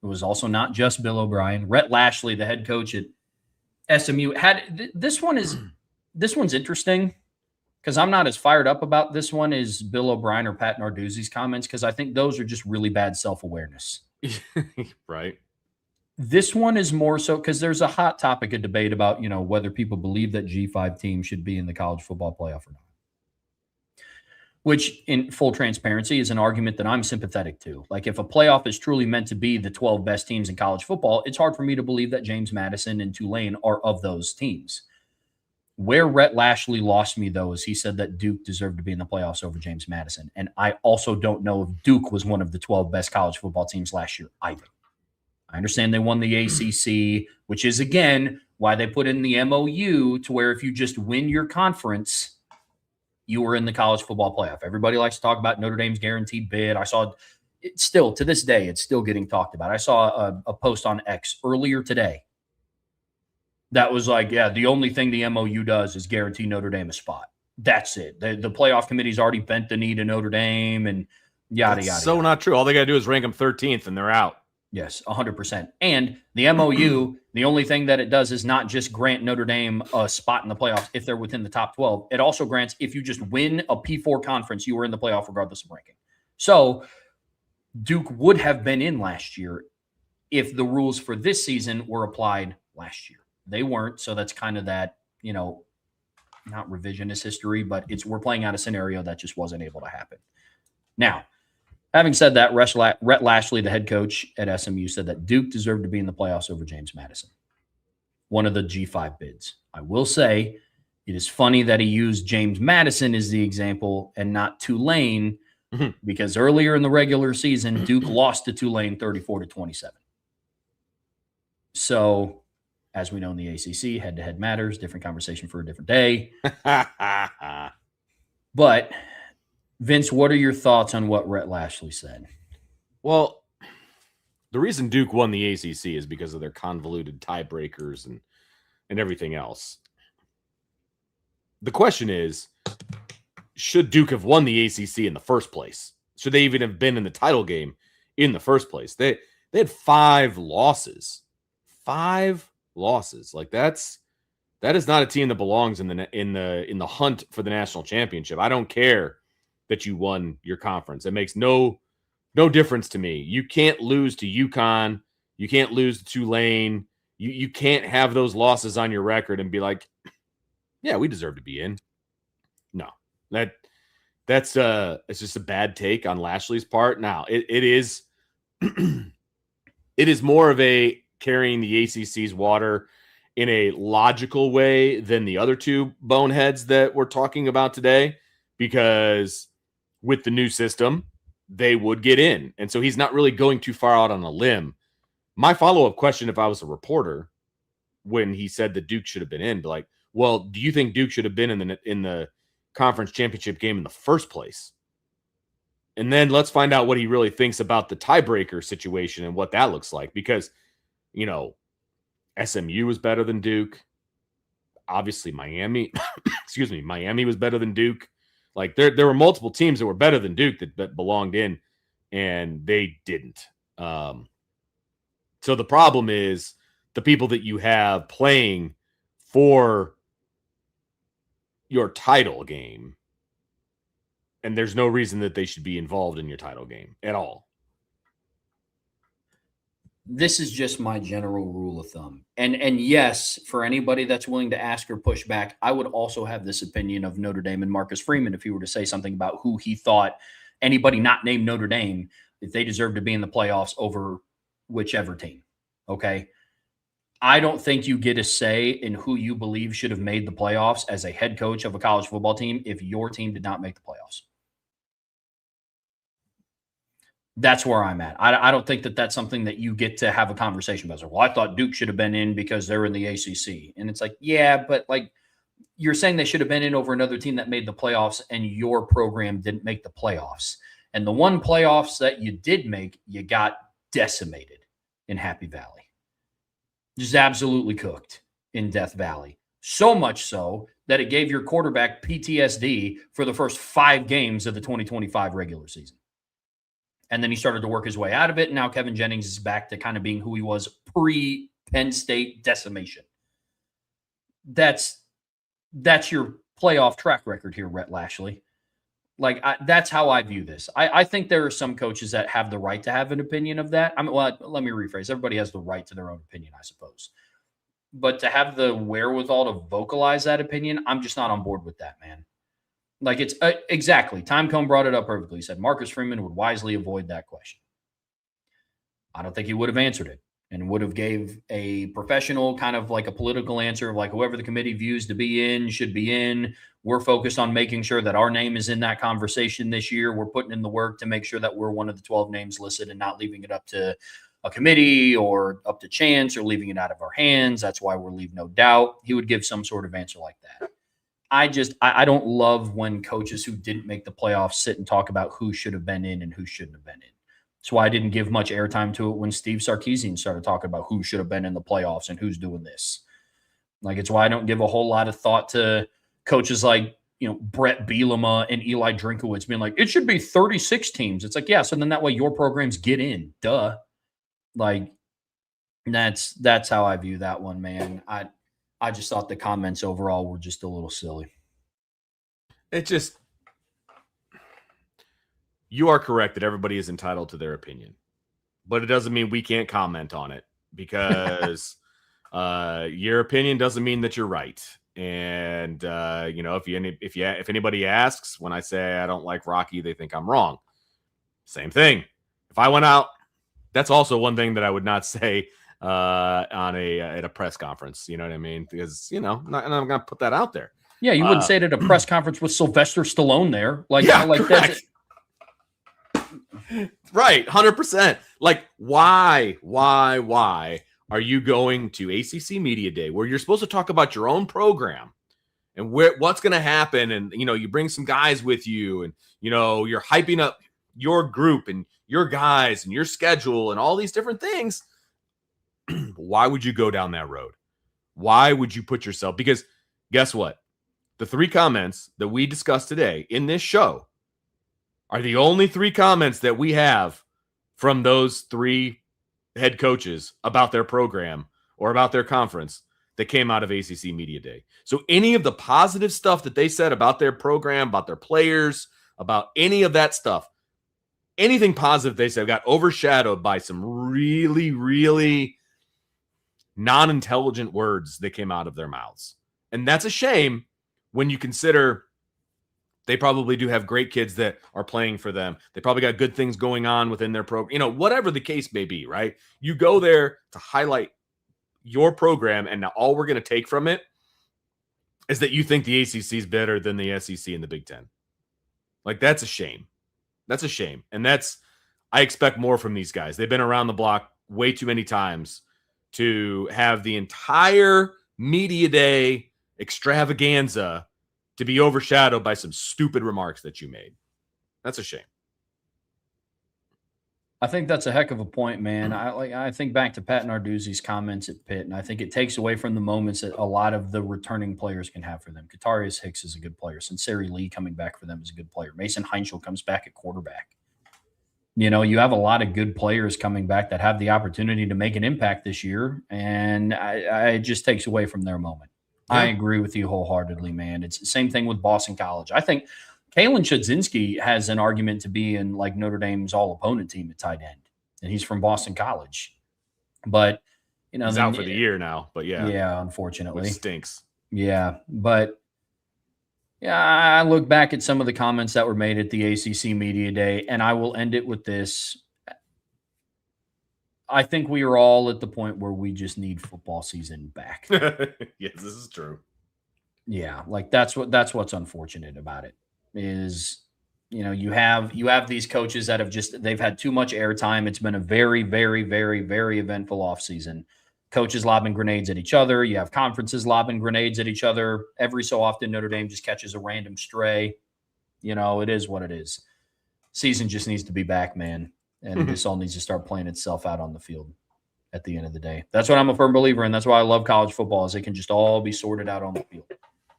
it was also not just Bill O'Brien. Rhett Lashley, the head coach at SMU, had this one's interesting. Because I'm not as fired up about this one as Bill O'Brien or Pat Narduzzi's comments, because I think those are just really bad self-awareness. Right. This one is more so because there's a hot topic of debate about, you know, whether people believe that G5 teams should be in the college football playoff or not. Which, in full transparency, is an argument that I'm sympathetic to. Like, if a playoff is truly meant to be the 12 best teams in college football, it's hard for me to believe that James Madison and Tulane are of those teams. Where Rhett Lashley lost me, though, is he said that Duke deserved to be in the playoffs over James Madison. And I also don't know if Duke was one of the 12 best college football teams last year either. I understand they won the ACC, which is, again, why they put in the MOU to where if you just win your conference, you were in the college football playoff. Everybody likes to talk about Notre Dame's guaranteed bid. I saw it still, to this day, it's still getting talked about. I saw a post on X earlier today That was like, yeah, the only thing the MOU does is guarantee Notre Dame a spot. That's it. The playoff committee's already bent the knee to Notre Dame and yada, yada, So yada. not true. All they got to do is rank them 13th and they're out. Yes, 100%. And the MOU, the only thing that it does is not just grant Notre Dame a spot in the playoffs if they're within the top 12. It also grants if you just win a P4 conference, you were in the playoff regardless of ranking. So Duke would have been in last year if the rules for this season were applied last year. They weren't, so that's kind of that, not revisionist history, but we're playing out a scenario that just wasn't able to happen. Now, having said that, Rhett Lashlee, the head coach at SMU, said that Duke deserved to be in the playoffs over James Madison, one of the G5 bids. I will say it is funny that he used James Madison as the example and not Tulane, because earlier in the regular season, Duke lost to Tulane 34-27. So, as we know in the ACC, head-to-head matters, different conversation for a different day. But, Vince, what are your thoughts on what Rhett Lashlee said? Well, the reason Duke won the ACC is because of their convoluted tiebreakers and everything else. The question is, should Duke have won the ACC in the first place? Should they even have been in the title game in the first place? They had 5 losses. 5 losses. Like that is not a team that belongs in the hunt for the national championship. I don't care that you won your conference. It makes no difference to me. You can't lose to UConn. You can't lose to Tulane. You can't have those losses on your record and be like, yeah, we deserve to be in. No, that's it's just a bad take on Lashlee's part. Now it is it is more of a carrying the ACC's water in a logical way than the other 2 boneheads that we're talking about today, because with the new system, they would get in. And so he's not really going too far out on a limb. My follow-up question, if I was a reporter, when he said that Duke should have been in, like, well, do you think Duke should have been in the conference championship game in the first place? And then let's find out what he really thinks about the tiebreaker situation and what that looks like, because SMU was better than Duke. Obviously, Miami, Miami was better than Duke. Like there were multiple teams that were better than Duke that belonged in, and they didn't. So the problem is the people that you have playing for your title game, and there's no reason that they should be involved in your title game at all. This is just my general rule of thumb. And yes, for anybody that's willing to ask or push back, I would also have this opinion of Notre Dame and Marcus Freeman if he were to say something about who he thought, anybody not named Notre Dame, if they deserve to be in the playoffs over whichever team. Okay. I don't think you get a say in who you believe should have made the playoffs as a head coach of a college football team if your team did not make the playoffs. That's where I'm at. I don't think that that's something that you get to have a conversation about. Well, I thought Duke should have been in because they're in the ACC. And it's like, yeah, but like you're saying they should have been in over another team that made the playoffs and your program didn't make the playoffs. And the one playoffs that you did make, you got decimated in Happy Valley. Just absolutely cooked in Death Valley. So much so that it gave your quarterback PTSD for the first 5 games of the 2025 regular season. And then he started to work his way out of it. And now Kevin Jennings is back to kind of being who he was pre-Penn State decimation. That's your playoff track record here, Rhett Lashlee. Like, that's how I view this. I think there are some coaches that have the right to have an opinion of that. Let me rephrase. Everybody has the right to their own opinion, I suppose. But to have the wherewithal to vocalize that opinion, I'm just not on board with that, man. Like it's exactly. Timecone brought it up perfectly. He said Marcus Freeman would wisely avoid that question. I don't think he would have answered it and would have gave a professional kind of like a political answer of like whoever the committee views to be in should be in. We're focused on making sure that our name is in that conversation this year. We're putting in the work to make sure that we're one of the 12 names listed and not leaving it up to a committee or up to chance or leaving it out of our hands. That's why we're leave no doubt. He would give some sort of answer like that. I don't love when coaches who didn't make the playoffs sit and talk about who should have been in and who shouldn't have been in. That's why I didn't give much airtime to it when Steve Sarkisian started talking about who should have been in the playoffs and who's doing this. Like, it's why I don't give a whole lot of thought to coaches like, Brett Bielema and Eli Drinkowitz being like, it should be 36 teams. It's like, yeah, so then that way your programs get in. Duh. Like, that's how I view that one, man. I just thought the comments overall were just a little silly. You are correct that everybody is entitled to their opinion, but it doesn't mean we can't comment on it, because your opinion doesn't mean that you're right. And if anybody asks, when I say I don't like Rocky, they think I'm wrong. Same thing. If I went out, that's also one thing that I would not say at a press conference. You know what I mean? Because I'm going to put that out there. Yeah, you wouldn't say it at a press conference with Sylvester Stallone there. Correct. Right, 100%. Like, why are you going to ACC Media Day, where you're supposed to talk about your own program and what's going to happen, and you bring some guys with you, and you're hyping up your group and your guys and your schedule and all these different things? Why would you go down that road? Why would you put yourself? Because guess what? The 3 comments that we discussed today in this show are the only 3 comments that we have from those 3 head coaches about their program or about their conference that came out of ACC Media Day. So any of the positive stuff that they said about their program, about their players, about any of that stuff, anything positive they said got overshadowed by some really, really non-intelligent words that came out of their mouths. And that's a shame when you consider they probably do have great kids that are playing for them. They probably got good things going on within their program, whatever the case may be, right? You go there to highlight your program, and now all we're going to take from it is that you think the ACC is better than the SEC and the Big Ten. Like, that's a shame. That's a shame. And I expect more from these guys. They've been around the block way too many times to have the entire media day extravaganza to be overshadowed by some stupid remarks that you made. That's a shame. I think that's a heck of a point, man. I think back to Pat Narduzzi's comments at Pitt, and I think it takes away from the moments that a lot of the returning players can have for them. Katarius Hicks is a good player. Sinceri Lee coming back for them is a good player. Mason Heinschel comes back at quarterback. You have a lot of good players coming back that have the opportunity to make an impact this year, and it just takes away from their moment. Yeah. I agree with you wholeheartedly, man. It's the same thing with Boston College. I think Kalen Chudzinski has an argument to be in like Notre Dame's all-opponent team at tight end, and he's from Boston College. But he's out for the year now. But yeah, unfortunately, which stinks. Yeah, but I look back at some of the comments that were made at the ACC Media Day, and I will end it with this. I think we are all at the point where we just need football season back. Yes, this is true. Yeah, like that's what's unfortunate about it is, you have these coaches that they've had too much airtime. It's been a very, very, very, very eventful offseason. Coaches lobbing grenades at each other. You have conferences lobbing grenades at each other. Every so often, Notre Dame just catches a random stray. It is what it is. Season just needs to be back, man. And this all needs to start playing itself out on the field at the end of the day. That's what I'm a firm believer in. That's why I love college football, is it can just all be sorted out on the field.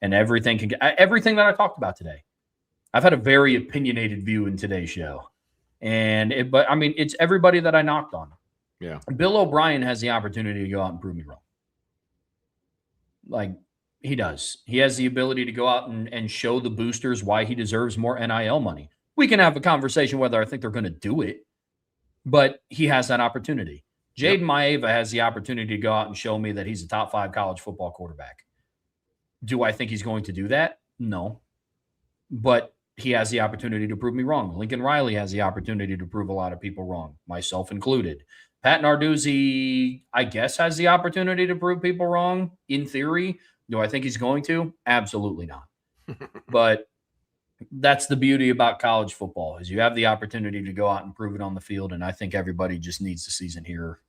And everything that I talked about today. I've had a very opinionated view in today's show. But it's everybody that I knocked on. Yeah. Bill O'Brien has the opportunity to go out and prove me wrong. Like, he does. He has the ability to go out and show the boosters why he deserves more NIL money. We can have a conversation whether I think they're going to do it, but he has that opportunity. Jaden Maeva has the opportunity to go out and show me that he's a top 5 college football quarterback. Do I think he's going to do that? No. But he has the opportunity to prove me wrong. Lincoln Riley has the opportunity to prove a lot of people wrong, myself included. Pat Narduzzi, I guess, has the opportunity to prove people wrong in theory. Do I think he's going to? Absolutely not. But that's the beauty about college football, is you have the opportunity to go out and prove it on the field, and I think everybody just needs the season here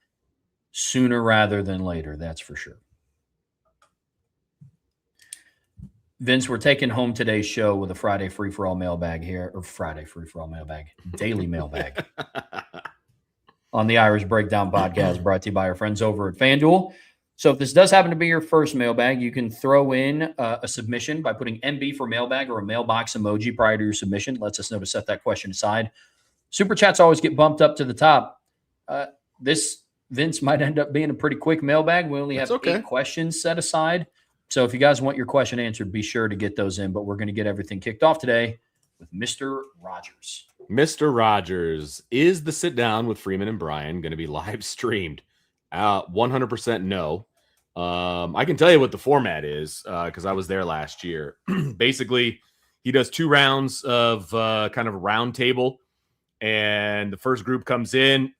sooner rather than later, that's for sure. Vince, we're taking home today's show with a Friday free-for-all mailbag here, or Friday free-for-all mailbag, daily mailbag on the Irish Breakdown Podcast, brought to you by our friends over at FanDuel. So if this does happen to be your first mailbag, you can throw in a submission by putting MB for mailbag or a mailbox emoji prior to your submission. Lets us know to set that question aside. Super chats always get bumped up to the top. This, Vince, might end up being a pretty quick mailbag. We only have 8 questions set aside. So if you guys want your question answered, be sure to get those in. But we're going to get everything kicked off today with Mr. Rogers. Mr. Rogers, is the sit down with Freeman and Brian going to be live streamed? 100% no. I can tell you what the format is because I was there last year. Basically, he does 2 rounds of kind of a round table, and the first group comes in.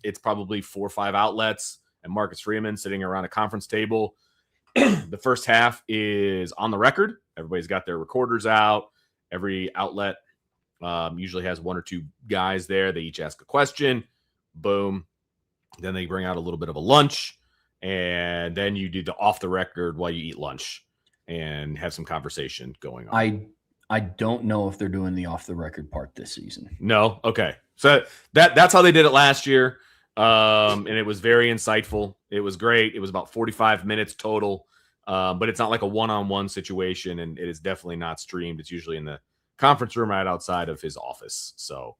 It's probably 4 or 5 outlets and Marcus Freeman sitting around a conference table. The first half is on the record. Everybody's got their recorders out. Every outlet usually has 1 or 2 guys there. They each ask a question. Boom. Then they bring out a little bit of a lunch. And then you do the off the record while you eat lunch and have some conversation going on. I don't know if they're doing the off the record part this season. No. Okay. So that's how they did it last year. And it was very insightful. It was great. It was about 45 minutes total. But it's not like a one-on-one situation, and it is definitely not streamed. It's usually in the conference room right outside of his office. So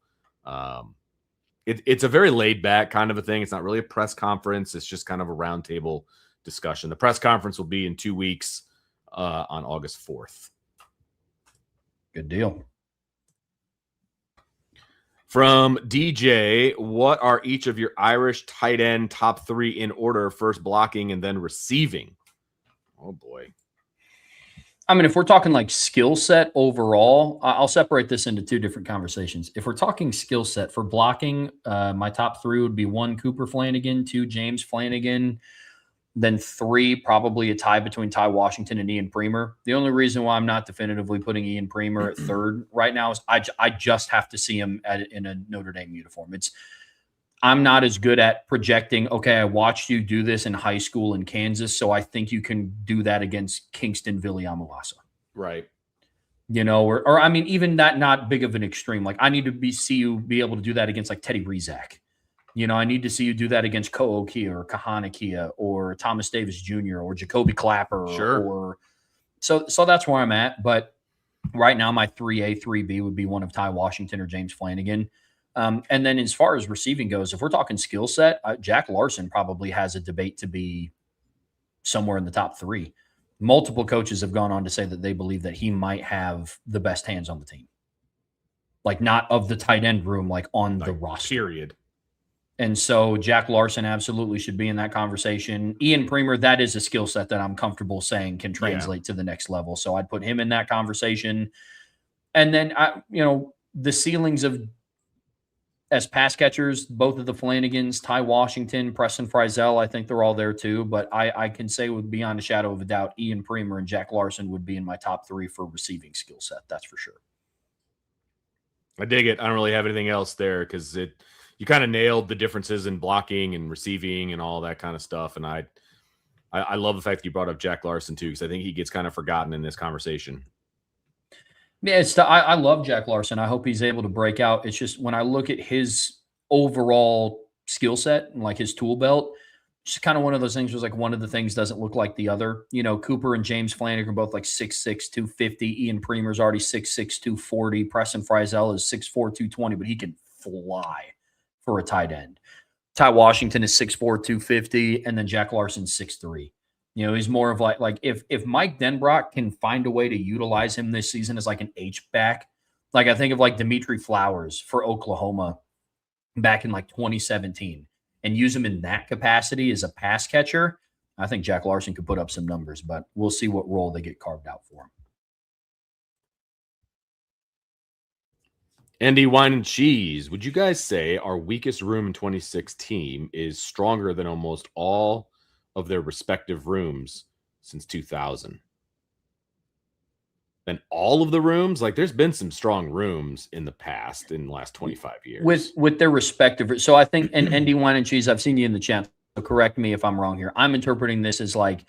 it's a very laid-back kind of a thing. It's not really a press conference. It's just kind of a roundtable discussion. The press conference will be in 2 weeks on August 4th. Good deal. From DJ, what are each of your Irish tight end top 3 in order, first blocking and then receiving? Oh, boy. I mean, if we're talking like skill set overall, I'll separate this into 2 different conversations. If we're talking skill set for blocking, my top 3 would be 1, Cooper Flanagan, 2, James Flanagan, then 3, probably a tie between Ty Washington and Ian Premer. The only reason why I'm not definitively putting Ian Premer at 3rd right now is I just have to see him in a Notre Dame uniform. I'm not as good at projecting, okay, I watched you do this in high school in Kansas, so I think you can do that against Kingston Viliamu-Asa. Right. You know, or I mean, even that not big of an extreme. Like, I need to see you be able to do that against like Teddy Rizak. You know, I need to see you do that against Ko Okia or Kahana Kia or Thomas Davis Jr. or Jacoby Clapper. Sure. So that's where I'm at. But right now, my 3A, 3B would be one of Ty Washington or James Flanagan. And then as far as receiving goes, if we're talking skill set, Jack Larson probably has a debate to be somewhere in the top 3. Multiple coaches have gone on to say that they believe that he might have the best hands on the team. Like, not of the tight end room, like on the roster. Period. And so Jack Larson absolutely should be in that conversation. Ian Premer, that is a skill set that I'm comfortable saying can translate to the next level. So I'd put him in that conversation. And then, the ceilings of as pass catchers, both of the Flanagans, Ty Washington, Preston Frizzell, I think they're all there too. But I can say with beyond a shadow of a doubt, Ian Premer and Jack Larson would be in my top 3 for receiving skill set. That's for sure. I dig it. I don't really have anything else there because you kind of nailed the differences in blocking and receiving and all that kind of stuff. And I love the fact that you brought up Jack Larson too, because I think he gets kind of forgotten in this conversation. Yeah, I love Jack Larson. I hope he's able to break out. It's just when I look at his overall skill set and like his tool belt, it's just kind of one of those things where like one of the things doesn't look like the other. You know, Cooper and James Flanagan are both like 6'6", 250. Ian Premer's already 6'6", 240. Preston Frizzell is 6'4", 220, but he can fly for a tight end. Ty Washington is 6'4", 250, and then Jack Larson's 6'3". You know, he's more of like if Mike Denbrock can find a way to utilize him this season as like an H-back, like I think of like Dimitri Flowers for Oklahoma back in like 2017 and use him in that capacity as a pass catcher, I think Jack Larson could put up some numbers, but we'll see what role they get carved out for him. Andy Wine and Cheese, would you guys say our weakest room in 2016 is stronger than almost all of their respective rooms since 2000? Then all of the rooms, like there's been some strong rooms in the past in the last 25 years with their respective. So I think, and Andy Wine and Cheese, I've seen you in the chat, so correct me if I'm wrong here. I'm interpreting this as like,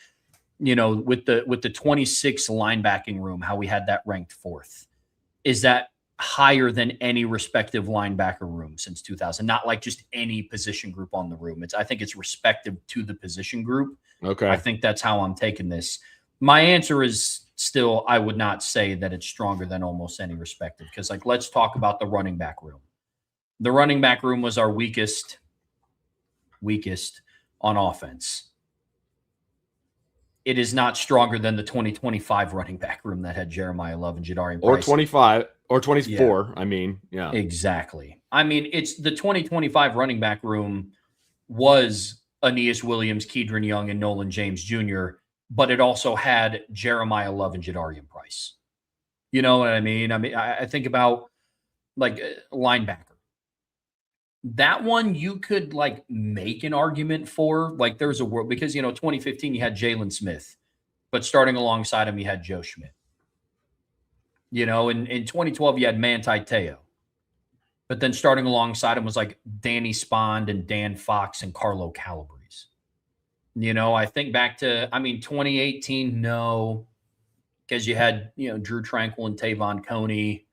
you know, with the 26 linebacking room, how we had that ranked 4th. Is that higher than any respective linebacker room since 2000. Not like just any position group on the room. I think it's respective to the position group. Okay. I think that's how I'm taking this. My answer is still, I would not say that it's stronger than almost any respective, because like, let's talk about the running back room. The running back room was our weakest on offense. It is not stronger than the 2025 running back room that had Jeremiah Love and Jadarian Price. Or 25 or 24. Yeah. I mean, yeah. Exactly. I mean, it's the 2025 running back room was Aeneas Williams, Keedron Young, and Nolan James Jr., but it also had Jeremiah Love and Jadarian Price. You know what I mean? I think about like linebacker. That one you could like make an argument for. Like there's a world, because 2015 you had Jalen Smith, but starting alongside him you had Joe Schmidt. In 2012 you had Manti Te'o, but then starting alongside him was like Danny Spond and Dan Fox and Carlo Calabrese. I think back to 2018, no, because you had Drew Tranquil and Tavon Coney.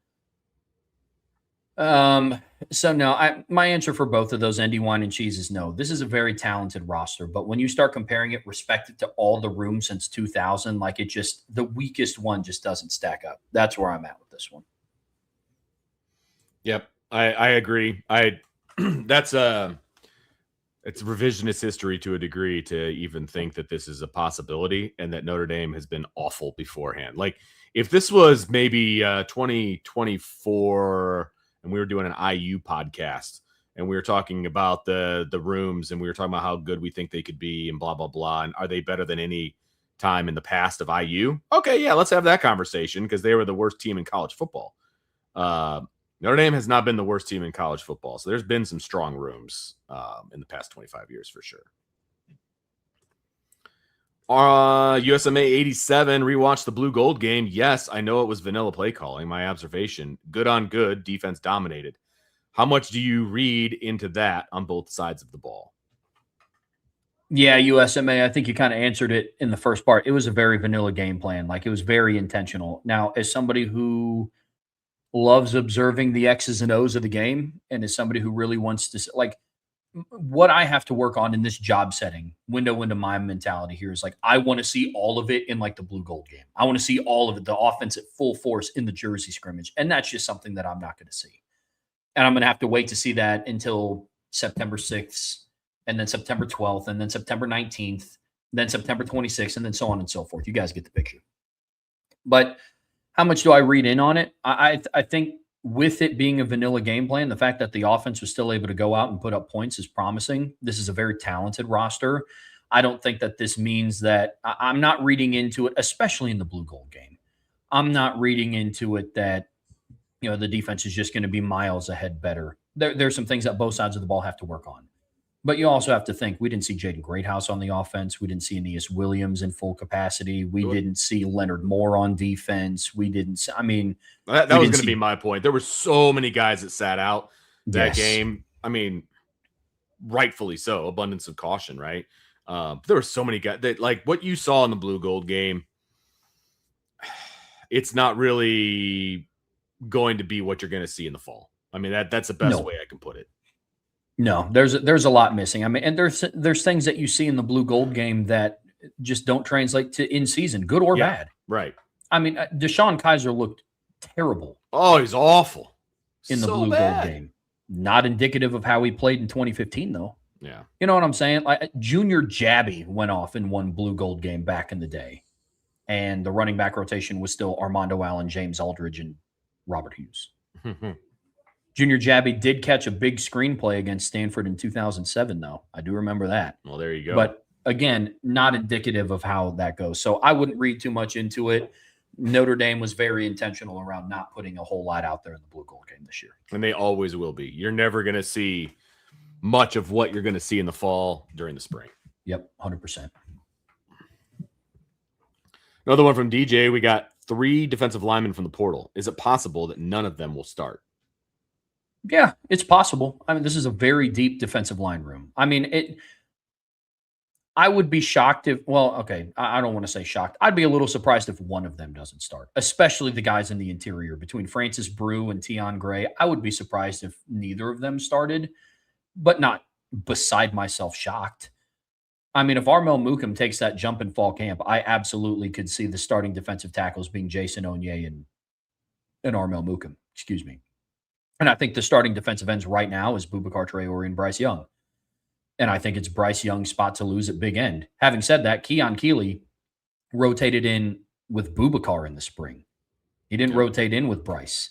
So no, my answer for both of those, Endy Wine and Cheese, is no. This is a very talented roster, but when you start comparing it respected to all the rooms since 2000, like the weakest one just doesn't stack up. That's where I'm at with this one. Yep, I agree. It's revisionist history to a degree to even think that this is a possibility and that Notre Dame has been awful beforehand. Like if this was maybe 2024. And we were doing an IU podcast and we were talking about the rooms and we were talking about how good we think they could be and blah, blah, blah. And are they better than any time in the past of IU? Okay, yeah, let's have that conversation because they were the worst team in college football. Notre Dame has not been the worst team in college football. So there's been some strong rooms in the past 25 years for sure. USMA 87, rewatched the blue gold game. Yes, I know it was vanilla play calling. My observation, good on good, defense dominated. How much do you read into that on both sides of the ball? Yeah, USMA, I think you kind of answered it in the first part. It was a very vanilla game plan. Like it was very intentional. Now, as somebody who loves observing the X's and O's of the game and as somebody who really wants to, like, what I have to work on in this job setting, window into my mentality here is like, I want to see all of it in like the blue gold game. I want to see all of it, the offense at full force in the Jersey scrimmage. And that's just something that I'm not going to see. And I'm going to have to wait to see that until September 6th and then September 12th and then September 19th, then September 26th, and then so on and so forth. You guys get the picture. But how much do I read in on it? I think with it being a vanilla game plan, the fact that the offense was still able to go out and put up points is promising. This is a very talented roster. I don't think that this means that I'm not reading into it, especially in the blue gold game. I'm not reading into it that, the defense is just going to be miles ahead better. There's some things that both sides of the ball have to work on. But you also have to think, we didn't see Jaden Greathouse on the offense. We didn't see Aeneas Williams in full capacity. We didn't see Leonard Moore on defense. We didn't – that was going to be my point. There were so many guys that sat out that game. Rightfully so. Abundance of caution, right? There were so many guys that, like, what you saw in the blue gold game, it's not really going to be what you're going to see in the fall. That's the best way I can put it. No, there's a lot missing. And there's things that you see in the blue gold game that just don't translate to in season, good or bad. Right. Deshaun Kaiser looked terrible. Oh, he's awful in the blue gold game. Not indicative of how he played in 2015, though. Yeah. You know what I'm saying? Like Junior Jabby went off in one blue gold game back in the day, and the running back rotation was still Armando Allen, James Aldridge, and Robert Hughes. Junior Jabby did catch a big screenplay against Stanford in 2007, though. I do remember that. Well, there you go. But again, not indicative of how that goes. So I wouldn't read too much into it. Notre Dame was very intentional around not putting a whole lot out there in the blue gold game this year. And they always will be. You're never going to see much of what you're going to see in the fall during the spring. Yep, 100%. Another one from DJ. We got 3 defensive linemen from the portal. Is it possible that none of them will start? Yeah, it's possible. This is a very deep defensive line room. I would be shocked if, I don't want to say shocked. I'd be a little surprised if one of them doesn't start, especially the guys in the interior between Francis Brew and Tion Gray. I would be surprised if neither of them started, but not beside myself shocked. I mean, if Armel Mukum takes that jump in fall camp, I absolutely could see the starting defensive tackles being Jason Onye and Armel Mukum, excuse me. And I think the starting defensive ends right now is Boubacar Traore and Bryce Young. And I think it's Bryce Young's spot to lose at big end. Having said that, Keon Keeley rotated in with Boubacar in the spring. He didn't rotate in with Bryce.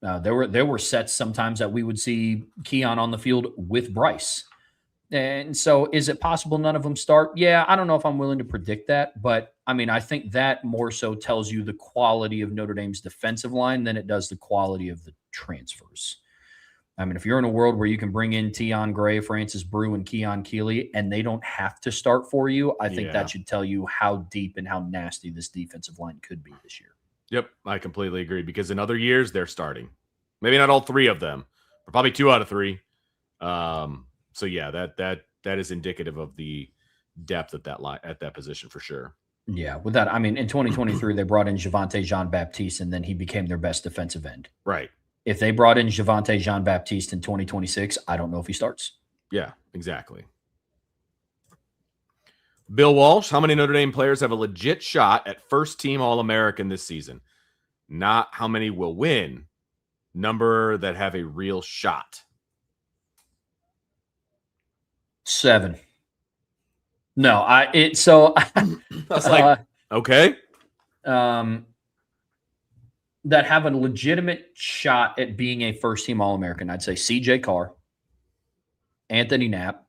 There were sets sometimes that we would see Keon on the field with Bryce. And so is it possible none of them start? Yeah, I don't know if I'm willing to predict that. But, I mean, I think that more so tells you the quality of Notre Dame's defensive line than it does the quality of the transfers. I mean, if you're in a world where you can bring in Tion Gray, Francis Brew, and Keon Keeley, and they don't have to start for you, I think that should tell you how deep and how nasty this defensive line could be this year. Yep, I completely agree, because in other years, they're starting. Maybe not all three of them, but probably 2 out of 3. So, yeah, that is indicative of the depth at that position for sure. Yeah, with that, I mean, in 2023, they brought in Javonte Jean-Baptiste, and then he became their best defensive end. Right. If they brought in Javonte Jean-Baptiste in 2026, I don't know if he starts. Yeah, exactly. Bill Walsh, how many Notre Dame players have a legit shot at first-team All-American this season? Not how many will win. Number that have a real shot. 7. No, I was like, okay. That have a legitimate shot at being a first-team All-American. I'd say CJ Carr, Anthony Knapp,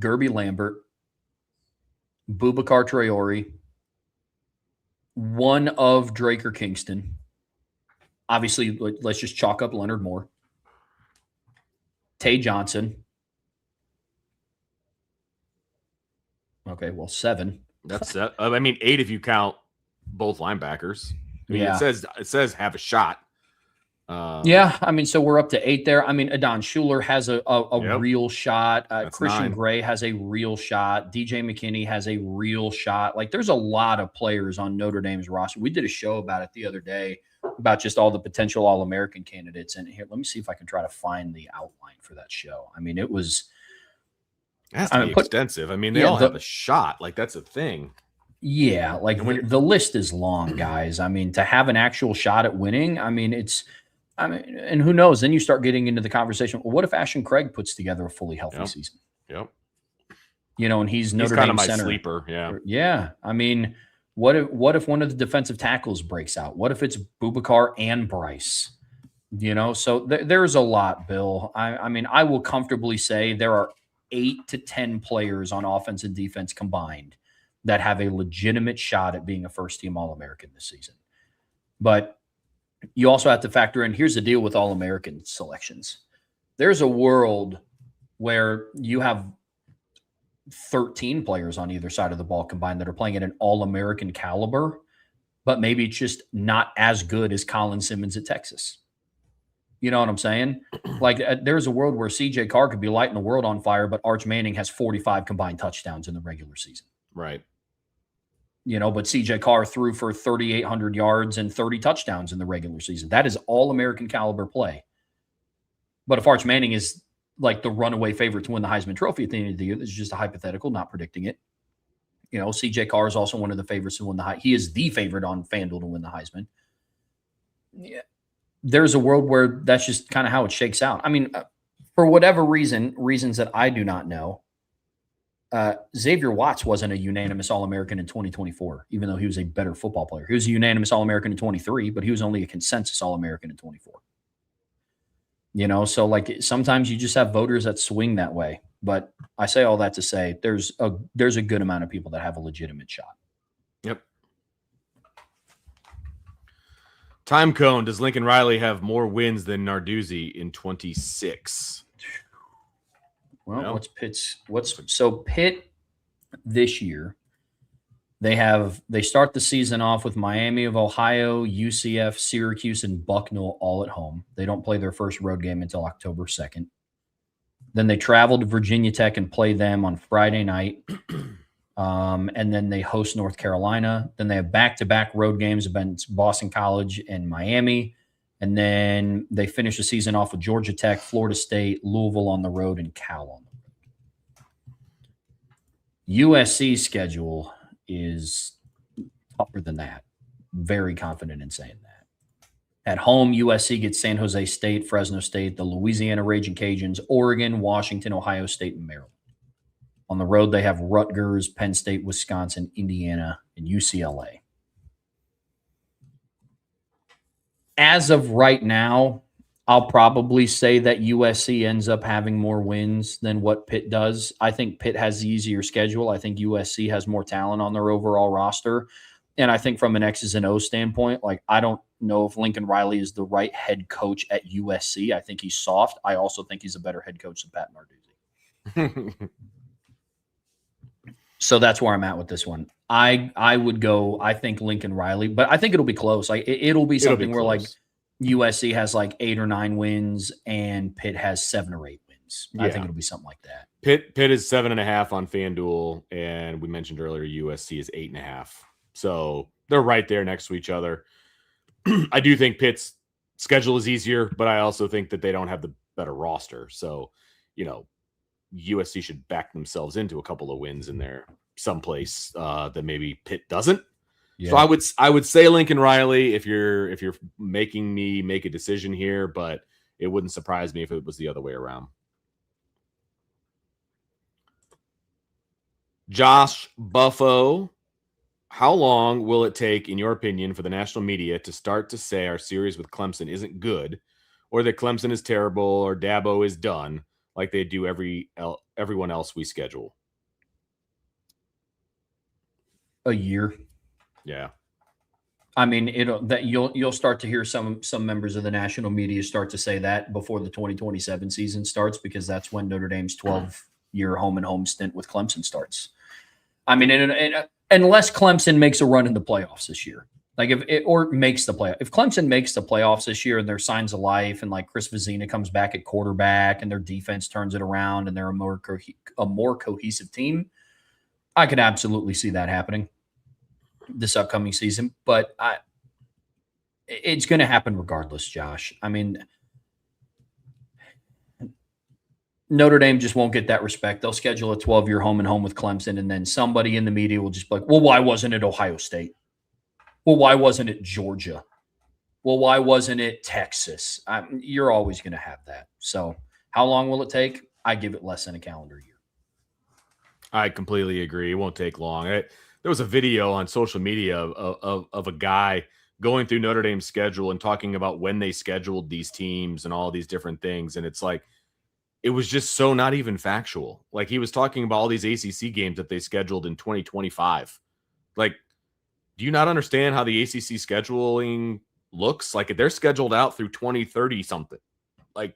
Gerby Lambert, Boubacar Traore, one of Drake or Kingston. Obviously, let's just chalk up Leonard Moore. Tay Johnson. Okay, well, 7. That's I mean, 8 if you count both linebackers. I mean, yeah. It says have a shot. Yeah, I mean, so we're up to 8 there. I mean, Adon Schuler has a real shot. Christian 9. Gray has a real shot. DJ McKinney has a real shot. Like, there's a lot of players on Notre Dame's roster. We did a show about it the other day about just all the potential All-American candidates. And here, let me see if I can try to find the outline for that show. I mean, it was it has to be extensive. I mean, they all have a shot. Like, that's a thing. Yeah, like the list is long, guys. I mean, to have an actual shot at winning, and who knows? Then you start getting into the conversation. Well, what if Ashton Craig puts together a fully healthy season? Yep. You know, and he's Notre Dame my center. Sleeper. Yeah. Yeah. I mean, what if one of the defensive tackles breaks out? What if it's Boubacar and Bryce? You know, so there's a lot, Bill. I mean, I will comfortably say there are 8 to 10 players on offense and defense combined that have a legitimate shot at being a first-team All-American this season. But you also have to factor in, here's the deal with All-American selections. There's a world where you have 13 players on either side of the ball combined that are playing at an All-American caliber, but maybe it's just not as good as Colin Simmons at Texas. You know what I'm saying? Like, there's a world where CJ Carr could be lighting the world on fire, but Arch Manning has 45 combined touchdowns in the regular season. Right. You know, but CJ Carr threw for 3,800 yards and 30 touchdowns in the regular season. That is All-American caliber play. But if Arch Manning is like the runaway favorite to win the Heisman Trophy at the end of the year, this is just a hypothetical, not predicting it. You know, CJ Carr is also one of the favorites to win the Heisman. He is the favorite on FanDuel to win the Heisman. Yeah. There's a world where that's just kind of how it shakes out. I mean, for whatever reasons that I do not know, Xavier Watts wasn't a unanimous All-American in 2024, even though he was a better football player. He was a unanimous All-American in 23, but he was only a consensus All-American in 24. You know, so like sometimes you just have voters that swing that way. But I say all that to say there's a good amount of people that have a legitimate shot. Yep. Time cone. Does Lincoln Riley have more wins than Narduzzi in 26? Well, no. Pitt this year, they start the season off with Miami of Ohio, UCF, Syracuse, and Bucknell all at home. They don't play their first road game until October 2nd. Then they travel to Virginia Tech and play them on Friday night. And then they host North Carolina. Then they have back-to-back road games against Boston College and Miami. And then they finish the season off with Georgia Tech, Florida State, Louisville on the road, and Cal on the road. USC's schedule is tougher than that. Very confident in saying that. At home, USC gets San Jose State, Fresno State, the Louisiana Raging Cajuns, Oregon, Washington, Ohio State, and Maryland. On the road, they have Rutgers, Penn State, Wisconsin, Indiana, and UCLA. As of right now, I'll probably say that USC ends up having more wins than what Pitt does. I think Pitt has the easier schedule. I think USC has more talent on their overall roster. And I think from an X's and O's standpoint, like, I don't know if Lincoln Riley is the right head coach at USC. I think he's soft. I also think he's a better head coach than Pat Narduzzi. So that's where I'm at with this one. I would go, I think Lincoln Riley, but I think it'll be close. Like, it'll be something where like USC has like 8 or 9 wins and Pitt has 7 or 8 wins. I think it'll be something like that. Pitt is 7.5 on FanDuel, and we mentioned earlier USC is 8.5. So they're right there next to each other. I do think Pitt's schedule is easier, but I also think that they don't have the better roster. So, USC should back themselves into a couple of wins in there someplace that maybe Pitt doesn't. Yeah. So I would say Lincoln Riley if you're making me make a decision here, but it wouldn't surprise me if it was the other way around. Josh Buffo, how long will it take, in your opinion, for the national media to start to say our series with Clemson isn't good, or that Clemson is terrible, or Dabo is done, like they do everyone else we schedule? A year. Yeah. I mean, you'll start to hear some members of the national media start to say that before the 2027 season starts, because that's when Notre Dame's 12-year home and home stint with Clemson starts. I mean, unless Clemson makes a run in the playoffs this year, like makes the playoff. If Clemson makes the playoffs this year and their signs of life, and like Chris Vizina comes back at quarterback and their defense turns it around and they're a more cohesive team, I could absolutely see that happening this upcoming season. But it's going to happen regardless, Josh. I mean, Notre Dame just won't get that respect. They'll schedule a 12-year home and home with Clemson, and then somebody in the media will just be like, well, why wasn't it Ohio State? Well, why wasn't it Georgia? Well, why wasn't it Texas? You're always going to have that. So how long will it take? I give it less than a calendar year. I completely agree. It won't take long. There was a video on social media of a guy going through Notre Dame's schedule and talking about when they scheduled these teams and all these different things. And it's like, it was just so not even factual. Like, he was talking about all these ACC games that they scheduled in 2025. Like, do you not understand how the ACC scheduling looks? Like, they're scheduled out through 2030 something. Like,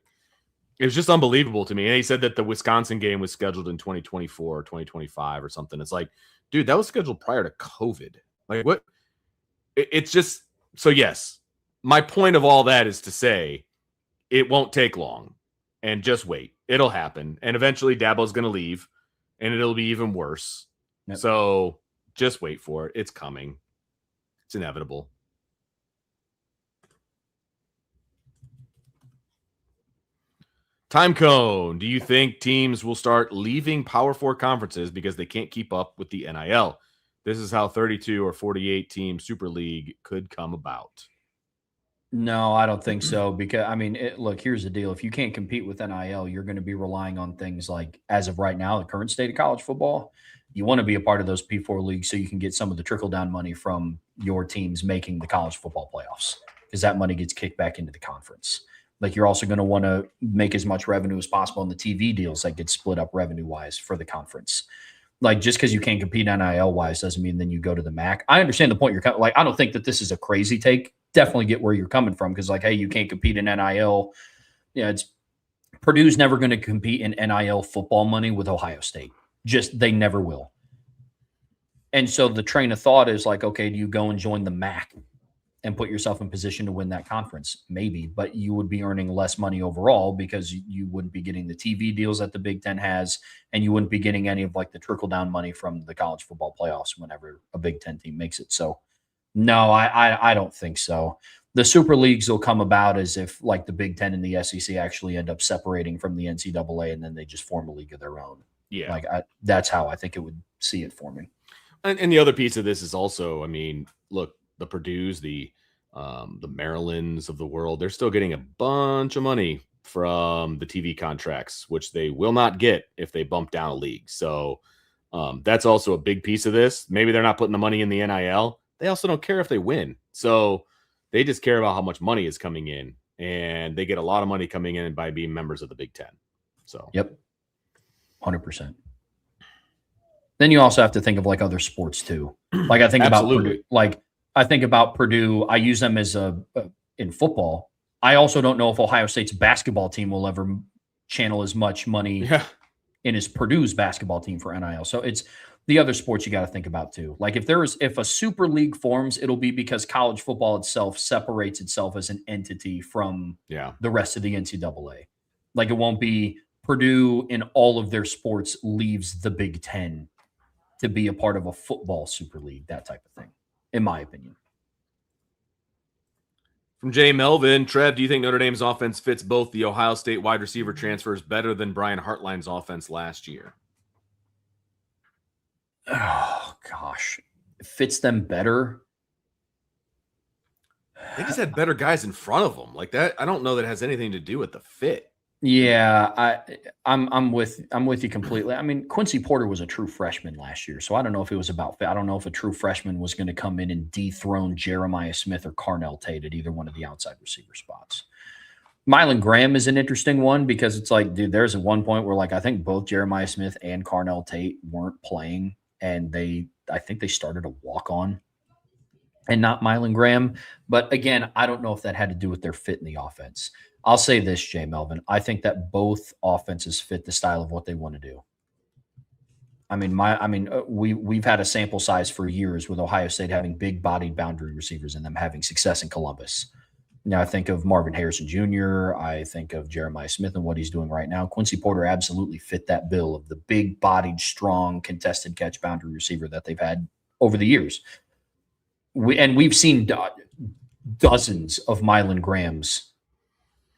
it was just unbelievable to me. And he said that the Wisconsin game was scheduled in 2024 or 2025 or something. It's like, dude, that was scheduled prior to COVID. Like, what? It's just, so yes, my point of all that is to say it won't take long, and just wait. It'll happen. And eventually Dabo's going to leave, and it'll be even worse. Yep. So just wait for it. It's coming. It's inevitable. Time Cone, do you think teams will start leaving Power 4 conferences because they can't keep up with the NIL? This is how 32 or 48 team Super League could come about. No, I don't think so. Because, I mean, look, here's the deal. If you can't compete with NIL, you're going to be relying on things like, as of right now, the current state of college football. You want to be a part of those P4 leagues so you can get some of the trickle-down money from your teams making the college football playoffs, because that money gets kicked back into the conference. Like, you're also going to want to make as much revenue as possible on the TV deals that get split up revenue-wise for the conference. Like, just because you can't compete NIL-wise doesn't mean then you go to the MAC. I understand the point you're coming. Like, I don't think that this is a crazy take. Definitely get where you're coming from, because, like, hey, you can't compete in NIL. Yeah, Purdue's never going to compete in NIL football money with Ohio State. Just, they never will. And so the train of thought is like, okay, do you go and join the MAC? and put yourself in position to win that conference, maybe, but you would be earning less money overall because you wouldn't be getting the TV deals that the Big Ten has, and you wouldn't be getting any of like the trickle down money from the college football playoffs whenever a Big Ten team makes it. So no, I don't think so. The super leagues will come about as if like the Big Ten and the SEC actually end up separating from the NCAA, and then they just form a league of their own. Yeah. Like that's how I think it would see it forming. And the other piece of this is also, I mean, look, the Purdue's, the Marylands of the world, they're still getting a bunch of money from the TV contracts, which they will not get if they bump down a league. So that's also a big piece of this. Maybe they're not putting the money in the NIL. They also don't care if they win. So they just care about how much money is coming in, and they get a lot of money coming in by being members of the Big Ten. So, yep, 100%. Then you also have to think of like other sports too. Like I think about Purdue, Purdue. I use them as in football. I also don't know if Ohio State's basketball team will ever channel as much money in as Purdue's basketball team for NIL. So it's the other sports you got to think about too. Like if a super league forms, it'll be because college football itself separates itself as an entity from the rest of the NCAA. Like it won't be Purdue in all of their sports leaves the Big Ten to be a part of a football super league, that type of thing, in my opinion. From Jay Melvin, Trev, do you think Notre Dame's offense fits both the Ohio State wide receiver transfers better than Brian Hartline's offense last year? Oh, gosh. It fits them better? They just had better guys in front of them. Like that, I don't know that it has anything to do with the fit. Yeah, I'm with you completely. I mean, Quincy Porter was a true freshman last year, so I don't know if it was about fit. I don't know if a true freshman was going to come in and dethrone Jeremiah Smith or Carnell Tate at either one of the outside receiver spots. Mylan Graham is an interesting one because it's like, dude, there's at one point where like I think both Jeremiah Smith and Carnell Tate weren't playing, and I think they started a walk-on and not Mylan Graham. But again, I don't know if that had to do with their fit in the offense. I'll say this, Jay Melvin. I think that both offenses fit the style of what they want to do. We've had a sample size for years with Ohio State having big-bodied boundary receivers and them having success in Columbus. Now I think of Marvin Harrison Jr. I think of Jeremiah Smith and what he's doing right now. Quincy Porter absolutely fit that bill of the big-bodied, strong, contested catch boundary receiver that they've had over the years. We've seen dozens of Mylan Grahams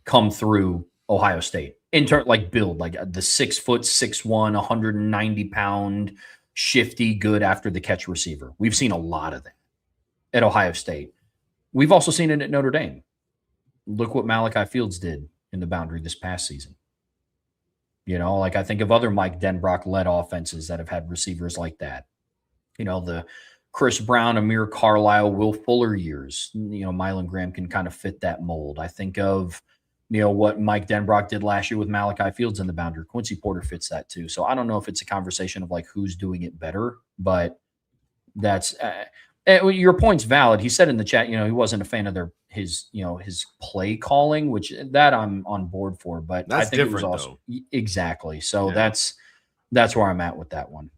come through Ohio State in turn, like build, like the 6'6", 6'1", 190-pound, shifty, good after the catch receiver. We've seen a lot of that at Ohio State. We've also seen it at Notre Dame. Look what Malachi Fields did in the boundary this past season. You know, like I think of other Mike Denbrock-led offenses that have had receivers like that. You know, the Chris Brown, Amir Carlisle, Will Fuller years. You know, Mylan Graham can kind of fit that mold. I think of, you know, what Mike Denbrock did last year with Malachi Fields in the boundary. Quincy Porter fits that too. So I don't know if it's a conversation of like who's doing it better, but that's your point's valid. He said in the chat, you know, he wasn't a fan of his play calling, which that I'm on board for, but that's I think different, it was also though. Exactly. So that's where I'm at with that one.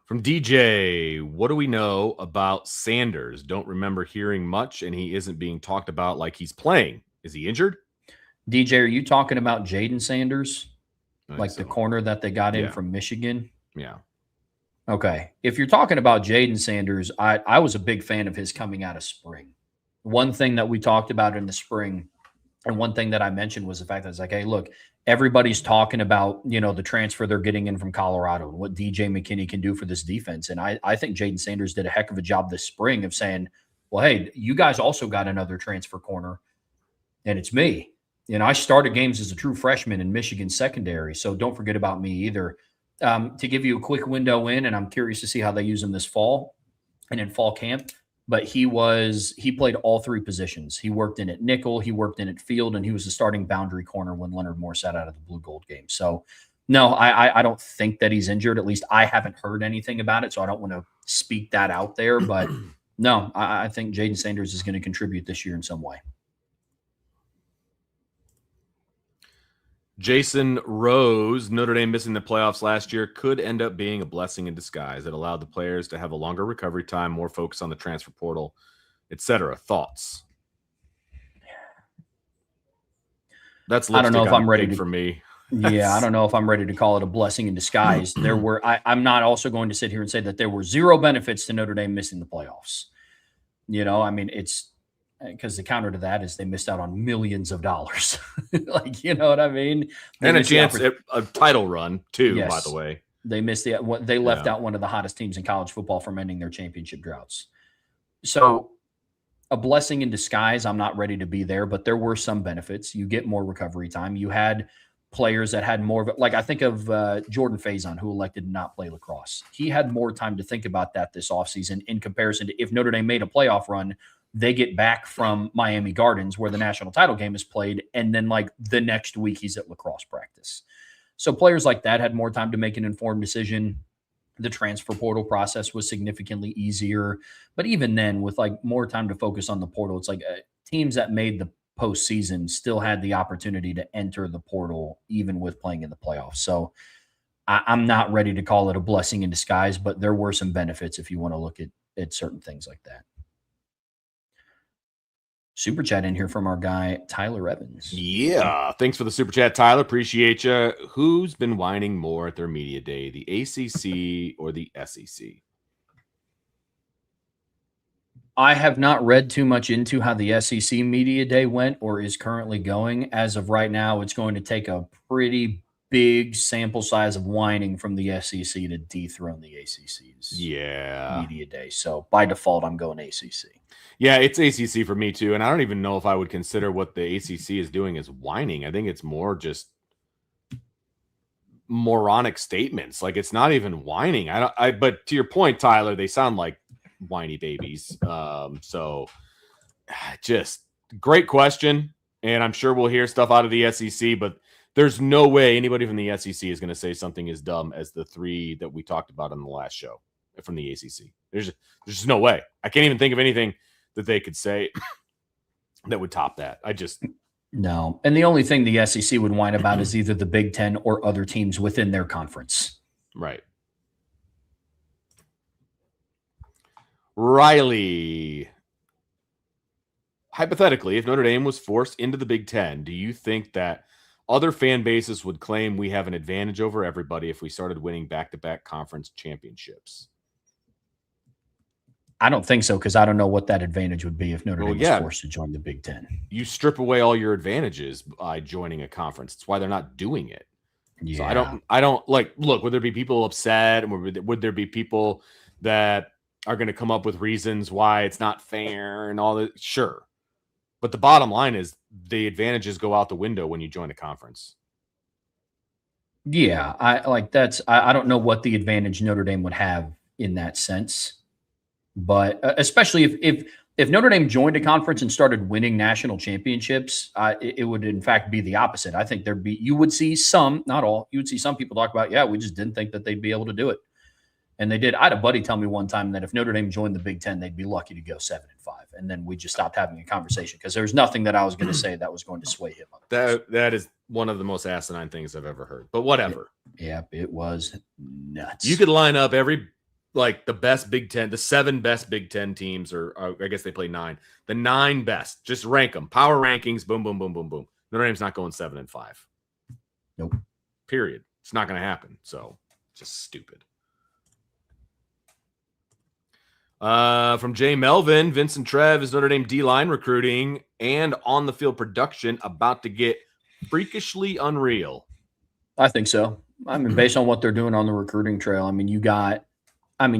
From DJ, what do we know about Sanders? Don't remember hearing much, and he isn't being talked about like he's playing. Is he injured? DJ, are you talking about Jaden Sanders? Like the corner that they got in from Michigan? Yeah. Okay. If you're talking about Jaden Sanders, I was a big fan of his coming out of spring. One thing that we talked about in the spring, and one thing that I mentioned was the fact that it's like, hey, look, everybody's talking about, you know, the transfer they're getting in from Colorado and what DJ McKinney can do for this defense. And I think Jaden Sanders did a heck of a job this spring of saying, well, hey, you guys also got another transfer corner, and it's me. You know, I started games as a true freshman in Michigan secondary, so don't forget about me either. To give you a quick window in, and I'm curious to see how they use him this fall and in fall camp, but he played all three positions. He worked in at nickel, he worked in at field, and he was the starting boundary corner when Leonard Moore sat out of the blue gold game. So no, I don't think that he's injured. At least I haven't heard anything about it, so I don't want to speak that out there. But no, I think Jaden Sanders is going to contribute this year in some way. Jason Rose, Notre Dame missing the playoffs last year could end up being a blessing in disguise. It allowed the players to have a longer recovery time, more focus on the transfer portal, etc. Thoughts? That's I don't know if I'm ready for me. Yeah, I don't know if I'm ready to call it a blessing in disguise. I'm not also going to sit here and say that there were zero benefits to Notre Dame missing the playoffs. I mean, it's because the counter to that is they missed out on millions of dollars. Like, you know what I mean? And a chance at a title run too, yes, by the way. They missed they left out one of the hottest teams in college football from ending their championship droughts. So a blessing in disguise, I'm not ready to be there, but there were some benefits. You get more recovery time. You had players that had more of it. Like I think of Jordan Faison, who elected to not play lacrosse. He had more time to think about that this offseason in comparison to if Notre Dame made a playoff run, they get back from Miami Gardens where the national title game is played. And then like the next week he's at lacrosse practice. So players like that had more time to make an informed decision. The transfer portal process was significantly easier. But even then, with like more time to focus on the portal, it's like teams that made the postseason still had the opportunity to enter the portal, even with playing in the playoffs. So I'm not ready to call it a blessing in disguise, but there were some benefits if you want to look at certain things like that. Super chat in here from our guy, Tyler Evans. Yeah. Thanks for the super chat, Tyler. Appreciate you. Who's been whining more at their media day, the ACC or the SEC? I have not read too much into how the SEC media day went or is currently going. As of right now, it's going to take a pretty big sample size of whining from the SEC to dethrone the ACC's media day. So by default, I'm going ACC. Yeah, it's ACC for me too. And I don't even know if I would consider what the ACC is doing as whining. I think it's more just moronic statements. Like it's not even whining. But to your point, Tyler, they sound like whiny babies. So just great question. And I'm sure we'll hear stuff out of the SEC, but there's no way anybody from the SEC is going to say something as dumb as the three that we talked about on the last show from the ACC. There's just no way. I can't even think of anything that they could say that would top that. No. And the only thing the SEC would whine about is either the Big Ten or other teams within their conference. Right. Riley. Hypothetically, if Notre Dame was forced into the Big Ten, do you think that other fan bases would claim we have an advantage over everybody if we started winning back-to-back conference championships? I don't think so, because I don't know what that advantage would be if Notre Dame was forced to join the Big Ten. You strip away all your advantages by joining a conference. That's why they're not doing it. Yeah. So I don't like, look, would there be people upset? And would there be people that are going to come up with reasons why it's not fair and all that? Sure. But the bottom line is the advantages go out the window when you join a conference. Yeah. I don't know what the advantage Notre Dame would have in that sense. But especially if Notre Dame joined a conference and started winning national championships, it would in fact be the opposite. I think you would see some, not all, you would see some people talk about, we just didn't think that they'd be able to do it. And they did. I had a buddy tell me one time that if Notre Dame joined the Big Ten, they'd be lucky to go 7-5. And then we just stopped having a conversation because there was nothing that I was going to say that was going to sway him. That is one of the most asinine things I've ever heard. But whatever. It was nuts. You could line up the best Big Ten, the 7 best Big Ten teams, or I guess they play 9. The 9 best, just rank them. Power rankings, boom, boom, boom, boom, boom. Notre Dame's not going 7-5. Nope. Period. It's not going to happen. So, just stupid. From Jay Melvin, Vincent Trev, is Notre Dame D-line recruiting and on-the-field production about to get freakishly unreal? I think so. I mean, based on what they're doing on the recruiting trail,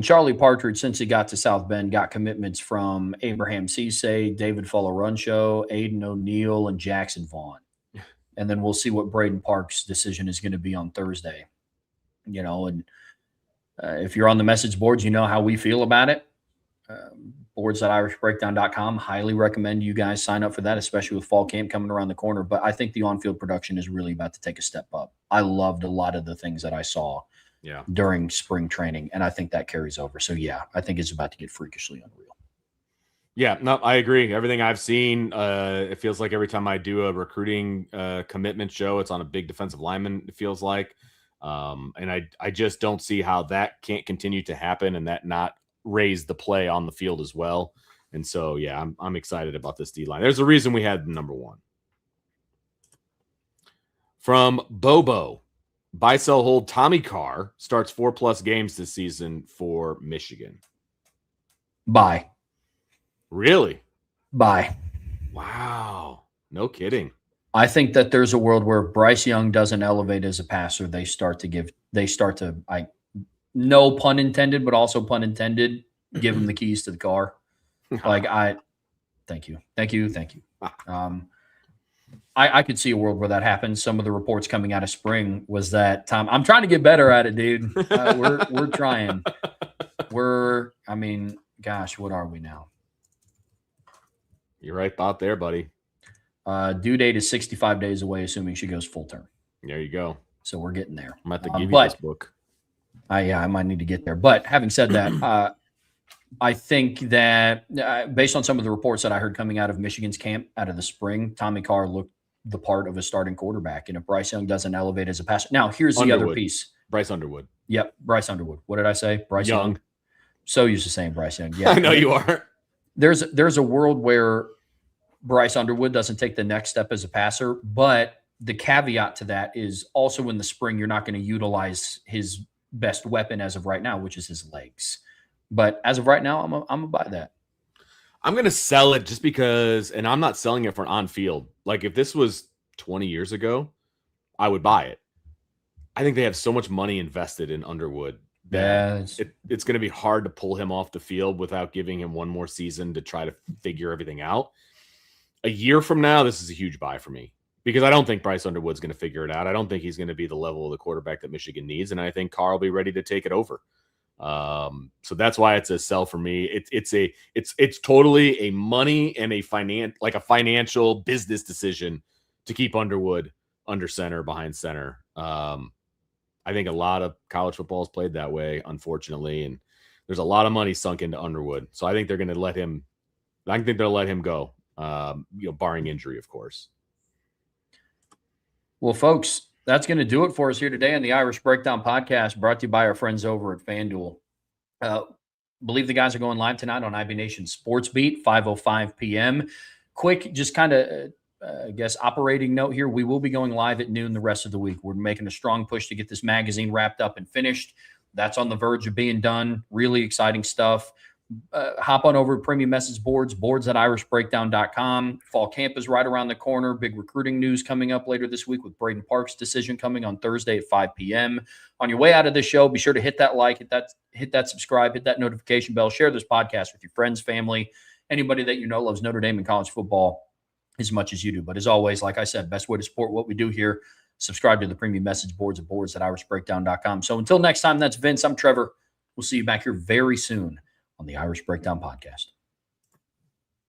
Charlie Partridge, since he got to South Bend, got commitments from Abraham Cisse, David Foloruncho, Aiden O'Neill, and Jackson Vaughn. And then we'll see what Braden Park's decision is going to be on Thursday. If you're on the message boards, you know how we feel about it. Boards.irishbreakdown.com. Highly recommend you guys sign up for that, especially with fall camp coming around the corner. But I think the on-field production is really about to take a step up. I loved a lot of the things that I saw during spring training, and I think that carries over. So, I think it's about to get freakishly unreal. Yeah, no, I agree. Everything I've seen, it feels like every time I do a recruiting commitment show, it's on a big defensive lineman, it feels like. And I just don't see how that can't continue to happen and that not raise the play on the field as well. And so, yeah, I'm excited about this D-line. There's a reason we had number one. From Bobo, buy, sell, hold Tommy Carr starts 4+ games this season for Michigan. Buy. Really? Buy. Wow. No kidding. I think that there's a world where Bryce Young doesn't elevate as a passer. They start to, no pun intended, but also pun intended, give him the keys to the car. Thank you. I could see a world where that happens. Some of the reports coming out of spring was that Tom, I'm trying to get better at it, dude. We're trying. Gosh, what are we now? You're right about there, buddy. Due date is 65 days away, assuming she goes full term. There you go. So we're getting there. I'm about to give you this book. I might need to get there. But having said that, I think that based on some of the reports that I heard coming out of Michigan's camp out of the spring, Tommy Carr looked the part of a starting quarterback. And if Bryce Young doesn't elevate as a passer. Now, here's the other piece. Bryce Underwood. Yep, Bryce Underwood. What did I say? Bryce Young. So used to saying Bryce Young. Yeah, I know you are. There's a world where Bryce Underwood doesn't take the next step as a passer, but the caveat to that is also in the spring, you're not going to utilize his best weapon as of right now, which is his legs. But as of right now, I'm gonna buy that. I'm going to sell it just because, and I'm not selling it for an on-field. Like if this was 20 years ago, I would buy it. I think they have so much money invested in Underwood that it's going to be hard to pull him off the field without giving him one more season to try to figure everything out. A year from now, this is a huge buy for me because I don't think Bryce Underwood's going to figure it out. I don't think he's going to be the level of the quarterback that Michigan needs, and I think Carr will be ready to take it over. So that's why it's a sell for me. It's totally a money and a financial business decision to keep Underwood under center, behind center. I think a lot of college football is played that way, unfortunately, and there's a lot of money sunk into Underwood. So I think they're going to let him. I think they'll let him go. Barring injury, of course. Well, folks, that's going to do it for us here today on the Irish Breakdown Podcast, brought to you by our friends over at FanDuel. Believe the guys are going live tonight on IB Nation Sports Beat, 5:05 p.m. Quick, just kind of, operating note here. We will be going live at noon the rest of the week. We're making a strong push to get this magazine wrapped up and finished. That's on the verge of being done. Really exciting stuff. Hop on over to Premium Message Boards at irishbreakdown.com. Fall camp is right around the corner. Big recruiting news coming up later this week with Braden Park's decision coming on Thursday at 5 p.m. On your way out of this show, be sure to hit that like, hit that subscribe, hit that notification bell, share this podcast with your friends, family, anybody that you know loves Notre Dame and college football as much as you do. But as always, like I said, best way to support what we do here, subscribe to the Premium Message Boards at irishbreakdown.com. So until next time, that's Vince. I'm Trevor. We'll see you back here very soon on the Irish Breakdown Podcast.